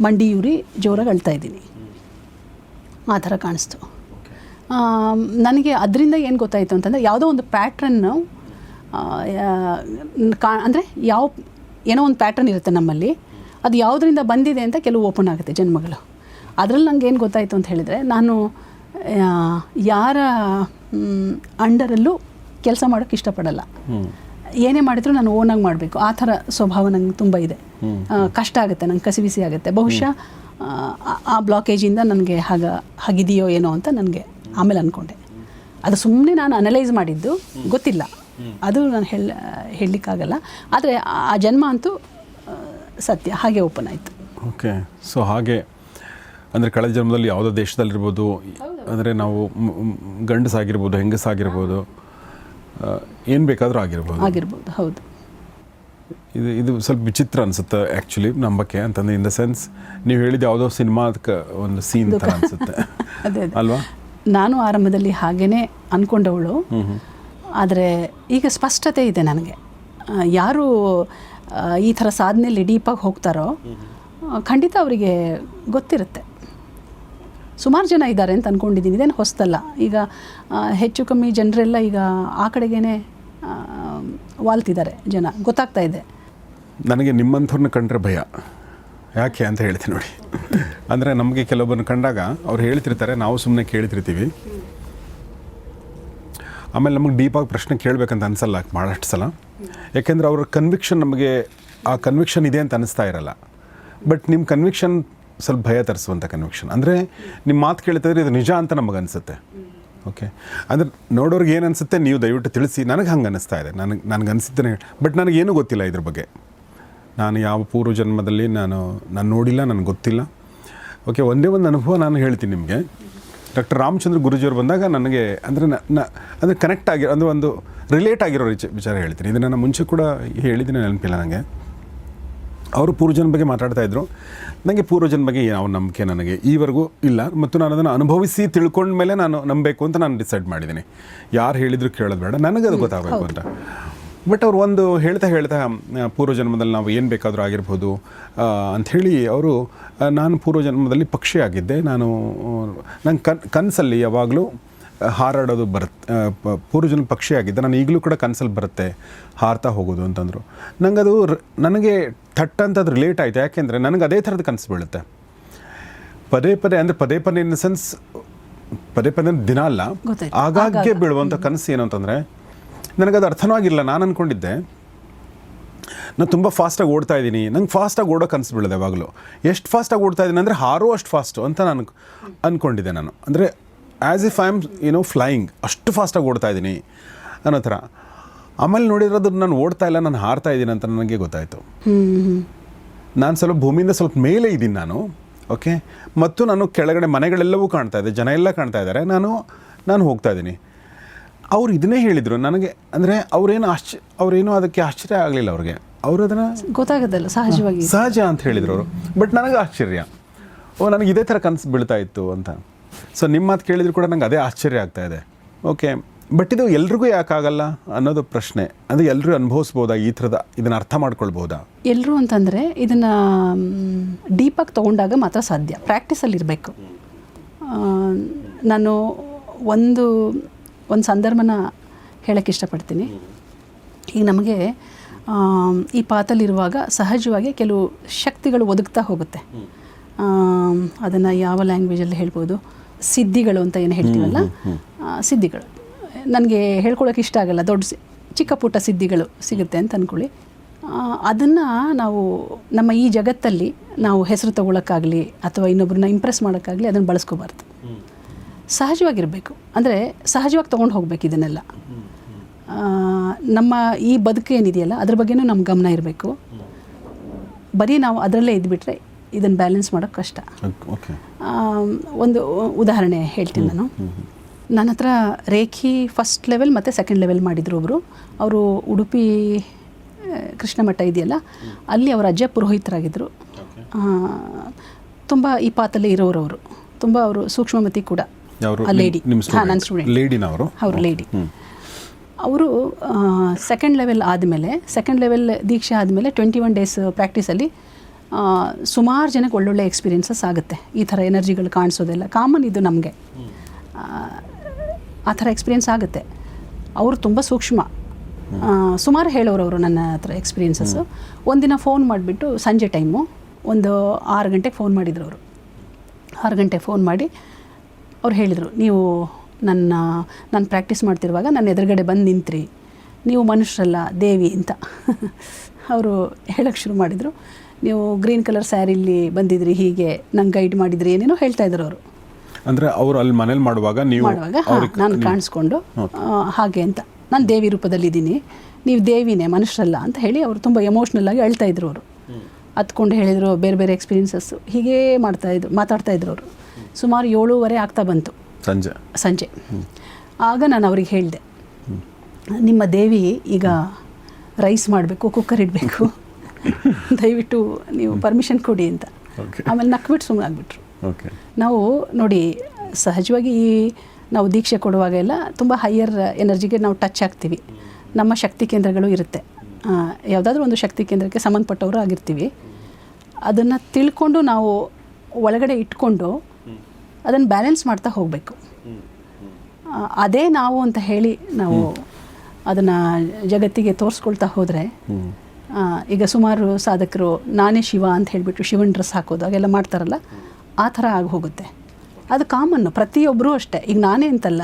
ಮಂಡಿ ಯೂರಿ ಜೋರಾಗಿ ಅಳ್ತಾ ಇದ್ದೀನಿ. ಆ ಥರ ಕಾಣಿಸ್ತು ನನಗೆ. ಅದರಿಂದ ಏನು ಗೊತ್ತಾಯಿತು ಅಂತಂದರೆ, ಯಾವುದೋ ಒಂದು ಪ್ಯಾಟ್ರನ್ನು ಅಂದರೆ ಏನೋ ಒಂದು ಪ್ಯಾಟ್ರನ್ ಇರುತ್ತೆ ನಮ್ಮಲ್ಲಿ, ಅದು ಯಾವುದರಿಂದ ಬಂದಿದೆ ಅಂತ ಕೆಲವು ಓಪನ್ ಆಗುತ್ತೆ ಜನ್ಮಗಳು. ಅದರಲ್ಲಿ ನನಗೆ ಏನು ಗೊತ್ತಾಯಿತು ಅಂತ ಹೇಳಿದರೆ, ನಾನು ಯಾರ ಅಂಡರಲ್ಲೂ ಕೆಲಸ ಮಾಡೋಕ್ಕೆ ಇಷ್ಟಪಡಲ್ಲ. ಏನೇ ಮಾಡಿದರೂ ನಾನು ಓನಾಗಿ ಮಾಡಬೇಕು, ಆ ಥರ ಸ್ವಭಾವ ನಂಗೆ ತುಂಬ ಇದೆ. ಕಷ್ಟ ಆಗುತ್ತೆ, ನಂಗೆ ಕಸಿಬಿಸಿ ಆಗುತ್ತೆ. ಬಹುಶಃ ಆ ಬ್ಲಾಕೇಜಿಂದ ನನಗೆ ಹಾಗಿದೆಯೋ ಏನೋ ಅಂತ ನನಗೆ ಆಮೇಲೆ ಅಂದ್ಕೊಂಡೆ. ಅದು ಸುಮ್ಮನೆ ನಾನು ಅನಲೈಸ್ ಮಾಡಿದ್ದು, ಗೊತ್ತಿಲ್ಲ, ಅದು ನಾನು ಹೇಳಲಿಕ್ಕಾಗಲ್ಲ. ಆದರೆ ಆ ಜನ್ಮ ಅಂತೂ ಸತ್ಯ, ಹಾಗೆ ಓಪನ್ ಆಯಿತು. ಓಕೆ. ಸೊ ಹಾಗೆ ಅಂದರೆ ಕಳೆದ ಜನ್ಮದಲ್ಲಿ ಯಾವುದೋ ದೇಶದಲ್ಲಿರ್ಬೋದು, ಅಂದರೆ ನಾವು ಗಂಡಸಾಗಿರ್ಬೋದು, ಹೆಂಗಸಾಗಿರ್ಬೋದು, ಏನು ಬೇಕಾದರೂ ಆಗಿರ್ಬೋದು. ಹೌದು. ಇದು ಸ್ವಲ್ಪ ವಿಚಿತ್ರ ಅನಿಸುತ್ತೆ ಆ್ಯಕ್ಚುಲಿ ನಂಬಕ್ಕೆ ಅಂತಂದರೆ. ಇನ್ ದ ಸೆನ್ಸ್ ನೀವು ಹೇಳಿದ ಯಾವುದೋ ಸಿನಿಮಾದ ಒಂದು ಸೀನ್ ಥರ ಅನಿಸುತ್ತೆ ಅಲ್ವಾ? ನಾನು ಆರಂಭದಲ್ಲಿ ಹಾಗೇ ಅಂದ್ಕೊಂಡವಳು. ಆದರೆ ಈಗ ಸ್ಪಷ್ಟತೆ ಇದೆ ನನಗೆ. ಯಾರು ಈ ಥರ ಸಾಧನೆಯಲ್ಲಿ ಡೀಪಾಗಿ ಹೋಗ್ತಾರೋ ಖಂಡಿತ ಅವರಿಗೆ ಗೊತ್ತಿರುತ್ತೆ. ಸುಮಾರು ಜನ ಇದ್ದಾರೆ ಅಂತ ಅಂದ್ಕೊಂಡಿದ್ದೀನಿ. ಇದೇನು ಹೊಸದಲ್ಲ. ಈಗ ಹೆಚ್ಚು ಕಮ್ಮಿ ಜನರೆಲ್ಲ ಈಗ ಆ ಕಡೆಗೇ ವಾಲ್ತಿದ್ದಾರೆ, ಜನ ಗೊತ್ತಾಗ್ತಾ ಇದೆ. ನನಗೆ ನಿಮ್ಮಂಥವ್ರನ್ನ ಕಂಡ್ರೆ ಭಯ. ಯಾಕೆ ಅಂತ ಹೇಳ್ತೀನಿ ನೋಡಿ. ಅಂದರೆ ನಮಗೆ ಕೆಲವೊಬ್ಬರನ್ನ ಕಂಡಾಗ ಅವ್ರು ಹೇಳ್ತಿರ್ತಾರೆ, ನಾವು ಸುಮ್ಮನೆ ಕೇಳ್ತಿರ್ತೀವಿ. ಆಮೇಲೆ ನಮಗೆ ಡೀಪಾಗಿ ಪ್ರಶ್ನೆ ಕೇಳಬೇಕಂತ ಅನಿಸಲ್ಲ ಭಾಳಷ್ಟು ಸಲ. ಯಾಕೆಂದರೆ ಅವ್ರ ಕನ್ವಿಕ್ಷನ್ ನಮಗೆ ಆ ಕನ್ವಿಕ್ಷನ್ ಇದೆ ಅಂತ ಅನ್ನಿಸ್ತಾ ಇರಲ್ಲ. ಬಟ್ ನಿಮ್ಮ ಕನ್ವಿಕ್ಷನ್ ಸ್ವಲ್ಪ ಭಯ ತರಿಸುವಂಥ ಕನ್ವಿಕ್ಷನ್. ಅಂದರೆ ನಿಮ್ಮ ಮಾತು ಕೇಳ್ತಿದ್ರೆ ಇದು ನಿಜ ಅಂತ ನಮಗೆ ಅನಿಸುತ್ತೆ. ಓಕೆ, ಅಂದರೆ ನೋಡೋರಿಗೆ ಏನು ಅನಿಸುತ್ತೆ ನೀವು ದಯವಿಟ್ಟು ತಿಳಿಸಿ. ನನಗೆ ಹಂಗೆ ಅನ್ನಿಸ್ತಾ ಇದೆ, ನನಗೆ ಅನಿಸುತ್ತೇನೆ. ಬಟ್ ನನಗೇನೂ ಗೊತ್ತಿಲ್ಲ ಇದ್ರ ಬಗ್ಗೆ. ನಾನು ಯಾವ ಪೂರ್ವ ಜನ್ಮದಲ್ಲಿ ನಾನು ನೋಡಿಲ್ಲ, ನನಗೆ ಗೊತ್ತಿಲ್ಲ. ಓಕೆ, ಒಂದೇ ಒಂದು ಅನುಭವ ನಾನು ಹೇಳ್ತೀನಿ ನಿಮಗೆ. ಡಾಕ್ಟರ್ ರಾಮಚಂದ್ರ ಗುರೂಜಿಯವರು ಬಂದಾಗ ನನಗೆ ಅಂದರೆ ಕನೆಕ್ಟ್ ಆಗಿರೋ ಅಂದರೆ ಒಂದು ರಿಲೇಟ್ ಆಗಿರೋ ವಿಚಾರ ಹೇಳ್ತೀನಿ. ಇದನ್ನು ನಾನು ಮುಂಚೆ ಕೂಡ ಹೇಳಿದ್ದೀನಿ, ನೆನಪಿಲ್ಲ ನನಗೆ. ಅವರು ಪೂರ್ವಜನ ಬಗ್ಗೆ ಮಾತಾಡ್ತಾಯಿದ್ರು. ನನಗೆ ಪೂರ್ವಜನ ಬಗ್ಗೆ ಯಾವ ನಂಬಿಕೆ ನನಗೆ ಈವರೆಗೂ ಇಲ್ಲ. ಮತ್ತು ನಾನು ಅದನ್ನು ಅನುಭವಿಸಿ ತಿಳ್ಕೊಂಡ ಮೇಲೆ ನಾನು ನಂಬಬೇಕು ಅಂತ ನಾನು ಡಿಸೈಡ್ ಮಾಡಿದ್ದೀನಿ. ಯಾರು ಹೇಳಿದ್ರು ಕೇಳೋದು ಬೇಡ, ನನಗೆ ಅದು ಗೊತ್ತಾಗಬೇಕು ಅಂತ. ಬಟ್ ಅವ್ರು ಒಂದು ಹೇಳ್ತಾ ಪೂರ್ವಜನ್ಮದಲ್ಲಿ ನಾವು ಏನು ಬೇಕಾದರೂ ಆಗಿರ್ಬೋದು ಅಂಥೇಳಿ ಅವರು, ನಾನು ಪೂರ್ವಜನ್ಮದಲ್ಲಿ ಪಕ್ಷಿ ಆಗಿದ್ದೆ. ನಂಗೆ ಕನಸಲ್ಲಿ ಯಾವಾಗಲೂ ಹಾರಾಡೋದು ಬರುತ್ತೆ. ಪೂರ್ವಜನ್ಮ ಪಕ್ಷಿ ಆಗಿದ್ದೆ, ನಾನು ಈಗಲೂ ಕೂಡ ಕನಸಲ್ಲಿ ಬರುತ್ತೆ ಹಾರ್ತಾ ಹೋಗೋದು ಅಂತಂದರು. ನನಗೆ ಥಟ್ ಅಂತ ಅದು ರಿಲೇಟ್ ಆಯಿತು. ಯಾಕೆಂದರೆ ನನಗೆ ಅದೇ ಥರದ ಕನಸು ಬೀಳುತ್ತೆ ಪದೇ ಪದೇ ಇನ್ ದ ಸೆನ್ಸ್ ಪದೇ ದಿನ ಅಲ್ಲ, ಆಗಾಗ್ಗೆ ಬೀಳುವಂಥ ಕನಸು ಏನು ಅಂತಂದರೆ ನನಗದು ಅರ್ಥನೂ ಆಗಿಲ್ಲ. ನಾನು ಅಂದ್ಕೊಂಡಿದ್ದೆ ನಾನು ತುಂಬ ಫಾಸ್ಟಾಗಿ ಓಡ್ತಾ ಇದ್ದೀನಿ, ನಂಗೆ ಫಾಸ್ಟಾಗಿ ಓಡೋ ಕನಸು ಬೀಳೋದು ಯಾವಾಗಲೂ. ಎಷ್ಟು ಫಾಸ್ಟಾಗಿ ಓಡ್ತಾ ಇದ್ದೀನಿ ಅಂದರೆ ಹಾರೋ ಅಷ್ಟು ಫಾಸ್ಟು ಅಂತ ನಾನು ಅಂದ್ಕೊಂಡಿದ್ದೆ. ನಾನು ಅಂದರೆ as if I am flying, ಅಷ್ಟು ಫಾಸ್ಟಾಗಿ ಓಡ್ತಾ ಇದ್ದೀನಿ ಅನ್ನೋ ಥರ. ಆಮೇಲೆ ನೋಡಿರೋದು ನಾನು ಓಡ್ತಾ ಇಲ್ಲ, ನಾನು ಹಾರ್ತಾ ಇದ್ದೀನಿ ಅಂತ ನನಗೆ ಗೊತ್ತಾಯಿತು. ನಾನು ಸ್ವಲ್ಪ ಭೂಮಿಯಿಂದ ಸ್ವಲ್ಪ ಮೇಲೆ ಇದ್ದೀನಿ ನಾನು. ಓಕೆ, ಮತ್ತು ನಾನು ಕೆಳಗಡೆ ಮನೆಗಳೆಲ್ಲವೂ ಕಾಣ್ತಾ ಇದೆ, ಜನ ಎಲ್ಲ ಕಾಣ್ತಾ ಇದ್ದಾರೆ, ನಾನು ಹೋಗ್ತಾ ಇದ್ದೀನಿ. ಅವ್ರು ಇದನ್ನೇ ಹೇಳಿದರು ನನಗೆ. ಅಂದರೆ ಅವರೇನು ಅದಕ್ಕೆ ಆಶ್ಚರ್ಯ ಆಗಲಿಲ್ಲ ಅವ್ರಿಗೆ. ಅವರು ಅದನ್ನು ಗೊತ್ತಾಗೋದಲ್ಲ, ಸಹಜ ಅಂತ ಹೇಳಿದರು ಅವರು. ಬಟ್ ನನಗೆ ಆಶ್ಚರ್ಯ, ನನಗೆ ಇದೇ ಥರ ಕನಸು ಬೀಳ್ತಾ ಇತ್ತು ಅಂತ. ಸೊ ನಿಮ್ಮ ಮಾತು ಕೇಳಿದ್ರು ಕೂಡ ನಂಗೆ ಅದೇ ಆಶ್ಚರ್ಯ ಆಗ್ತಾ ಇದೆ. ಓಕೆ, ಬಟ್ ಇದು ಎಲ್ರಿಗೂ ಯಾಕಾಗಲ್ಲ ಅನ್ನೋದು ಪ್ರಶ್ನೆ. ಅಂದರೆ ಎಲ್ಲರೂ ಅನುಭವಿಸ್ಬೋದಾ ಈ ಥರದ, ಇದನ್ನು ಅರ್ಥ ಮಾಡ್ಕೊಳ್ಬೋದಾ? ಎಲ್ಲರೂ ಅಂತಂದರೆ ಇದನ್ನು ಡೀಪಾಗಿ ತೊಗೊಂಡಾಗ ಮಾತ್ರ ಸಾಧ್ಯ, ಪ್ರಾಕ್ಟೀಸಲ್ಲಿರಬೇಕು. ನಾನು ಒಂದು ಸಂದರ್ಭನ ಹೇಳೋಕ್ಕೆ ಇಷ್ಟಪಡ್ತೀನಿ. ಈಗ ನಮಗೆ ಈ ಪಾತಲ್ಲಿರುವಾಗ ಸಹಜವಾಗಿ ಕೆಲವು ಶಕ್ತಿಗಳು ಒದಗ್ತಾ ಹೋಗುತ್ತೆ. ಅದನ್ನು ಯಾವ ಲ್ಯಾಂಗ್ವೇಜಲ್ಲಿ ಹೇಳ್ಬೋದು, ಸಿದ್ಧಿಗಳು ಅಂತ ಏನು ಹೇಳ್ತೀವಲ್ಲ, ಸಿದ್ಧಿಗಳು. ನನಗೆ ಹೇಳ್ಕೊಳಕ್ಕೆ ಇಷ್ಟ ಆಗಲ್ಲ, ಚಿಕ್ಕ ಪುಟ್ಟ ಸಿದ್ಧಿಗಳು ಸಿಗುತ್ತೆ ಅಂತ ಅಂದ್ಕೊಳ್ಳಿ. ಅದನ್ನು ನಾವು ನಮ್ಮ ಈ ಜಗತ್ತಲ್ಲಿ ನಾವು ಹೆಸರು ತೊಗೊಳಕ್ಕಾಗಲಿ ಅಥವಾ ಇನ್ನೊಬ್ಬರನ್ನ ಇಂಪ್ರೆಸ್ ಮಾಡೋಕ್ಕಾಗಲಿ ಅದನ್ನು ಬಳಸ್ಕೋಬಾರ್ದು. ಸಹಜವಾಗಿರಬೇಕು. ಅಂದರೆ ಸಹಜವಾಗಿ ತೊಗೊಂಡು ಹೋಗ್ಬೇಕು ಇದನ್ನೆಲ್ಲ. ನಮ್ಮ ಈ ಬದುಕು ಏನಿದೆಯಲ್ಲ ಅದ್ರ ಬಗ್ಗೆನೂ ನಮ್ಮ ಗಮನ ಇರಬೇಕು. ಬರೀ ನಾವು ಅದರಲ್ಲೇ ಇದ್ಬಿಟ್ರೆ ಇದನ್ನು ಬ್ಯಾಲೆನ್ಸ್ ಮಾಡೋಕ್ಕೆ ಕಷ್ಟ. ಒಂದು ಉದಾಹರಣೆ ಹೇಳ್ತೀನಿ ನಾನು. ನನ್ನ ಹತ್ರ ರೇಖಿ ಫಸ್ಟ್ ಲೆವೆಲ್ ಮತ್ತು ಸೆಕೆಂಡ್ ಲೆವೆಲ್ ಮಾಡಿದ್ರು ಒಬ್ಬರು. ಅವರು ಉಡುಪಿ ಕೃಷ್ಣ ಮಠ ಇದೆಯಲ್ಲ, ಅಲ್ಲಿ ಅವರ ಅಜ್ಜ ಪುರೋಹಿತರಾಗಿದ್ದರು. ತುಂಬ ಈ ಪಾತಲ್ಲೇ ಇರೋರು ಅವರು. ತುಂಬ ಅವರು ಸೂಕ್ಷ್ಮಮತಿ ಕೂಡ. ಲೇಡಿ, ನನ್ನ ಸ್ಟೂಡೆಂಟ್ ಅವರು ಲೇಡಿ. ಅವರು ಸೆಕೆಂಡ್ ಲೆವೆಲ್ ದೀಕ್ಷೆ ಆದಮೇಲೆ 21 ಡೇಸ್ ಪ್ರಾಕ್ಟೀಸಲ್ಲಿ ಸುಮಾರು ಜನಕ್ಕೆ ಒಳ್ಳೊಳ್ಳೆ ಎಕ್ಸ್ಪೀರಿಯನ್ಸಸ್ ಆಗುತ್ತೆ. ಈ ಥರ ಎನರ್ಜಿಗಳು ಕಾಣಿಸೋದೆಲ್ಲ ಕಾಮನ್, ಇದು ನಮಗೆ ಆ ಥರ ಎಕ್ಸ್ಪೀರಿಯನ್ಸ್ ಆಗುತ್ತೆ. ಅವರು ತುಂಬ ಸೂಕ್ಷ್ಮ, ಸುಮಾರು ಹೇಳೋರು ಅವರು ನನ್ನ ಹತ್ರ ಎಕ್ಸ್ಪೀರಿಯನ್ಸಸ್ಸು. ಒಂದಿನ ಫೋನ್ ಮಾಡಿಬಿಟ್ಟು ಸಂಜೆ ಟೈಮು ಒಂದು 6 ಗಂಟೆಗೆ ಫೋನ್ ಮಾಡಿದರು ಅವರು. 6 ಗಂಟೆಗೆ ಫೋನ್ ಮಾಡಿ ಅವ್ರು ಹೇಳಿದರು, ನೀವು ನಾನು ಪ್ರಾಕ್ಟೀಸ್ ಮಾಡ್ತಿರುವಾಗ ನನ್ನ ಎದುರುಗಡೆ ಬಂದು ನಿಂತ್ರಿ, ನೀವು ಮನುಷ್ಯರಲ್ಲ ದೇವಿ ಅಂತ ಅವರು ಹೇಳೋಕ್ಕೆ ಶುರು ಮಾಡಿದರು. ನೀವು ಗ್ರೀನ್ ಕಲರ್ ಸ್ಯಾರಿಲಿ ಬಂದಿದ್ರಿ, ಹೀಗೆ ನಂಗೆ ಗೈಡ್ ಮಾಡಿದ್ರಿ, ಏನೇನೋ ಹೇಳ್ತಾ ಇದ್ರು ಅವರು. ಅಂದರೆ ಅವರು ಅಲ್ಲಿ ಮನೇಲಿ ಮಾಡುವಾಗ ನಾನು ಕಾಣಿಸ್ಕೊಂಡು ಹಾಗೆ ಅಂತ, ನಾನು ದೇವಿ ರೂಪದಲ್ಲಿದ್ದೀನಿ, ನೀವು ದೇವಿನೇ ಮನುಷ್ಯರಲ್ಲ ಅಂತ ಹೇಳಿ ಅವರು ತುಂಬ ಎಮೋಷ್ನಲ್ ಆಗಿ ಅಳ್ತಾ ಇದ್ರು ಅವರು. ಹತ್ಕೊಂಡು ಹೇಳಿದರು, ಬೇರೆ ಬೇರೆ ಎಕ್ಸ್ಪೀರಿಯನ್ಸಸ್ಸು ಹೀಗೇ ಮಾತಾಡ್ತಾ ಇದ್ರು ಅವರು. ಸುಮಾರು 7:30 ಆಗ್ತಾ ಬಂತು ಸಂಜೆ. ಆಗ ನಾನು ಅವ್ರಿಗೆ ಹೇಳಿದೆ, ನಿಮ್ಮ ದೇವಿ ಈಗ ರೈಸ್ ಮಾಡಬೇಕು, ಕುಕ್ಕರ್ ಇಡಬೇಕು, ದಯವಿಟ್ಟು ನೀವು ಪರ್ಮಿಷನ್ ಕೊಡಿ ಅಂತ. ಆಮೇಲೆ ನಕ್ಬಿಟ್ಟು ಸುಮ್ಮನೆ ಆಗಿಬಿಟ್ರು. ನಾವು ನೋಡಿ, ಸಹಜವಾಗಿ ಈ ನಾವು ದೀಕ್ಷೆ ಕೊಡುವಾಗ ಎಲ್ಲ ತುಂಬ ಹೈಯರ್ ಎನರ್ಜಿಗೆ ನಾವು ಟಚ್ ಆಗ್ತೀವಿ. ನಮ್ಮ ಶಕ್ತಿ ಕೇಂದ್ರಗಳು ಇರುತ್ತೆ. ಯಾವುದಾದ್ರೂ ಒಂದು ಶಕ್ತಿ ಕೇಂದ್ರಕ್ಕೆ ಸಂಬಂಧಪಟ್ಟವರು ಆಗಿರ್ತೀವಿ. ಅದನ್ನು ತಿಳ್ಕೊಂಡು ನಾವು ಒಳಗಡೆ ಇಟ್ಕೊಂಡು ಅದನ್ನು ಬ್ಯಾಲೆನ್ಸ್ ಮಾಡ್ತಾ ಹೋಗಬೇಕು. ಅದೇ ನಾವು ಅಂತ ಹೇಳಿ ನಾವು ಅದನ್ನು ಜಗತ್ತಿಗೆ ತೋರಿಸ್ಕೊಳ್ತಾ ಹೋದರೆ, ಈಗ ಸುಮಾರು ಸಾಧಕರು ನಾನೇ ಶಿವ ಅಂತ ಹೇಳಿಬಿಟ್ಟು ಶಿವನ ಡ್ರೆಸ್ ಹಾಕೋದು ಹಾಗೆಲ್ಲ ಮಾಡ್ತಾರಲ್ಲ, ಆ ಥರ ಆಗಿ ಹೋಗುತ್ತೆ. ಅದು ಕಾಮನ್ನು, ಪ್ರತಿಯೊಬ್ಬರೂ ಅಷ್ಟೇ. ಈಗ ನಾನೇ ಅಂತಲ್ಲ,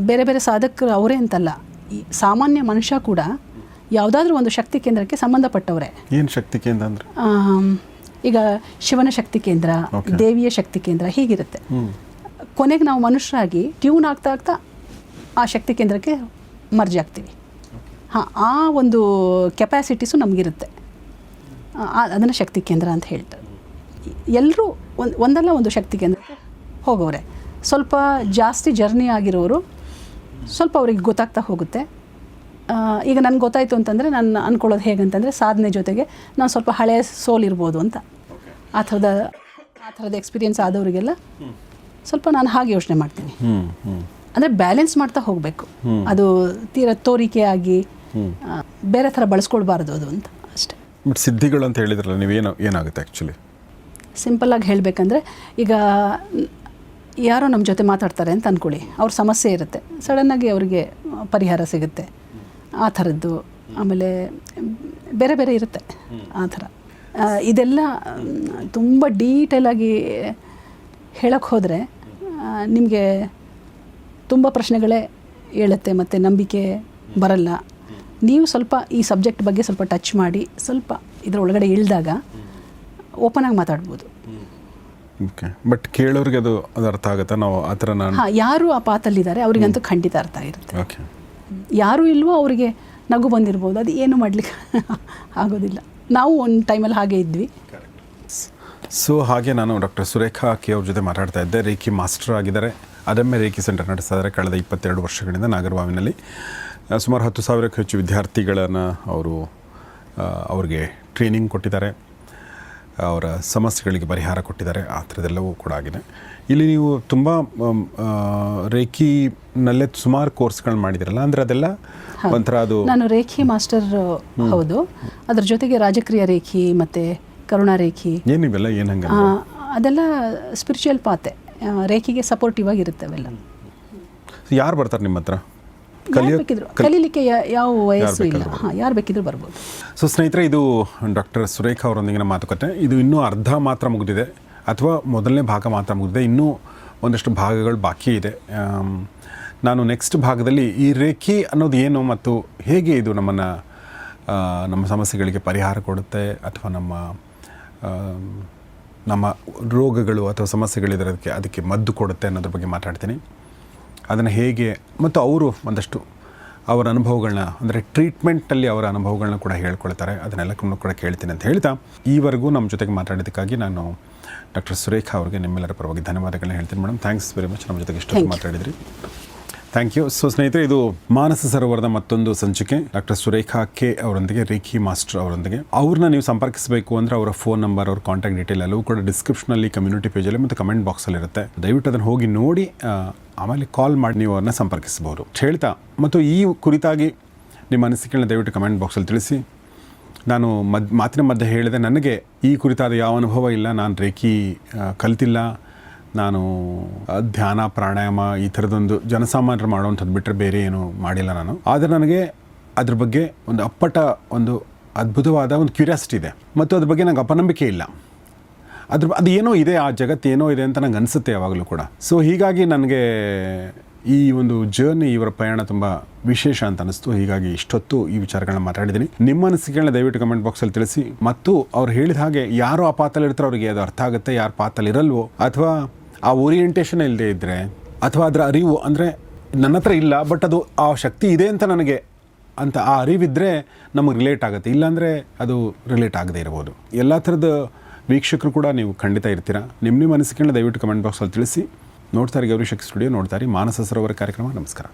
ಬೇರೆ ಬೇರೆ ಸಾಧಕರು ಅವರೇ ಅಂತಲ್ಲ, ಈ ಸಾಮಾನ್ಯ ಮನುಷ್ಯ ಕೂಡ ಯಾವುದಾದ್ರೂ ಒಂದು ಶಕ್ತಿ ಕೇಂದ್ರಕ್ಕೆ ಸಂಬಂಧಪಟ್ಟವರೇ. ಏನು ಶಕ್ತಿ ಕೇಂದ್ರ ಅಂದರೆ? ಈಗ ಶಿವನ ಶಕ್ತಿ ಕೇಂದ್ರ, ದೇವಿಯ ಶಕ್ತಿ ಕೇಂದ್ರ ಹೀಗಿರುತ್ತೆ. ಕೊನೆಗೆ ನಾವು ಮನುಷ್ಯರಾಗಿ ಟ್ಯೂನ್ ಆಗ್ತಾ ಆಗ್ತಾ ಆ ಶಕ್ತಿ ಕೇಂದ್ರಕ್ಕೆ ಮರ್ಜ್ ಆಗ್ತೀವಿ. ಆ ಒಂದು ಕೆಪಾಸಿಟೀಸು ನಮಗಿರುತ್ತೆ. ಅದನ್ನು ಶಕ್ತಿ ಕೇಂದ್ರ ಅಂತ ಹೇಳ್ತಾರೆ. ಎಲ್ಲರೂ ಒಂದಲ್ಲ ಒಂದು ಶಕ್ತಿ ಕೇಂದ್ರಕ್ಕೆ ಹೋಗೋರೆ. ಸ್ವಲ್ಪ ಜಾಸ್ತಿ ಜರ್ನಿ ಆಗಿರೋರು ಸ್ವಲ್ಪ ಅವ್ರಿಗೆ ಗೊತ್ತಾಗ್ತಾ ಹೋಗುತ್ತೆ. ಈಗ ನನಗೆ ಗೊತ್ತಾಯಿತು ಅಂತಂದರೆ ನಾನು ಅಂದ್ಕೊಳ್ಳೋದು ಹೇಗಂತಂದರೆ, ಸಾಧನೆ ಜೊತೆಗೆ ನಾನು ಸ್ವಲ್ಪ ಹಳೆಯ ಸೋಲ್ ಇರ್ಬೋದು ಅಂತ. ಆ ಥರದ ಎಕ್ಸ್ಪೀರಿಯೆನ್ಸ್ ಆದವರಿಗೆಲ್ಲ ಸ್ವಲ್ಪ ನಾನು ಹಾಗೆ ಯೋಚನೆ ಮಾಡ್ತೀನಿ. ಅಂದರೆ ಬ್ಯಾಲೆನ್ಸ್ ಮಾಡ್ತಾ ಹೋಗಬೇಕು. ಅದು ತೀರಾ ತೋರಿಕೆ ಆಗಿ ಬೇರೆ ಥರ ಬಳಸ್ಕೊಳ್ಬಾರ್ದು ಅದು ಅಂತ ಅಷ್ಟೇ. ಬಟ್ ಸಿದ್ಧಿಗಳು ಅಂತ ಹೇಳಿದ್ರಲ್ಲ, ಏನಾಗುತ್ತೆ ಆ್ಯಕ್ಚುಲಿ? ಸಿಂಪಲ್ಲಾಗಿ ಹೇಳಬೇಕಂದ್ರೆ, ಈಗ ಯಾರೋ ನಮ್ಮ ಜೊತೆ ಮಾತಾಡ್ತಾರೆ ಅಂತ ಅಂದ್ಕೊಳ್ಳಿ, ಅವ್ರ ಸಮಸ್ಯೆ ಇರುತ್ತೆ, ಸಡನ್ನಾಗಿ ಅವರಿಗೆ ಪರಿಹಾರ ಸಿಗುತ್ತೆ, ಆ ಥರದ್ದು. ಆಮೇಲೆ ಬೇರೆ ಬೇರೆ ಇರುತ್ತೆ ಆ ಥರ. ಇದೆಲ್ಲ ತುಂಬ ಡೀಟೇಲಾಗಿ ಹೇಳಕ್ಕೆ ಹೋದರೆ ನಿಮಗೆ ತುಂಬ ಪ್ರಶ್ನೆಗಳೇ ಹೇಳುತ್ತೆ ಮತ್ತು ನಂಬಿಕೆ ಬರಲ್ಲ. ನೀವು ಸ್ವಲ್ಪ ಈ ಸಬ್ಜೆಕ್ಟ್ ಬಗ್ಗೆ ಸ್ವಲ್ಪ ಟಚ್ ಮಾಡಿ ಸ್ವಲ್ಪ ಇದರೊಳಗಡೆ ಇಳಿದಾಗ ಓಪನ್ ಆಗಿ ಮಾತಾಡ್ಬೋದು. ಓಕೆ, ಬಟ್ ಕೇಳೋರಿಗೆ ಅದು ಅರ್ಥ ಆಗುತ್ತಾ? ನಾವು ಆ ಥರ ಯಾರು ಆ ಪಾತಲ್ಲಿದ್ದಾರೆ ಅವರಿಗಂತೂ ಖಂಡಿತ ಅರ್ಥ ಇರುತ್ತೆ. ಓಕೆ, ಯಾರು ಇಲ್ವೋ ಅವರಿಗೆ ನಗು ಬಂದಿರ್ಬೋದು, ಅದು ಏನು ಮಾಡಲಿಕ್ಕೆ ಆಗೋದಿಲ್ಲ. ನಾವು ಒಂದು ಟೈಮಲ್ಲಿ ಹಾಗೆ ಇದ್ವಿ. ಸೊ ಹಾಗೆ ನಾನು ಡಾಕ್ಟರ್ ಸುರೇಖಾ ಕೆ ಅವ್ರ ಜೊತೆ ಮಾತಾಡ್ತಾ ಇದ್ದೆ. ರೇಖಿ ಮಾಸ್ಟರ್ ಆಗಿದ್ದಾರೆ, ಅದಮ್ಮೆ ರೇಖಿ ಸೆಂಟರ್ ನಡೆಸ್ತಾ ಇದ್ದಾರೆ ಕಳೆದ 22 ವರ್ಷಗಳಿಂದ ನಾಗರಬಾವಿನಲ್ಲಿ. ಸುಮಾರು 10,000ಕ್ಕೂ ಹೆಚ್ಚು ವಿದ್ಯಾರ್ಥಿಗಳನ್ನು ಅವ್ರಿಗೆ ಟ್ರೈನಿಂಗ್ ಕೊಟ್ಟಿದ್ದಾರೆ, ಅವರ ಸಮಸ್ಯೆಗಳಿಗೆ ಪರಿಹಾರ ಕೊಟ್ಟಿದ್ದಾರೆ. ಆ ಥರದ್ದೆಲ್ಲವೂ ಕೂಡ ಆಗಿದೆ. ಇಲ್ಲಿ ನೀವು ತುಂಬ ರೇಖಿನಲ್ಲೇ ಸುಮಾರು ಕೋರ್ಸ್ಗಳು ಮಾಡಿದಿರಲ್ಲ, ಅಂದರೆ ಅದೆಲ್ಲ ಒಂಥರ ಅದು? ನಾನು ರೇಖಿ ಮಾಸ್ಟರ್ ಹೌದು. ಅದ್ರ ಜೊತೆಗೆ ರಾಜಕ್ರಿಯ ರೇಖಿ ಮತ್ತು ಕರುಣಾ ರೇಖಿ, ಏನಿವೆಲ್ಲ ಏನಂಗ ಅದೆಲ್ಲ ಸ್ಪಿರಿಚುವಲ್ ಪಾತೆ, ರೇಖಿಗೆ ಸಪೋರ್ಟಿವ್ ಆಗಿರುತ್ತೆ ಅವೆಲ್ಲ. ಯಾರು ಬರ್ತಾರೆ ನಿಮ್ಮ ಹತ್ರ ಕಲೀಲಿಕ್ಕೆ? ಯಾವ ವಯಸ್ಸು ಇಲ್ಲ, ಯಾರು ಬೇಕಿದ್ರೂ ಬರ್ಬೋದು. ಸೊ ಸ್ನೇಹಿತರೆ, ಇದು ಡಾಕ್ಟರ್ ಸುರೇಖಾ ಅವರೊಂದಿಗಿನ ಮಾತುಕತೆ. ಇದು ಇನ್ನೂ ಅರ್ಧ ಮಾತ್ರ ಮುಗಿದಿದೆ, ಅಥವಾ ಮೊದಲನೇ ಭಾಗ ಮಾತ್ರ ಮುಗಿದಿದೆ. ಇನ್ನೂ ಒಂದಷ್ಟು ಭಾಗಗಳು ಬಾಕಿ ಇದೆ. ನಾನು ನೆಕ್ಸ್ಟ್ ಭಾಗದಲ್ಲಿ ಈ ರೇಖಿ ಅನ್ನೋದು ಏನು ಮತ್ತು ಹೇಗೆ ಇದು ನಮ್ಮ ಸಮಸ್ಯೆಗಳಿಗೆ ಪರಿಹಾರ ಕೊಡುತ್ತೆ, ಅಥವಾ ನಮ್ಮ ರೋಗಗಳು ಅಥವಾ ಸಮಸ್ಯೆಗಳಿರೋದಕ್ಕೆ ಅದಕ್ಕೆ ಮದ್ದು ಕೊಡುತ್ತೆ ಅನ್ನೋದ್ರ ಬಗ್ಗೆ ಮಾತಾಡ್ತೀನಿ. ಅದನ್ನು ಹೇಗೆ, ಮತ್ತು ಅವರು ಒಂದಷ್ಟು ಅವರ ಅನುಭವಗಳನ್ನ, ಅಂದರೆ ಟ್ರೀಟ್ಮೆಂಟಲ್ಲಿ ಅವರ ಅನುಭವಗಳನ್ನ ಕೂಡ ಹೇಳ್ಕೊಳ್ತಾರೆ, ಅದನ್ನೆಲ್ಲ ಕೂಡ ಕೇಳ್ತೀನಿ ಅಂತ ಹೇಳ್ತಾ, ಈವರೆಗೂ ನಮ್ಮ ಜೊತೆಗೆ ಮಾತಾಡೋದಕ್ಕಾಗಿ ನಾನು ಡಾಕ್ಟರ್ ಸುರೇಖಾ ಅವರಿಗೆ ನಿಮ್ಮೆಲ್ಲರ ಪರವಾಗಿ ಧನ್ಯವಾದಗಳನ್ನ ಹೇಳ್ತೀನಿ ಮೇಡಮ್. ಥ್ಯಾಂಕ್ಸ್ ವೆರಿ ಮಚ್, ನಮ್ಮ ಜೊತೆಗೆ ಇಷ್ಟೊಂದು ಮಾತಾಡಿದ್ರಿ. Thank you. ಸೊ ಸ್ನೇಹಿತರೆ, ಇದು ಮಾನಸ ಸರೋವರದ ಮತ್ತೊಂದು ಸಂಚಿಕೆ ಡಾಕ್ಟರ್ ಸುರೇಖಾ ಕೆ ಅವರೊಂದಿಗೆ, ರೇಖಿ ಮಾಸ್ಟರ್ ಅವರೊಂದಿಗೆ. ಅವ್ರನ್ನ ನೀವು ಸಂಪರ್ಕಿಸಬೇಕು ಅಂದರೆ ಅವರ ಫೋನ್ ನಂಬರ್, ಅವ್ರ ಕಾಂಟ್ಯಾಕ್ಟ್ ಡೀಟೇಲ್ ಎಲ್ಲವೂ ಕೂಡ ಡಿಸ್ಕ್ರಿಪ್ಷನಲ್ಲಿ, ಕಮ್ಯುನಿಟಿ ಪೇಜಲ್ಲಿ ಮತ್ತು ಕಮೆಂಟ್ ಬಾಕ್ಸಲ್ಲಿ ಇರುತ್ತೆ. ದಯವಿಟ್ಟು ಅದನ್ನು ಹೋಗಿ ನೋಡಿ, ಆಮೇಲೆ ಕಾಲ್ ಮಾಡಿ ನೀವು ಅವ್ರನ್ನ ಸಂಪರ್ಕಿಸಬಹುದು ಹೇಳ್ತಾ, ಮತ್ತು ಈ ಕುರಿತಾಗಿ ನಿಮ್ಮ ಅನಿಸಿಕೆಗಳನ್ನ ದಯವಿಟ್ಟು ಕಮೆಂಟ್ ಬಾಕ್ಸಲ್ಲಿ ತಿಳಿಸಿ. ನಾನು ಮಾತಿನ ಮಧ್ಯೆ ಹೇಳಿದೆ, ನನಗೆ ಈ ಕುರಿತಾದ ಯಾವ ಅನುಭವ ಇಲ್ಲ, ನಾನು ರೇಖಿ ಕಲ್ತಿಲ್ಲ, ನಾನು ಧ್ಯಾನ ಪ್ರಾಣಾಯಾಮ ಈ ಥರದೊಂದು ಜನಸಾಮಾನ್ಯರು ಮಾಡೋವಂಥದ್ದು ಬಿಟ್ಟರೆ ಬೇರೆ ಏನು ಮಾಡಿಲ್ಲ ನಾನು. ಆದರೆ ನನಗೆ ಅದ್ರ ಬಗ್ಗೆ ಒಂದು ಒಂದು ಅದ್ಭುತವಾದ ಒಂದು ಕ್ಯೂರಿಯಾಸಿಟಿ ಇದೆ, ಮತ್ತು ಅದ್ರ ಬಗ್ಗೆ ನಂಗೆ ಅಪನಂಬಿಕೆ ಇಲ್ಲ. ಅದು ಏನೋ ಇದೆ, ಆ ಜಗತ್ತು ಏನೋ ಇದೆ ಅಂತ ನಂಗೆ ಅನಿಸುತ್ತೆ ಯಾವಾಗಲೂ ಕೂಡ. ಸೊ ಹೀಗಾಗಿ ನನಗೆ ಈ ಒಂದು ಜರ್ನಿ, ಇವರ ಪ್ರಯಾಣ ತುಂಬ ವಿಶೇಷ ಅಂತ ಅನಿಸ್ತು. ಹೀಗಾಗಿ ಇಷ್ಟೊತ್ತು ಈ ವಿಚಾರಗಳನ್ನ ಮಾತಾಡಿದ್ದೀನಿ. ನಿಮ್ಮ ಅನಿಸಿಕೆಗಳನ್ನ ದಯವಿಟ್ಟು ಕಮೆಂಟ್ ಬಾಕ್ಸಲ್ಲಿ ತಿಳಿಸಿ. ಮತ್ತು ಅವ್ರು ಹೇಳಿದ ಹಾಗೆ, ಯಾರು ಆ ಪಾತಲ್ಲಿ ಇರ್ತಾರೋ ಅವರಿಗೆ ಅದು ಅರ್ಥ ಆಗುತ್ತೆ, ಯಾರು ಪಾತಲ್ಲಿ ಇರಲ್ವೋ, ಅಥವಾ ಆ ಓರಿಯೆಂಟೇಷನ್ ಇಲ್ಲದೆ ಇದ್ದರೆ, ಅಥವಾ ಅದರ ಅರಿವು, ಅಂದರೆ ನನ್ನ ಹತ್ರ ಇಲ್ಲ ಬಟ್ ಅದು ಆ ಶಕ್ತಿ ಇದೆ ಅಂತ ನನಗೆ ಅಂತ ಆ ಅರಿವಿದ್ದರೆ ನಮಗೆ ರಿಲೇಟ್ ಆಗುತ್ತೆ, ಇಲ್ಲಾಂದರೆ ಅದು ರಿಲೇಟ್ ಆಗದೆ ಇರ್ಬೋದು. ಎಲ್ಲ ಥರದ ವೀಕ್ಷಕರು ಕೂಡ ನೀವು ಖಂಡಿತ ಇರ್ತೀರಾ. ನಿಮ್ಮ ಅನಿಸಿಕೆಗಳನ್ನ ದಯವಿಟ್ಟು ಕಮೆಂಟ್ ಬಾಕ್ಸಲ್ಲಿ ತಿಳಿಸಿ. ನೋಡ್ತಾರೆ ಗೌರಿ ಶಕ್ತಿ ಸ್ಟುಡಿಯೋ, ನೋಡ್ತಾರೆ ಮಾನಸ ಸರೋವರ ಕಾರ್ಯಕ್ರಮ. ನಮಸ್ಕಾರ.